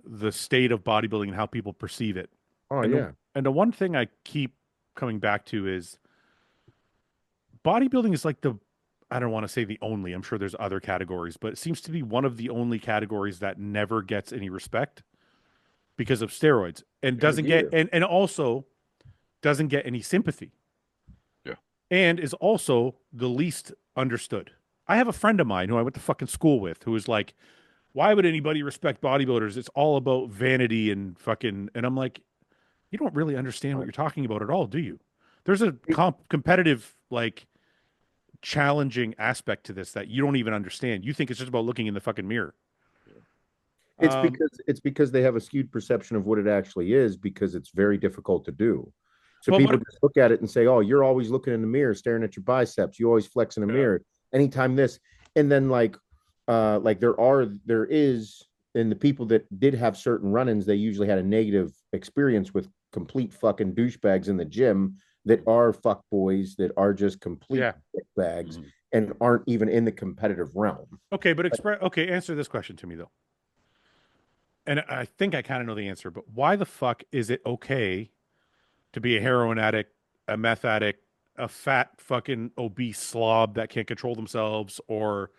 the state of bodybuilding and how people perceive it. Oh, And yeah. And the one thing I keep coming back to is bodybuilding is like I don't want to say the only, I'm sure there's other categories, but it seems to be one of the only categories that never gets any respect because of steroids and doesn't get, and also doesn't get any sympathy. Yeah. And is also the least understood. I have a friend of mine who I went to fucking school with who is like, why would anybody respect bodybuilders? It's all about vanity and fucking, and I'm like, you don't really understand what you're talking about at all, do you? There's a competitive, like, challenging aspect to this that you don't even understand. You think it's just about looking in the fucking mirror. It's because they have a skewed perception of what it actually is because it's very difficult to do. So But people what- just look at it and say, "Oh, you're always looking in the mirror, staring at your biceps. You always flex in the mirror. Anytime this." And then like there is, and the people that did have certain run-ins, they usually had a negative experience with complete fucking douchebags in the gym that are fuck boys that are just complete bags and aren't even in the competitive realm. Okay, but answer this question to me though. And I think I kind of know the answer, but why the fuck is it okay to be a heroin addict, a meth addict, a fat fucking obese slob that can't control themselves, or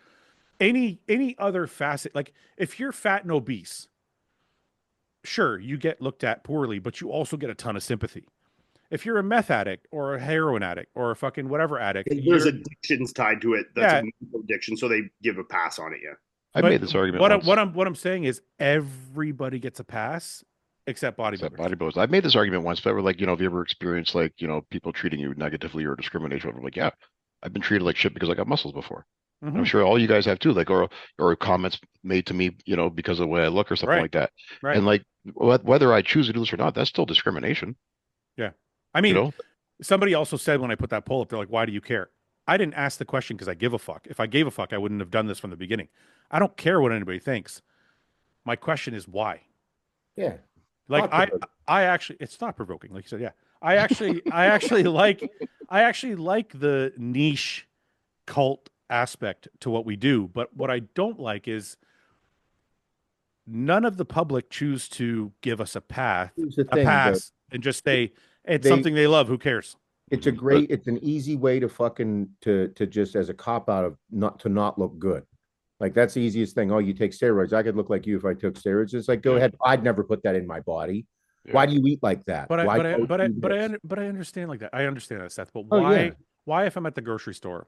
any other facet? Like if you're fat and obese, sure, you get looked at poorly, but you also get a ton of sympathy. If you're a meth addict or a heroin addict or a fucking whatever addict, There's addictions tied to it. That's Yeah. a mental addiction, so they give a pass on it. Yeah. I made this argument. What I'm saying is everybody gets a pass except bodybuilders. I made this argument once, but we're like, have you ever experienced like, people treating you negatively or discrimination? I'm like, yeah, I've been treated like shit because I got muscles before. Mhm. I'm sure all you guys have too, like, or comments made to me, because of the way I look or something like that. Right. And like, whether I choose to do this or not, that's still discrimination. Yeah. I mean, somebody also said when I put that poll up, they're like, why do you care? I didn't ask the question because I give a fuck. If I gave a fuck, I wouldn't have done this from the beginning. I don't care what anybody thinks. My question is why? Yeah. Like I actually, it's not provoking, like you said. Yeah, I actually like the niche cult aspect to what we do. But what I don't like is none of the public choose to give us Here's the a thing, though. pass, and just say it's They something they love. Who cares? it's a But great, it's an easy way to fucking to just as a cop out of not look good. Like that's the easiest thing. Oh, you take steroids. I could look like you if I took steroids. It's like, go yeah, ahead. I'd never put that in my body. yeah. Why do you eat like that? Why don't you do this? But I understand like that. I understand that, Seth. But Oh yeah. why if I'm at the grocery store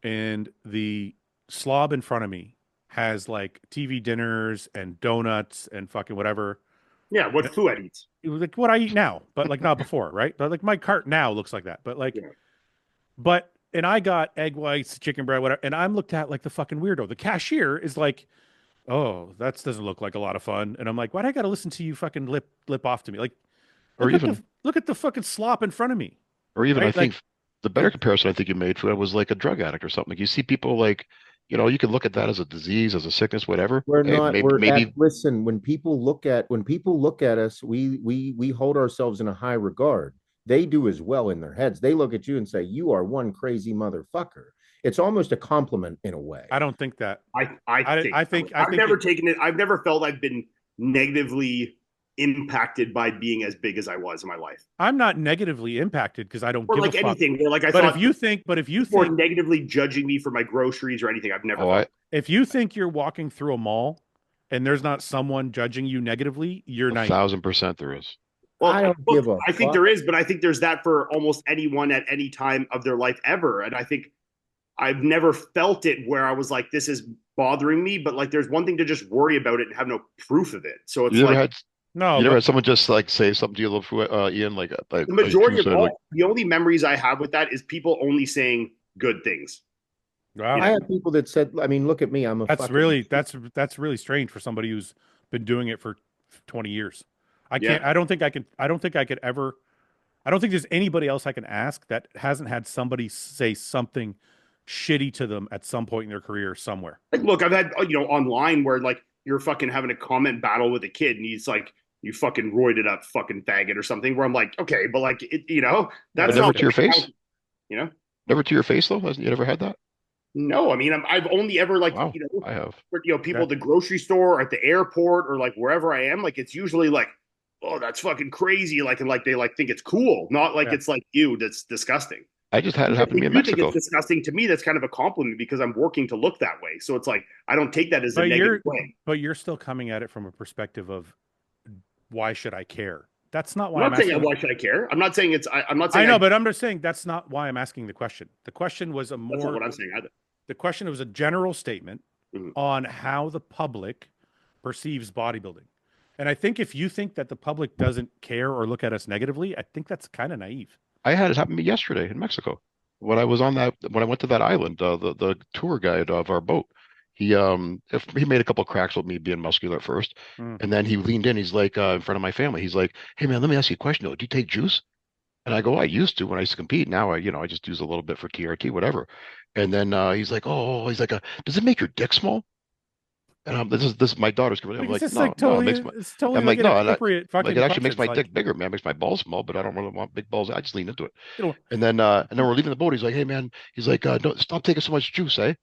and the slob in front of me has like TV dinners and donuts and fucking whatever, Yeah, what Fouad eats. it was like what I eat now, but like not before, right? But like my cart now looks like that. But like, Yeah. but and I got egg whites, chicken bread, whatever, and I'm looked at like the fucking weirdo. The cashier is like, "Oh, that doesn't look like a lot of fun," and I'm like, "Why do I got to listen to you fucking lip off to me? Like, Or even look at the fucking slop in front of me, or even I right? think the better comparison I think you made for it was like a drug addict or something. Like you see people like, you can look at that as a disease, as a sickness, whatever. We're Hey, not, maybe we're at, maybe listen, when people look at us, we hold ourselves in a high regard. They do as well in their heads. They look at you and say, you are one crazy motherfucker. It's almost a compliment in a way. I don't think that. I think I I've think never taken it. I've never felt I've been negatively impacted by being as big as I was in my life, I'm not negatively impacted because I don't or give like a fuck. anything. Where like I But thought if you people were think negatively judging me for my groceries or anything, I've never oh felt. if you think you're walking through a mall and there's not someone judging you negatively, you're a naive. 1000% there is. Well, I don't look, give a I think fuck. there is, but I think there's that for almost anyone at any time of their life ever. And I think I've never felt it where I was like, this is bothering me. But like, there's one thing to just worry about it and have no proof of it. So You it's never like had No, you never but had someone just like say something to you, love, Ian, like the as Drew majority of said, like, all, the only memories I have with that is people only saying good things. wow. I have people that said, I mean, look at me. I'm a fucking, That's really strange for somebody who's been doing it for 20 years. I Yeah. can't I don't think I could ever I don't think there's anybody else I can ask that hasn't had somebody say something shitty to them at some point in their career somewhere. Like, look, I've had, online where like you're fucking having a comment battle with a kid and he's like, you fucking roided up fucking faggot or something, where I'm like, okay, but like, Yeah, but that's that's never not to your what face. you know? Never to your face though. Hasn't you ever had that? No, I mean, I've only ever like, Wow, I have. people that, at the grocery store or at the airport or like wherever I am, like it's usually like, oh, that's fucking crazy. Like, and like they like think it's cool, not like yeah. it's like you, that's disgusting. I just had it If happen to they me in do think it's Mexico. disgusting, to me, that's kind of a compliment because I'm working to look that way. So it's like I don't take that as a But negative way. you're still coming at it from a perspective of why should I care? That's not I'm why I'm not saying asking. why should I care. I'm not saying I'm not I saying know, but I'm just saying that's not why I'm asking the question. that's not what I'm saying either. The question was a general statement Mhm. on how the public perceives bodybuilding. And I think if you think that the public doesn't care or look at us negatively, I think that's kind of naive. I had it happen to me yesterday in Mexico when I was on that when I went to that island. The tour guide of our boat, he made a couple of cracks with me being muscular at first, Mm. and then he leaned in. He's like in front of my family. He's like, "Hey man, let me ask you a question though. Do you take juice?" And I go, "I used to when I used to compete. Now I just use a little bit for TRT, whatever." And then he's like, "Oh, he's like, does it make your dick small?" And this is my daughter's. I'm Like it's like, just "No, like no, it totally, makes my." it's totally I'm like like, "No," and inappropriate like fucking it actually makes questions. my Like, dick bigger, man. It makes my balls small, but I don't really want big balls. I just lean into it. you know, And then we're leaving the boat. He's like, "Hey man," he's like, "Don't stop taking so much juice, eh?"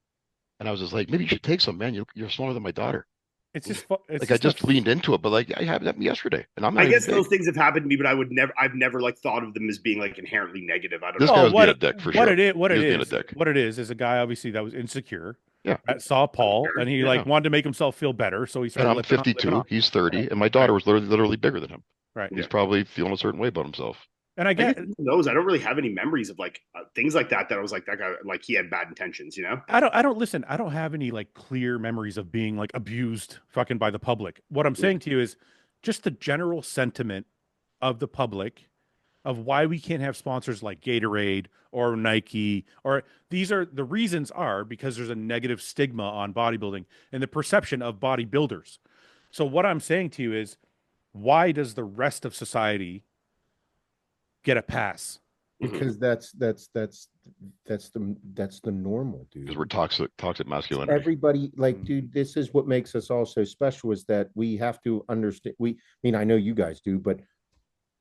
And I was just like, "Maybe you should take some, man. You're smaller than my daughter." it's Like I just a, just leaned into it, but like I had that yesterday, and I'm I not even guess those big. things have happened to me, but I've never like thought of them as being like inherently negative. I don't This know. guy well, was being a dick for sure. what He it was being a is, dick. is a guy obviously that was insecure, Yeah, that saw Paul, and he like yeah. wanted to make himself feel better, so he And started I'm lipping 52. off. He's 30, and my Right, daughter was literally bigger than him. right. He's Yeah. probably feeling a certain way about himself. And I I guess get, who knows? I don't really have any memories of like things like that. That I was like that guy, like he had bad intentions. I don't listen. I don't have any like clear memories of being like abused fucking by the public. What I'm Yeah. saying to you is just the general sentiment of the public of why we can't have sponsors like Gatorade or Nike, or these are the reasons are because there's a negative stigma on bodybuilding and the perception of bodybuilders. So what I'm saying to you is why does the rest of society get a pass? Mhm. because that's that's the normal, because dude. we're toxic masculinity. Everybody, like, Mm. dude, this is what makes us all so special, is that we have to understand. I mean, I know you guys do, but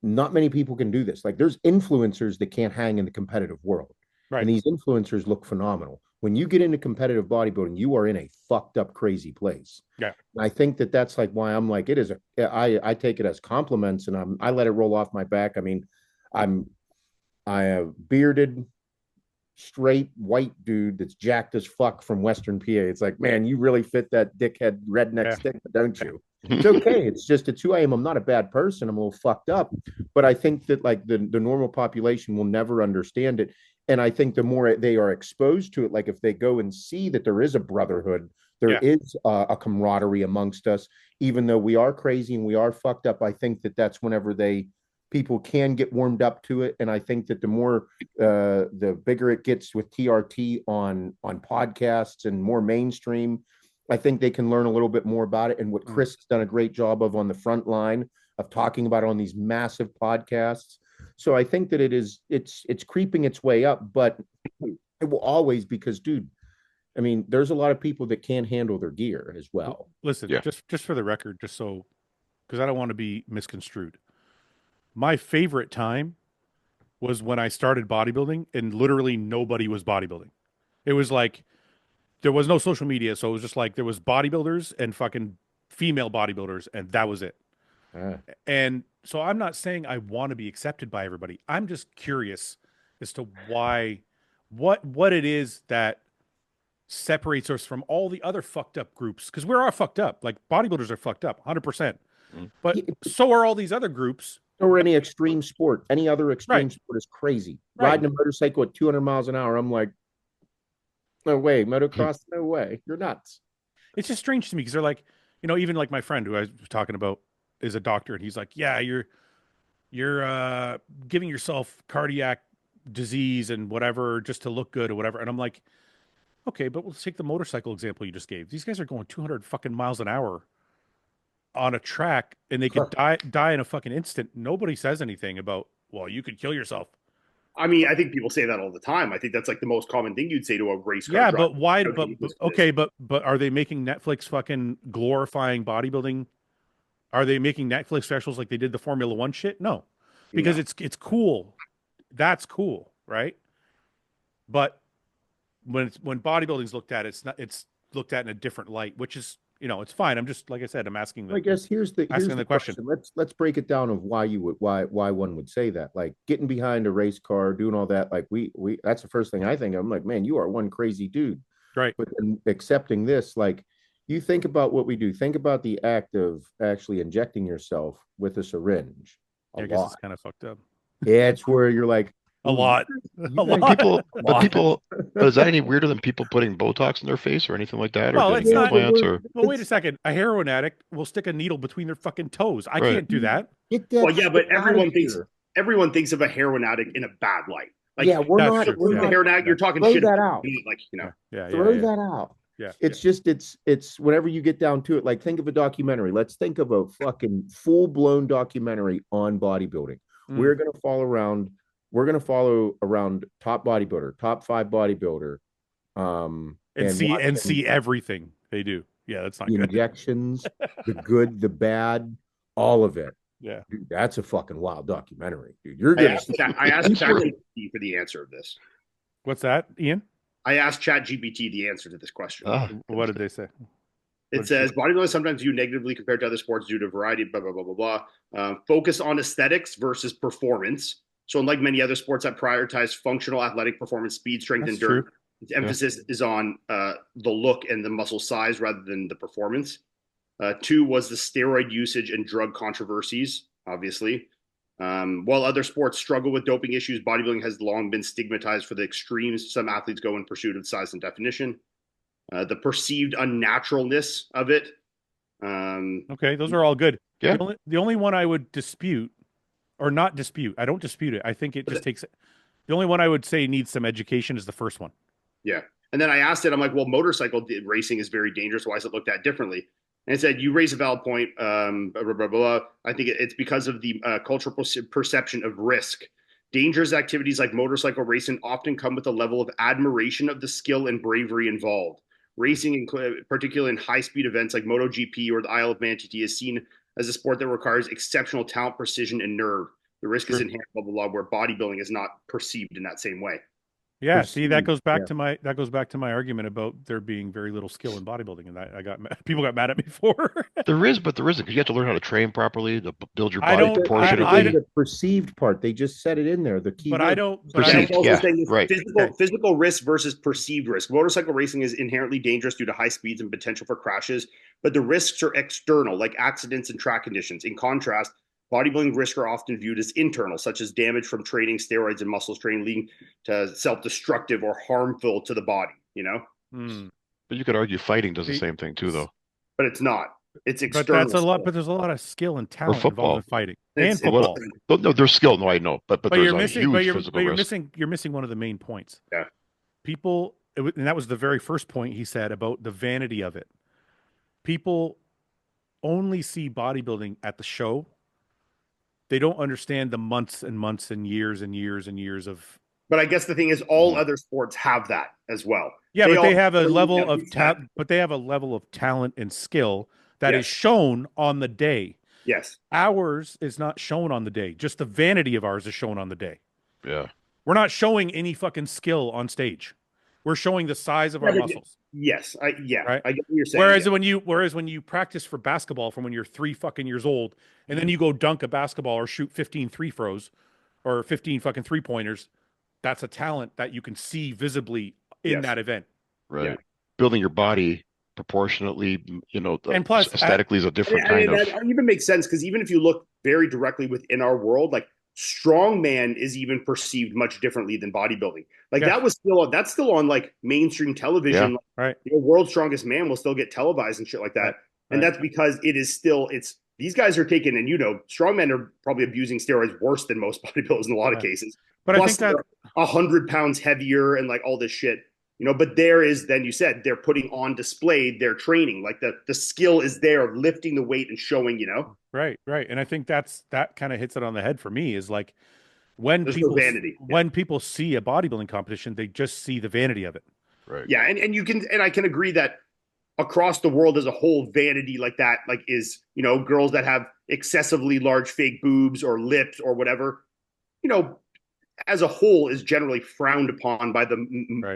not many people can do this. Like, there's influencers that can't hang in the competitive world, and Right. these influencers look phenomenal. When you get into competitive bodybuilding, you are in a fucked up, crazy place. Yeah. I think that that's like why I'm like, it is I take it as compliments, and I let it roll off my back. I mean, I'm I have bearded, straight white dude that's jacked as fuck from Western PA. It's like, man, you really fit that dickhead redneck Yeah. stigma, don't you? It's okay. It's who I am. I'm not a bad person. I'm a little fucked up, but I think that like the normal population will never understand it. And I think the more they are exposed to it, like if they go and see that there is a brotherhood, there Yeah. is a camaraderie amongst us, even though we are crazy and we are fucked up. I think that that's whenever people can get warmed up to it. And I think that the more the bigger it gets with TRT on podcasts and more mainstream, I think they can learn a little bit more about it. And what Mm. Chris has done a great job of on the front line of talking about it on these massive podcasts. So I think that it's creeping its way up, but it will always, because, dude, I mean, there's a lot of people that can't handle their gear as well. Listen, Yeah. just for the record, just so, because I don't want to be misconstrued. My favorite time was when I started bodybuilding and literally nobody was bodybuilding. It was like there was no social media, so it was just like there was bodybuilders and fucking female bodybuilders, and that was it. Ah. And so I'm not saying I want to be accepted by everybody. I'm just curious as to why, what it is that separates us from all the other fucked up groups, because we're all fucked up. Like bodybuilders are fucked up, 100%. Mm. But so are all these other groups. Or any extreme sport, any other Right, extreme sport is crazy. right. Riding a motorcycle at 200 miles an hour, I'm like, no way, motocross, no way, you're nuts. It's just strange to me because they're like, even like my friend who I was talking about is a doctor, and he's like, yeah, you're giving yourself cardiac disease and whatever just to look good or whatever. And I'm like, okay, but let's take the motorcycle example you just gave. These guys are going 200 fucking miles an hour on a track, and they could die in a fucking instant. Nobody says anything about, well, you could kill yourself. I mean, I think people say that all the time. I think that's like the most common thing you'd say to a race car Yeah, driver. but why? How But, dangerous but it is. okay, but are they making Netflix fucking glorifying bodybuilding? Are they making Netflix specials like they did the Formula One shit? No, because No. it's cool. That's cool, right? But when bodybuilding's looked at, it's looked at in a different light, which is it's fine. I'm just, like I said, I'm asking I guess here's the question. question. Let's break it down of why one would say that. Like, getting behind a race car, doing all that. Like, we that's the first thing I think of. I'm like, man, you are one crazy dude. Right. But then accepting this, like, you think about what we do. Think about the act of actually injecting yourself with a syringe. I A guess lot. it's kind of fucked up. It's where you're like, A lot. you A guys- lot. But is that any weirder than people putting Botox in their face or anything like that, or Well, getting it's not. implants, or Well, wait a second. A heroin addict will stick a needle between their fucking toes. I Right. can't do that. Get that Well, yeah, but shit out of everyone thinks of a heroin addict in a bad light. Like, yeah, we're That's not. true. We're the Yeah. not. heroin addict, you're talking Throw shit. that out. Like, Throw Yeah. that out. Yeah. It's just it's whenever you get down to it, like, think of a documentary. Let's think of a fucking full-blown documentary on bodybuilding. Mm. We're gonna follow around top bodybuilder, top 5 bodybuilder, And see watch them, everything they do. Yeah, that's not the good. injections, the good, the bad, all of it. Yeah. Dude, that's a fucking wild documentary, dude. You're I gonna asked ChatGPT for the answer of this. What's that, Ian? I asked ChatGPT the answer to this question. What did they say? It says bodybuilding is sometimes viewed negatively compared to other sports due to a variety of blah, blah, blah, blah, blah. Focus on aesthetics versus performance. So unlike many other sports that prioritize functional athletic performance, speed, strength, That's endurance, true. its emphasis is on the look and the muscle size rather than the performance. 2 was the steroid usage and drug controversies, obviously. While other sports struggle with doping issues, bodybuilding has long been stigmatized for the extremes some athletes go in pursuit of size and definition. The perceived unnaturalness of it. Okay, those are all good. Yeah. The only one I would dispute, or not dispute, I don't dispute it. I think it just takes. The only one I would say needs some education is the first one. Yeah. And then I asked it, I'm like, well, motorcycle racing is very dangerous. Why is it looked at differently? And it said, you raise a valid point. Blah, blah, blah, blah. I think it's because of the cultural perception of risk. Dangerous activities like motorcycle racing often come with a level of admiration of the skill and bravery involved. Racing, particularly in high-speed events like MotoGP or the Isle of Man TT, is seen as a sport that requires exceptional talent, precision, and nerve. The risk is Sure. inherent in the law, where bodybuilding is not perceived in that same way. Yeah, see, that goes back Yeah. to my argument about there being very little skill in bodybuilding, and people got mad at me for. There is, but there isn't, because you have to learn how to train properly, to build your I body don't, proportionately. The perceived part, they just said it in there. The key but word. I don't, but I Perceived. It's don't. also Yeah, saying right. physical risk versus perceived risk. Motorcycle racing is inherently dangerous due to high speeds and potential for crashes, but the risks are external, like accidents and track conditions. In contrast, bodybuilding risks are often viewed as internal, such as damage from training, steroids, and muscle strain, leading to self-destructive or harmful to the body. Hmm. But you could argue fighting does the See, same thing too, though. But it's not. It's but external. that's a lot. But there's a lot of skill and Or talent involved in football. fighting and It's Well, football. no, there's skill. No, I know, but But there's you're a missing. But huge you're physical risk. you're missing one of the main points. Yeah. People, and that was the very first point he said about the vanity of it. People only see bodybuilding at the show. They don't understand the months and months and years and years and years of. But I guess the thing is, all other sports have that as well. Yeah, but they have a all- level of but they have a level of talent and skill that is Yes. shown on the day. Yes. Ours is not shown on the day. Just the vanity of ours is shown on the day. Yeah. We're not showing any fucking skill on stage. We're showing the size of our muscles. Yes. Right? I get what you're saying. Whereas when you practice for basketball from when you're 3 fucking years old, and then you go dunk a basketball or shoot 15 free throws or 15 fucking 3-pointers, that's a talent that you can see visibly in Yes. that event. Right. Yeah. Building your body proportionately, And plus, aesthetically is a different I mean, kind of. that even makes sense, because even if you look very directly within our world, like strongman is even perceived much differently than bodybuilding. Like Yeah. that's still on like mainstream television. Yeah. Right. World's Strongest Man will still get televised and shit like that. Right. And that's because it's these guys are taking, and strongmen are probably abusing steroids worse than most bodybuilders in a lot of cases. But Plus, I think that they're 100 pounds heavier and like all this shit. But then you said they're putting on display their training. Like the skill is there, lifting the weight and showing, right. And I think that kind of hits it on the head for me, is like when There's people no vanity. when people see a bodybuilding competition, they just see the vanity of it. Right. Yeah. And I can agree that across the world as a whole, vanity like that, like is, girls that have excessively large fake boobs or lips or whatever, as a whole is generally frowned upon by the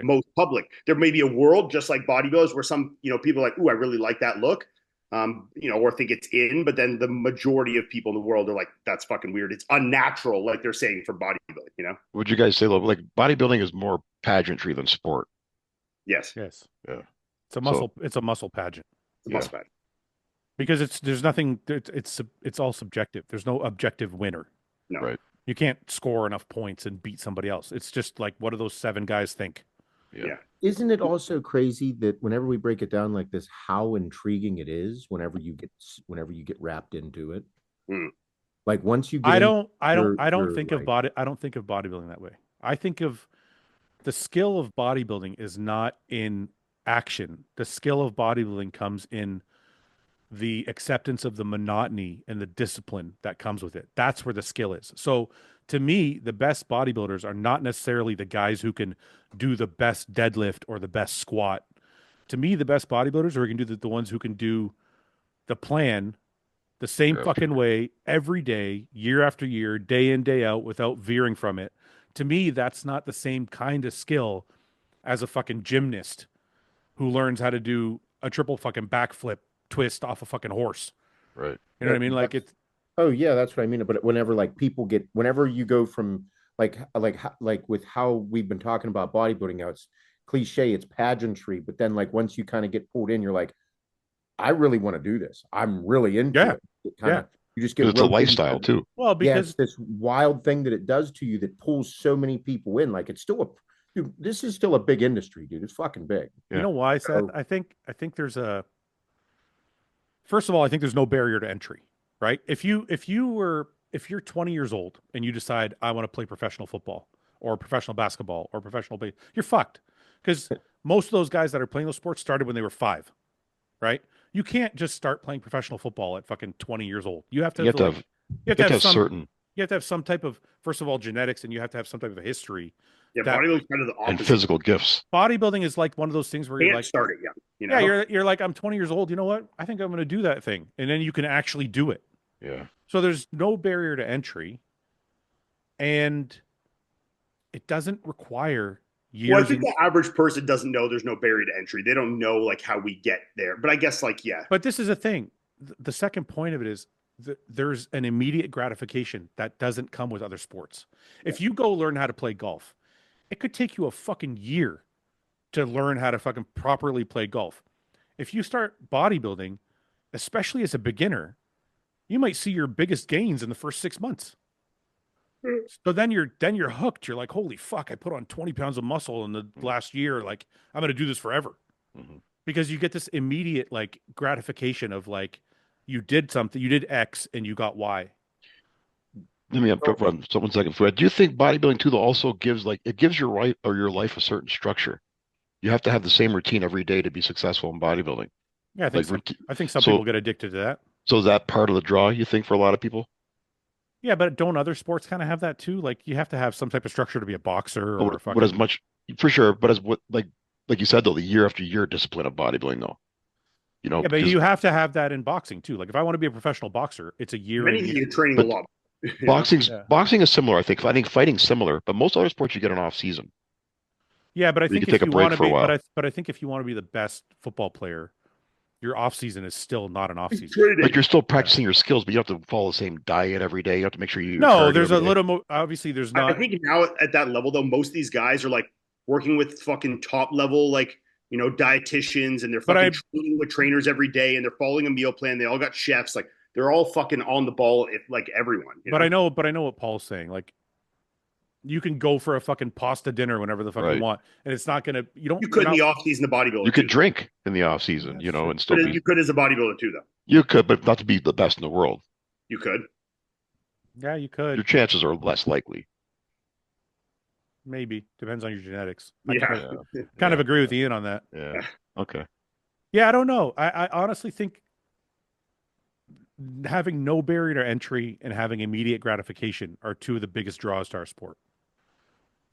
most public. There may be a world just like bodybuilders where some, people are like, ooh, I really like that look, or think it's in, but then the majority of people in the world are like, that's fucking weird. It's unnatural, like they're saying for bodybuilding, Would you guys say, like, bodybuilding is more pageantry than sport? Yes. Yes. Yeah. It's a muscle pageant. It's a muscle pageant. Because there's nothing, it's all subjective. There's no objective winner. No. Right. You can't score enough points and beat somebody else. It's just like, what do those 7 guys think? Yeah. Isn't it also crazy that whenever we break it down like this, how intriguing it is whenever you get wrapped into it? Like once you get I don't think of bodybuilding that way. I think of the skill of bodybuilding is not in action. The skill of bodybuilding comes in the acceptance of the monotony and the discipline that comes with it. That's where the skill is. So to me, the best bodybuilders are not necessarily the guys who can do the best deadlift or the best squat. To me, the best bodybuilders are going to do the ones who can do the plan the same fucking way every day, year after year, day in, day out, without veering from it. To me, that's not the same kind of skill as a fucking gymnast who learns how to do a triple fucking backflip twist off a fucking horse. Right. You know what I mean? Like it's. Oh yeah, that's what I mean. But whenever you go from like with how we've been talking about bodybuilding now, it's cliche, it's pageantry. But then like once you kind of get pulled in, you're like, I really want to do this. I'm really into it. You just get it's a lifestyle too. Well, because it's this wild thing that it does to you that pulls so many people in. Like it's still dude, this is still a big industry, dude. It's fucking big. You know why, Seth? I think there's first of all, I think there's no barrier to entry, right? If you're 20 years old and you decide I want to play professional football or professional basketball or you're fucked. Because most of those guys that are playing those sports started when they were 5, right? You can't just start playing professional football at fucking 20 years old. You have to have certain You have to have some type of, first of all, genetics, and you have to have some type of history. Yeah, That bodybuilding's kind of the And opposite. physical gifts. bodybuilding is like one of those things where you're Can't like, start it yet. You know? yeah, you're like, I'm 20 years old. You know what? I think I'm going to do that thing, and then you can actually do it. Yeah. So there's no barrier to entry, and it doesn't require years. Well, I think the average person doesn't know there's no barrier to entry. They don't know like how we get there. But I guess like, yeah. But this is a thing. The second point of it is there's an immediate gratification that doesn't come with other sports. If you go learn how to play golf, it could take you a fucking year to learn how to fucking properly play golf. If you start bodybuilding, especially as a beginner, you might see your biggest gains in the first 6 months. So then you're hooked. You're like, holy fuck, I put on 20 pounds of muscle in the last year. Like, I'm going to do this forever. Mhm. Because you get this immediate like gratification of like, you did something, you did X and you got Y. Let me run so 1 second, Fred. Do you think bodybuilding too though also gives like it gives your right or your life a certain structure? You have to have the same routine every day to be successful in bodybuilding. Yeah, I think Like so. I think some so people get addicted to that. so is that part of the draw, you think, for a lot of people? Yeah, but don't other sports kind of have that too? Like you have to have some type of structure to be a boxer or a But as fucking. much for sure, but as what like you said though, the year after year discipline of bodybuilding though. You know, Yeah, but because you have to have that in boxing too. Like if I want to be a professional boxer, it's a year Many and of year. you training But a lot. Yeah. boxing is similar, I think. I think fighting's similar, but most other sports you get an off season. Yeah, but I You think can if take a you break want to for a be, while. but I think if you want to be the best football player, your off season is still not an off season. But Training. you're still practicing your skills, but you have to follow the same diet every day. You have to make sure you eat your No, cardio there's a every day. little more. Obviously, there's I not. think now at that level though, most of these guys are like working with fucking top level like dietitians, and they're But fucking I, training with trainers every day, and they're following a meal plan. They all got chefs. Like they're all fucking on the ball. If like everyone. but I know, what Paul's saying. Like you can go for a fucking pasta dinner whenever the fuck you Right. want, and it's not gonna. You don't. You You're could in not. the off season, the bodybuilder. You could too. drink in the off season, That's true. and still But be you could as a bodybuilder too, though. you could, but not to be the best in the world. You could. Yeah, you Your could. chances are less likely. Maybe depends on your genetics. Yeah. Kind of Yeah. agree with Ian on that. Yeah. Okay. Yeah, I don't know. I honestly think having no barrier to entry and having immediate gratification are two of the biggest draws to our sport.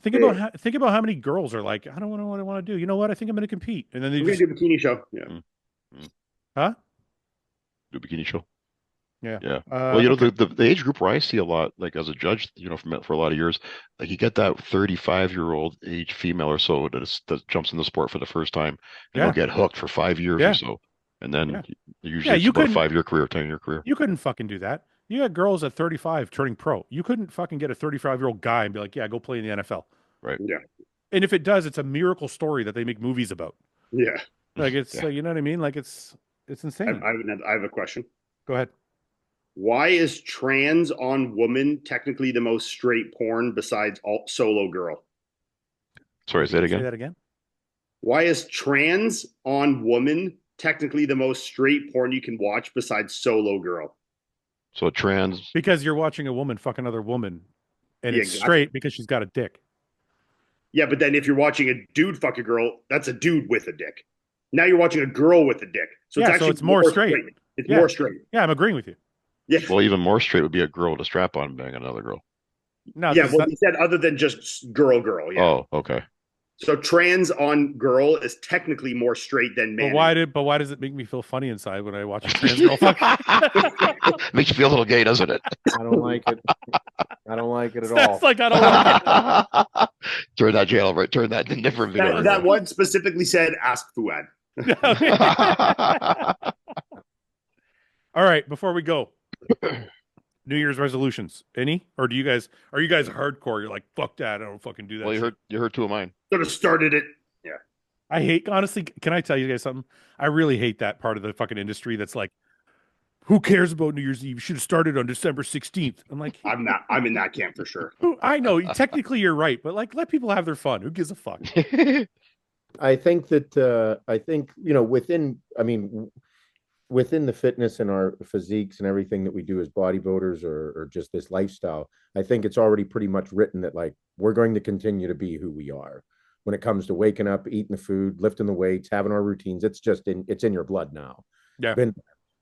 Think about how many girls are like, I don't know what I want to do. You know what? I think I'm going to compete, and then they We're gonna just, do a bikini show. Yeah. huh? Do a bikini show. Yeah. Yeah. Well, Okay. the age group where I see a lot, like as a judge, for a lot of years, like you get that 35-year-old age female or so that jumps in the sport for the first time, and Yeah. they'll get hooked for 5 years Yeah. or so, and then Yeah. usually it's you about a couldn't- 5-year career, 10-year career. You couldn't fucking do that. You got girls at 35 turning pro. You couldn't fucking get a 35-year-old guy and be like, yeah, go play in the NFL. Right. Yeah. And if it does, it's a miracle story that they make movies about. Yeah. Like it's, Yeah. you know what I mean? Like it's insane. I have a question. Go ahead. Why is trans on woman technically the most straight porn besides all solo girl? Sorry, say it Say again. that again. Why is trans on woman technically the most straight porn you can watch besides solo girl? So trans. Because you're watching a woman fuck another woman, and Yeah, it's exactly. straight because she's got a dick. Yeah, but then if you're watching a dude fuck a girl, that's a dude with a dick. Now you're watching a girl with a dick. So Yeah, it's so actually it's more straight. It's Yeah. more straight. Yeah, I'm agreeing with you. Yeah. Well, even more straight would be a girl with a strap on banging another girl. No, Yeah, 'cause well, that- he said other than just girl. Yeah. Oh, okay. So trans on girl is technically more straight than man. but why does it make me feel funny inside when I watch a trans girl fuck? Makes you feel a little gay, doesn't it? I don't like it. I don't like it at all. That's like I don't like it. Turn that channel right. Turn that different video. That one specifically said, "Ask Fouad." All right, before we go, New Year's resolutions. Any? Or are you guys hardcore? You're like, fuck that. I don't fucking do that. Well, shit. you heard two of mine. Sort of started it. I hate, honestly, can I tell you guys something? I really hate that part of the fucking industry that's like, who cares about New Year's Eve? You should have started on December 16th. I'm like, I'm in that camp for sure. I know, technically you're right, but like, let people have their fun. Who gives a fuck? I think that within the fitness and our physiques and everything that we do as bodybuilders or just this lifestyle, I think it's already pretty much written that like we're going to continue to be who we are when it comes to waking up, eating the food, lifting the weights, having our routines. It's just in your blood now. Yeah.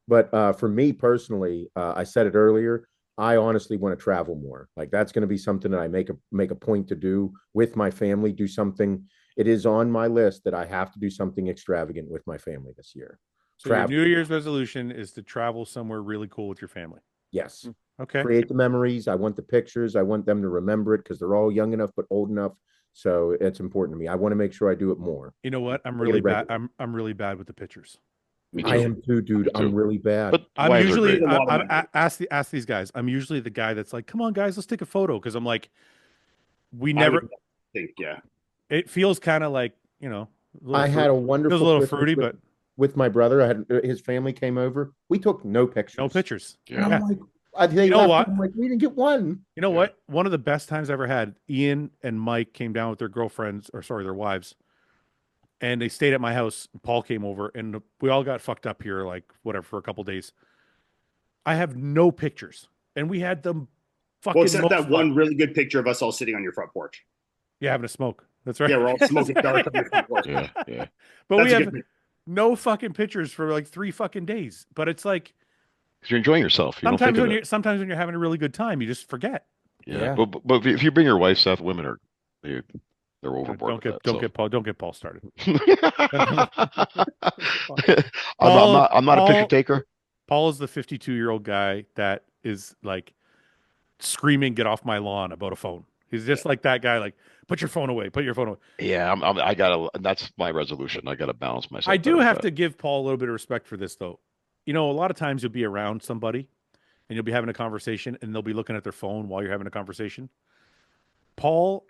But for me personally, I said it earlier, I honestly want to travel more. Like that's going to be something that I make a point to do with my family. Do something. It is on my list that I have to do something extravagant with my family this year. So your Travel. New Year's resolution is to travel somewhere really cool with your family. Yes. Okay. Create the memories. I want the pictures. I want them to remember it because they're all young enough but old enough. So it's important to me. I want to make sure I do it more. You know what? I'm really bad. I'm really bad with the pictures. Me I too. am too, dude. Me too. I'm really bad. But I'm wives are usually great. ask these guys. I'm usually the guy that's like, "Come on, guys, let's take a photo." Because I'm like, we I never. would think, yeah. It feels kind of like I had a feels wonderful a little Christmas fruity, but with my brother. I had his family came over. We took no pictures. no pictures. And I'm Yeah. like, they You know left. what? I'm like, we didn't get one. You know Yeah. what? One of the best times I ever had. Ian and Mike came down with their girlfriends, or sorry, their wives, and they stayed at my house. Paul came over, and we all got fucked up here, like whatever, for a couple days. I have no pictures, and we had them fucking. Well, except most that fun. one really good picture of us all sitting on your front porch. Yeah, having a smoke. That's right. Yeah, we're all smoking darts on your front porch. Yeah, yeah. But That's we a have good picture. no fucking pictures for like 3 fucking days. But it's like Because you're enjoying yourself. You don't think of it. sometimes when you're having a really good time, you just forget. Yeah. Yeah. But if you bring your wife, Seth, women are they're overboard. Don't get Paul started. I'm not a picture taker. Paul is the 52-year-old guy that is like screaming, "Get off my lawn!" about a phone. He's just like that guy. Like, put your phone away. Put your phone away. Yeah, I gotta. That's my resolution. I gotta balance myself. I do better have with to give Paul a little bit of respect for this, though. A lot of times you'll be around somebody and you'll be having a conversation and they'll be looking at their phone while you're having a conversation. Paul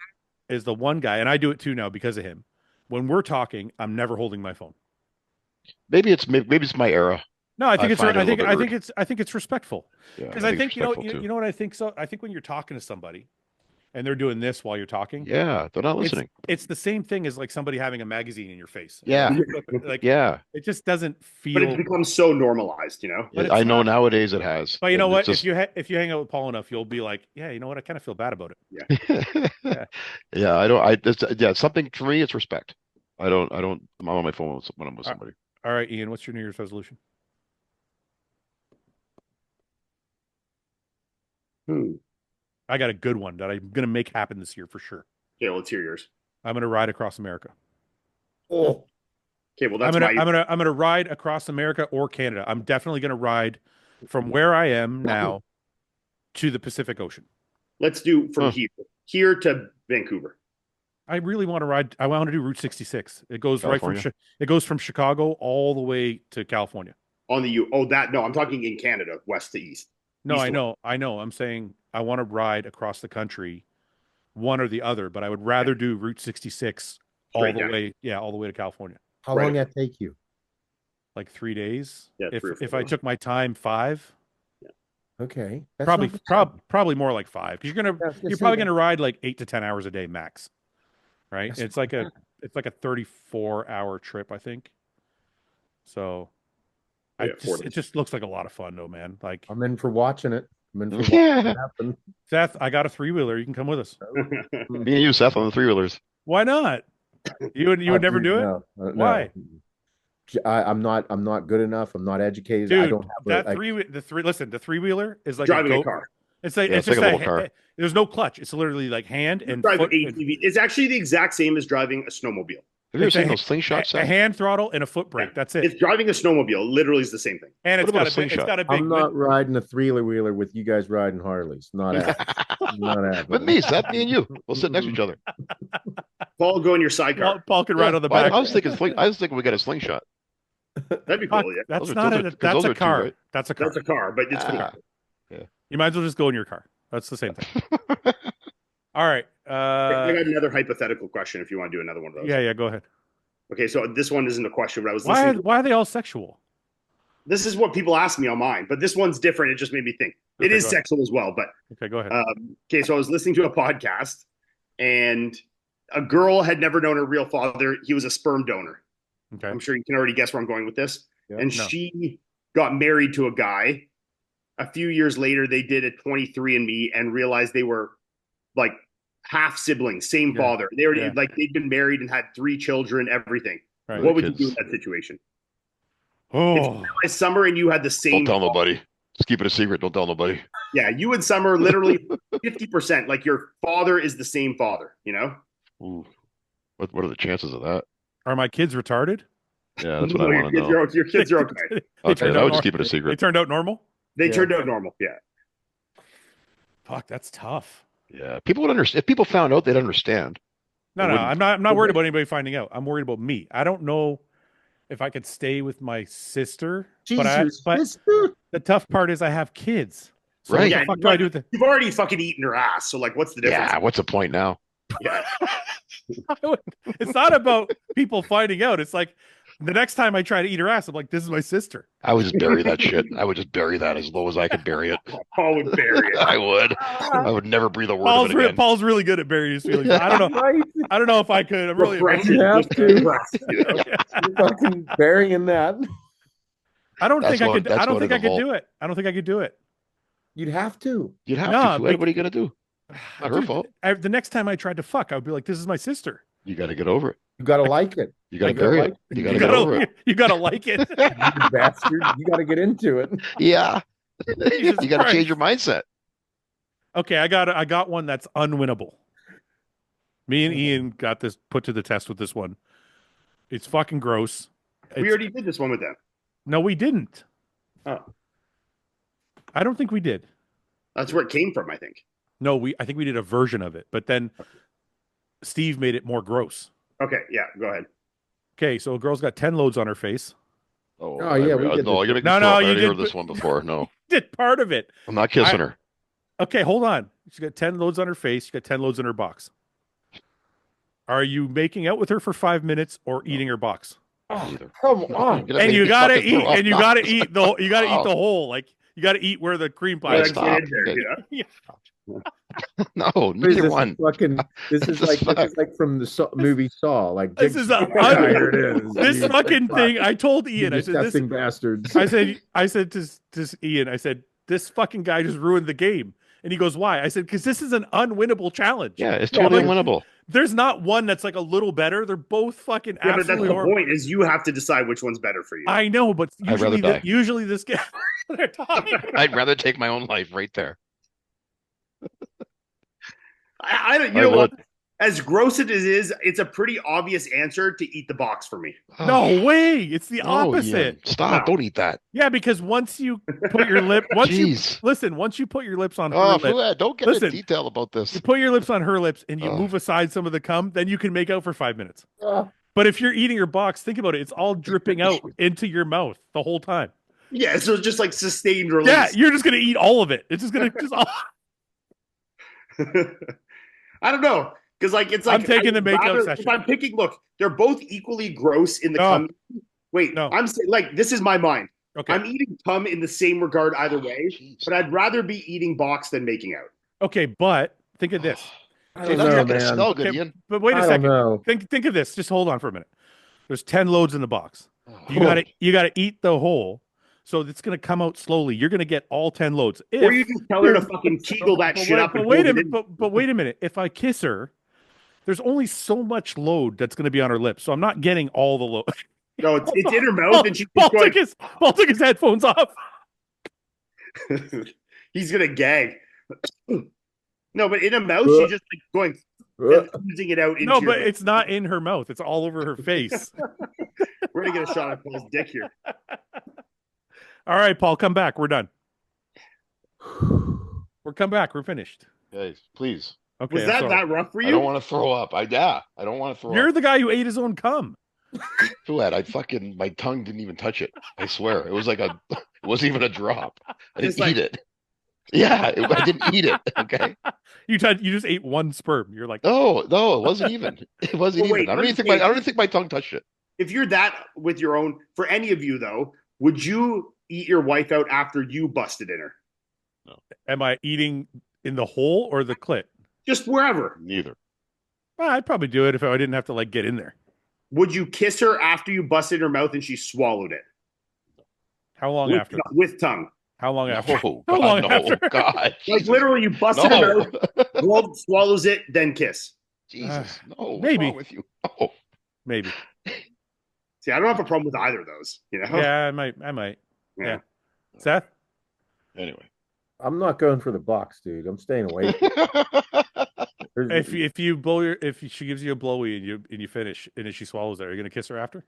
is the one guy, and I do it too now because of him. When we're talking, I'm never holding my phone. that. Maybe it's my era. No, I think find it a little bit I think it's respectful. Yeah, Because I think, it's respectful too. you know what I think so? I think when you're talking to somebody and they're doing this while you're talking, Yeah, they're not listening. it's the same thing as like somebody having a magazine in your face. Yeah. Like Yeah, it just doesn't But it's feel. become so normalized, But it's I know not. nowadays it has. But you know And what? it's If you hang out with Paul enough, you'll be like, yeah, you know what? I kind of feel bad about it. just yeah. I don't. Something for me. It's respect. I'm on my phone when I'm with somebody. All right, Ian, what's your New Year's resolution? I got a good one that I'm gonna make happen this year for sure. Okay, let's hear yours. I'm gonna ride across America. Oh, Okay, well that's my I'm gonna ride across America or Canada. I'm definitely gonna ride from where I am now to the Pacific Ocean. let's do from Huh. here to Vancouver. I really want to ride. I want to do Route 66. It goes California? it goes from Chicago all the way to California. On the no, I'm talking in Canada, west to east. No, East I to know. I'm saying I want to ride across the country, one or the other, but I would rather do Route 66 all Straight the down. way. Yeah, all the way to California. how Right. long that take you? Like 3 days. Yeah, if 3 or 4 if I days. took my time, 5. Okay, that's Probably not bad. probably more like 5 because Yeah, I was gonna you're say probably that. gonna ride like 8 to 10 hours a day max, right? That's It's not like a bad. it's like a 34-hour trip, I think. So Yeah, 4 it days. just looks like a lot of fun though, man. Like I'm in for watching it. I'm in for watching Yeah. it happen. Seth, I got a 3-wheeler. You can come with us. Me and you, Seth, on the 3-wheelers. Why not? You would never do it, No, no. Why? I'm not good enough. I'm not educated. dude. I don't have The 3-wheeler is like Driving a goat. car. It's like Yeah, it's it's just like a little car. There's no clutch. It's literally like hand and Drive foot. ATV. It's actually the exact same as driving a snowmobile. Have you ever It's a seen ha- those slingshots, a Seth? hand throttle and a foot brake. Yeah. That's it. It's driving a snowmobile. Literally is the same thing. And What about a slingshot? it's got a big. I'm not riding a 3-wheeler with you guys riding Harleys. Not happening. Not happening. But me, Seth, me and you, we'll sit next to each other. Paul, go in your sidecar. Paul can ride on the Well, back. I was thinking we got a slingshot. That'd be Fuck, cool. Yeah, that's Those are- not those a are- 'cause that's those a are two, car. right? That's a car. that's a car, but it's cool. Ah. You might as well just go in your car. That's the same thing. All right. I got another hypothetical question. If you want to do another one of those. Yeah. Go ahead. Okay, so this one isn't a question, but I was listening. Why are they all sexual? This is what people ask me on mine, but this one's different. It just made me think. It Okay, is go ahead. sexual as well, but Okay, go ahead. okay. So I was listening to a podcast, and a girl had never known her real father. He was a sperm donor. Okay. I'm sure you can already guess where I'm going with this. Yeah. And No. she got married to a guy. A few years later, they did a 23andMe and realized they were like half siblings, same Yeah. father. They already Yeah. like they'd been married and had 3 children, everything. Right. Really? What would you Kids. do in that situation? Oh, It's summer and you had the Don't same. tell nobody. Just keep it a secret. Don't tell nobody. Yeah, you and Summer literally 50%. Like your father is the same father, you know? Ooh, what are the chances of that? Are my kids retarded? Yeah, that's what I No, want to know. your kids are okay. They Okay, turned I out would just keep it a They secret. turned out normal. They Yeah. turned out normal. Yeah. Fuck, that's tough. Yeah, people would understand. If people found out, they'd understand. No, They no, wouldn't. I'm not worried about anybody finding out. I'm worried about me. I don't know if I could stay with my sister, She's your sister. the tough part is I have kids. So Right. what Yeah, the fuck do I do with it? you've already fucking eaten her ass. So like, what's the difference? Yeah, what's the point now? Yeah. It's not about people finding out. It's like the next time I try to eat her ass, I'm like, this is my sister. I would just bury that shit. I would just bury that as low as I could bury it. Paul would bury it. I would. I would never breathe a word of it again. Paul's really good at burying his feelings. I don't know. Right? I don't know if I could. I'm really Repression, You have just to. repressed, you know? You're fucking burying that. I don't That's think I what- could. that's I don't what think I it'll could do it. I don't think I could do it. You'd have to. You'd have No, to. What are you gonna do? Not her Dude, fault. the next time I tried to fuck, I would be like, "This is my sister." You got to get over it. You gotta like it. You got to You gotta bury like it. You got to get over it. You gotta like it. You bastard. You gotta get into it. Yeah. Jesus You got to Christ. change your mindset. Okay, I got one that's unwinnable. Me and Ian got this put to the test with this one. It's fucking gross. We already did this one with them. No, we didn't. Oh, I don't think we did. that's where it came from, I think. No, I think we did a version of it, but then Steve made it more gross. Okay, yeah, go ahead. Okay, so a girl's got 10 loads on her face. Oh, yeah, we did no, this. you're making No, me no, throw up. I you already did- heard this one before. No, Did part of it. I'm not kissing her. Okay, hold on. She's got 10 loads on her face. She's got 10 loads in her box. Are you making out with her for 5 minutes or eating her box? Either. Come on. You're gonna And make you me gotta fucking eat, throw up. and you No. gotta eat the you gotta eat Oh. the whole. Like you gotta eat where the cream pie Yeah, is. Get stop. in there, Okay. you know? No, What is neither this one. Fucking, this is This like from the movie Saw. Like This is a Jigsaw. Here it is. This You fucking fuck. thing. I told You Ian. I said this. disgusting bastards. I said to Ian. I said this fucking guy just ruined the game. And he goes, "Why?" I said, "Because this is an unwinnable challenge. Yeah, it's Yeah, totally but- winnable. There's not one that's like a little better. They're both fucking Yeah, but that's absolutely the horrible." point is you have to decide which one's better for you. I know, but I'd rather die. usually this guy. They're talking. I'd rather take my own life right there. I don't, you I know what? would. As gross as it is, it's a pretty obvious answer to eat the box for me. No way. It's the No, opposite. Ian, stop. No. Don't eat that. Yeah, because once you put your lip, once you put your lips on her Oh, lips, Fouad, don't get Listen. into detail about this. you put your lips on her lips, and you Oh. move aside some of the cum, then you can make out for 5 minutes. Oh, But if you're eating your box, think about it. It's all dripping out into your mouth the whole time. Yeah, so it's just like sustained release. Yeah, you're just gonna eat all of it. It's just gonna just all. I don't know. Because like it's like I'm taking the I'd makeout rather- session. If I'm picking, look, they're both equally gross in the No. cum. Wait, No. I'm saying like this is my mind. Okay. I'm eating cum in the same regard either way, Jeez. but I'd rather be eating box than making out. Okay, but think of this. I See, don't that's know, not gonna man. smell good, Okay, Ian. But wait a I don't second. know. Think of this. Just hold on for a minute. There's 10 loads in the box. You Oh. gotta eat the whole. So it's gonna come out slowly. You're gonna get all 10 loads. Or you just tell her to fucking kegel that But shit wait, up. but and wait hold a it minute. in. But wait a minute. If I kiss her, there's only so much load that's gonna be on her lips. So I'm not getting all the load. No, it's in her mouth, and she's Paul going. took his headphones off. He's gonna gag. No, but in a mouth, she's just like going and oozing it out into No, your but mouth. it's not in her mouth. It's all over her face. We're gonna get a shot at Paul's dick here. All right, Paul, come back. We're done. We're come back. We're finished. Guys, please. Okay. Was I'm that sorry. that rough for I you? don't want to throw up. I don't want to throw You're up. the guy who ate his own cum. Fouad, my tongue didn't even touch it. I swear. It was like it wasn't even a drop. I Just didn't like- eat it. Yeah, I didn't eat it. Okay. You just ate one sperm. You're like, No, it wasn't even. It wasn't Well, wait, even. I let don't me even think say- I don't even think my tongue touched it. If you're that with your own, for any of you though, would you eat your wife out after you busted in her? am I eating in the hole or the clit? Just wherever. Neither. Well, I'd probably do it if I didn't have to like get in there. Would you kiss her after you busted her mouth and she swallowed it? How long with, after? with tongue. How long after? Oh How God, long no, after? God. Like Jesus. literally, you busted her No. mouth, swallows it, then kiss. Jesus. No. What's maybe. wrong with you? No. Maybe. See, I don't have a problem with either of those. You know? Yeah, I might. Yeah. Seth? Anyway. I'm not going for the box, dude. I'm staying away. If she gives you a blowy and you finish and then she swallows it, are you gonna kiss her after?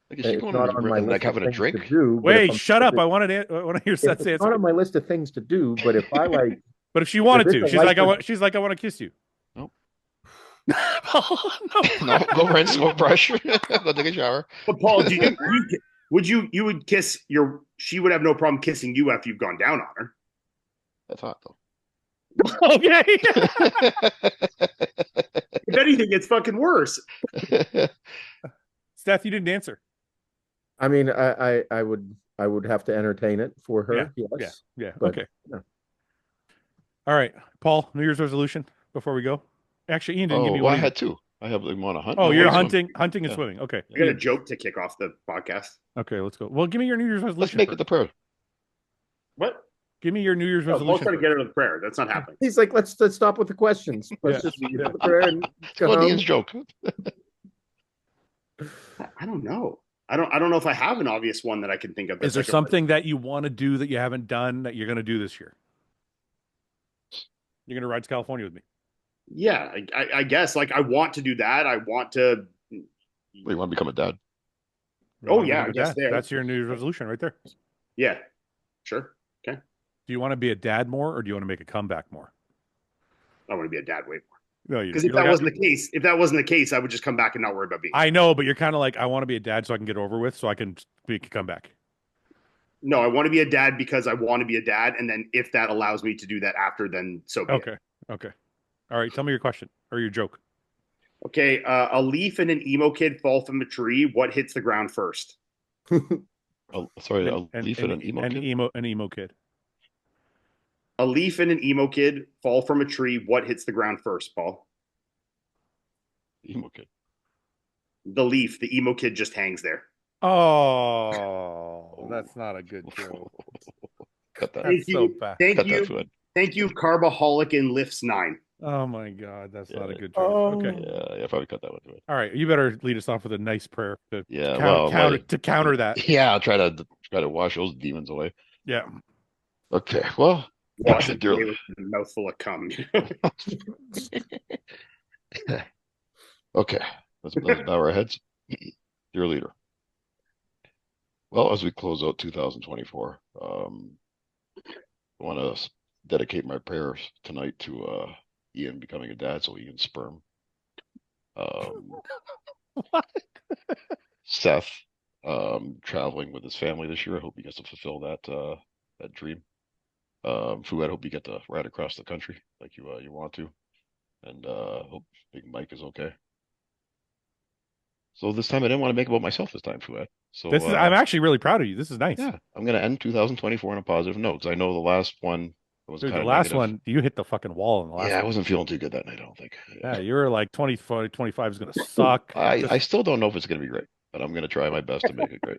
Like, is she It's going not on my and like list of having a things to drink? do. But Wait, shut up! I want to hear if Seth's it's answer. not on my list of things to do, but if I like, But if she wanted if to, it's a life or- she's like, I want to kiss you. Nope. Paul, no. No, go rinse, go brush, go take a shower. But Paul, you would kiss she would have no problem kissing you after you've gone down on her. That's hot though. Okay. If anything, it's fucking worse. Steph, you didn't answer. I mean, I would have to entertain it for her. Yes. Yeah. But, Okay. no. All right, Paul. New Year's resolution before we go. Actually, Ian didn't give me well, one. I had two. I have like one to hunt. Oh, and you're one to swim. hunting and Yeah. swimming. Okay. I got a joke to kick off the podcast. Okay, let's go. Well, give me your New Year's Let's resolution. make it the prayer. What? Give me your New Year's No, Paul's resolution. trying to get out of the prayer. That's not happening. He's like, let's stop with the questions. Let's just get out there and go Well, home. Ian's joke. I don't know. I don't know if I have an obvious one that I can think of. Is there something that you want to do that you haven't done that you're going to do this year? You're going to ride to California with me. Yeah, I guess. Like, I want to do that. I want to. Wait, you want to become a dad? Oh, yeah, I guess there. That's your New Year's resolution right there. Yeah, sure. Okay. Do you want to be a dad more, or do you want to make a comeback more? I want to be a dad way No, more. Because if that wasn't the case, I would just come back and not worry about being. I know, but you're kind of like, I want to be a dad so I can get over with, so I can make a comeback. No, I want to be a dad because I want to be a dad, and then if that allows me to do that after, then so be it. Okay. All right, tell me your question or your joke. Okay, a leaf and an emo kid fall from a tree. What hits the ground first? Oh, sorry, a leaf and an emo kid? An emo kid. A leaf and an emo kid fall from a tree. What hits the ground first, Paul? Emo kid. The leaf. The emo kid just hangs there. Oh, that's not a good joke. Cut that. That's so bad. Thank you, Carbaholic in Lifts 9. Oh my God, that's not a good joke. Oh. Okay. Yeah, probably cut that one to it. All right, you better lead us off with a nice prayer to counter that. Yeah, I'll try to wash those demons away. Yeah. Okay. Well, Wash it away with a mouthful of cum. Okay. Let's bow our heads. Dear leader. Well, as we close out 2024, I want to dedicate my prayers tonight to Ian becoming a dad, so Ian's sperm. What? Seth traveling with his family this year. I hope he gets to fulfill that dream. Fouad, I hope you get to ride across the country like you want to, and hope Big Mike is okay. So this time I didn't want to make it about myself this time, Fouad. So I'm actually really proud of you. This is nice. Yeah, I'm gonna end 2024 on a positive note because I know the last one was Dude, kind the of last negative. one, you hit the fucking wall in the last Yeah, I one. wasn't feeling too good that night, I don't think. Yeah, you were like 25 is going to suck. I still don't know if it's going to be great, but I'm going to try my best to make it great.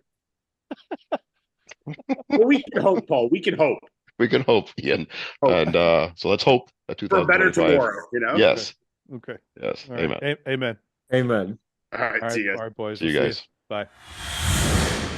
Well, we can hope, Paul. We can hope. We can hope, Ian. And so let's hope that For a better 2025. tomorrow, you know? Yes. Okay. Yes. All right. Amen. Amen. Amen. All right, see you guys. All right, boys. See you We'll guys. Bye.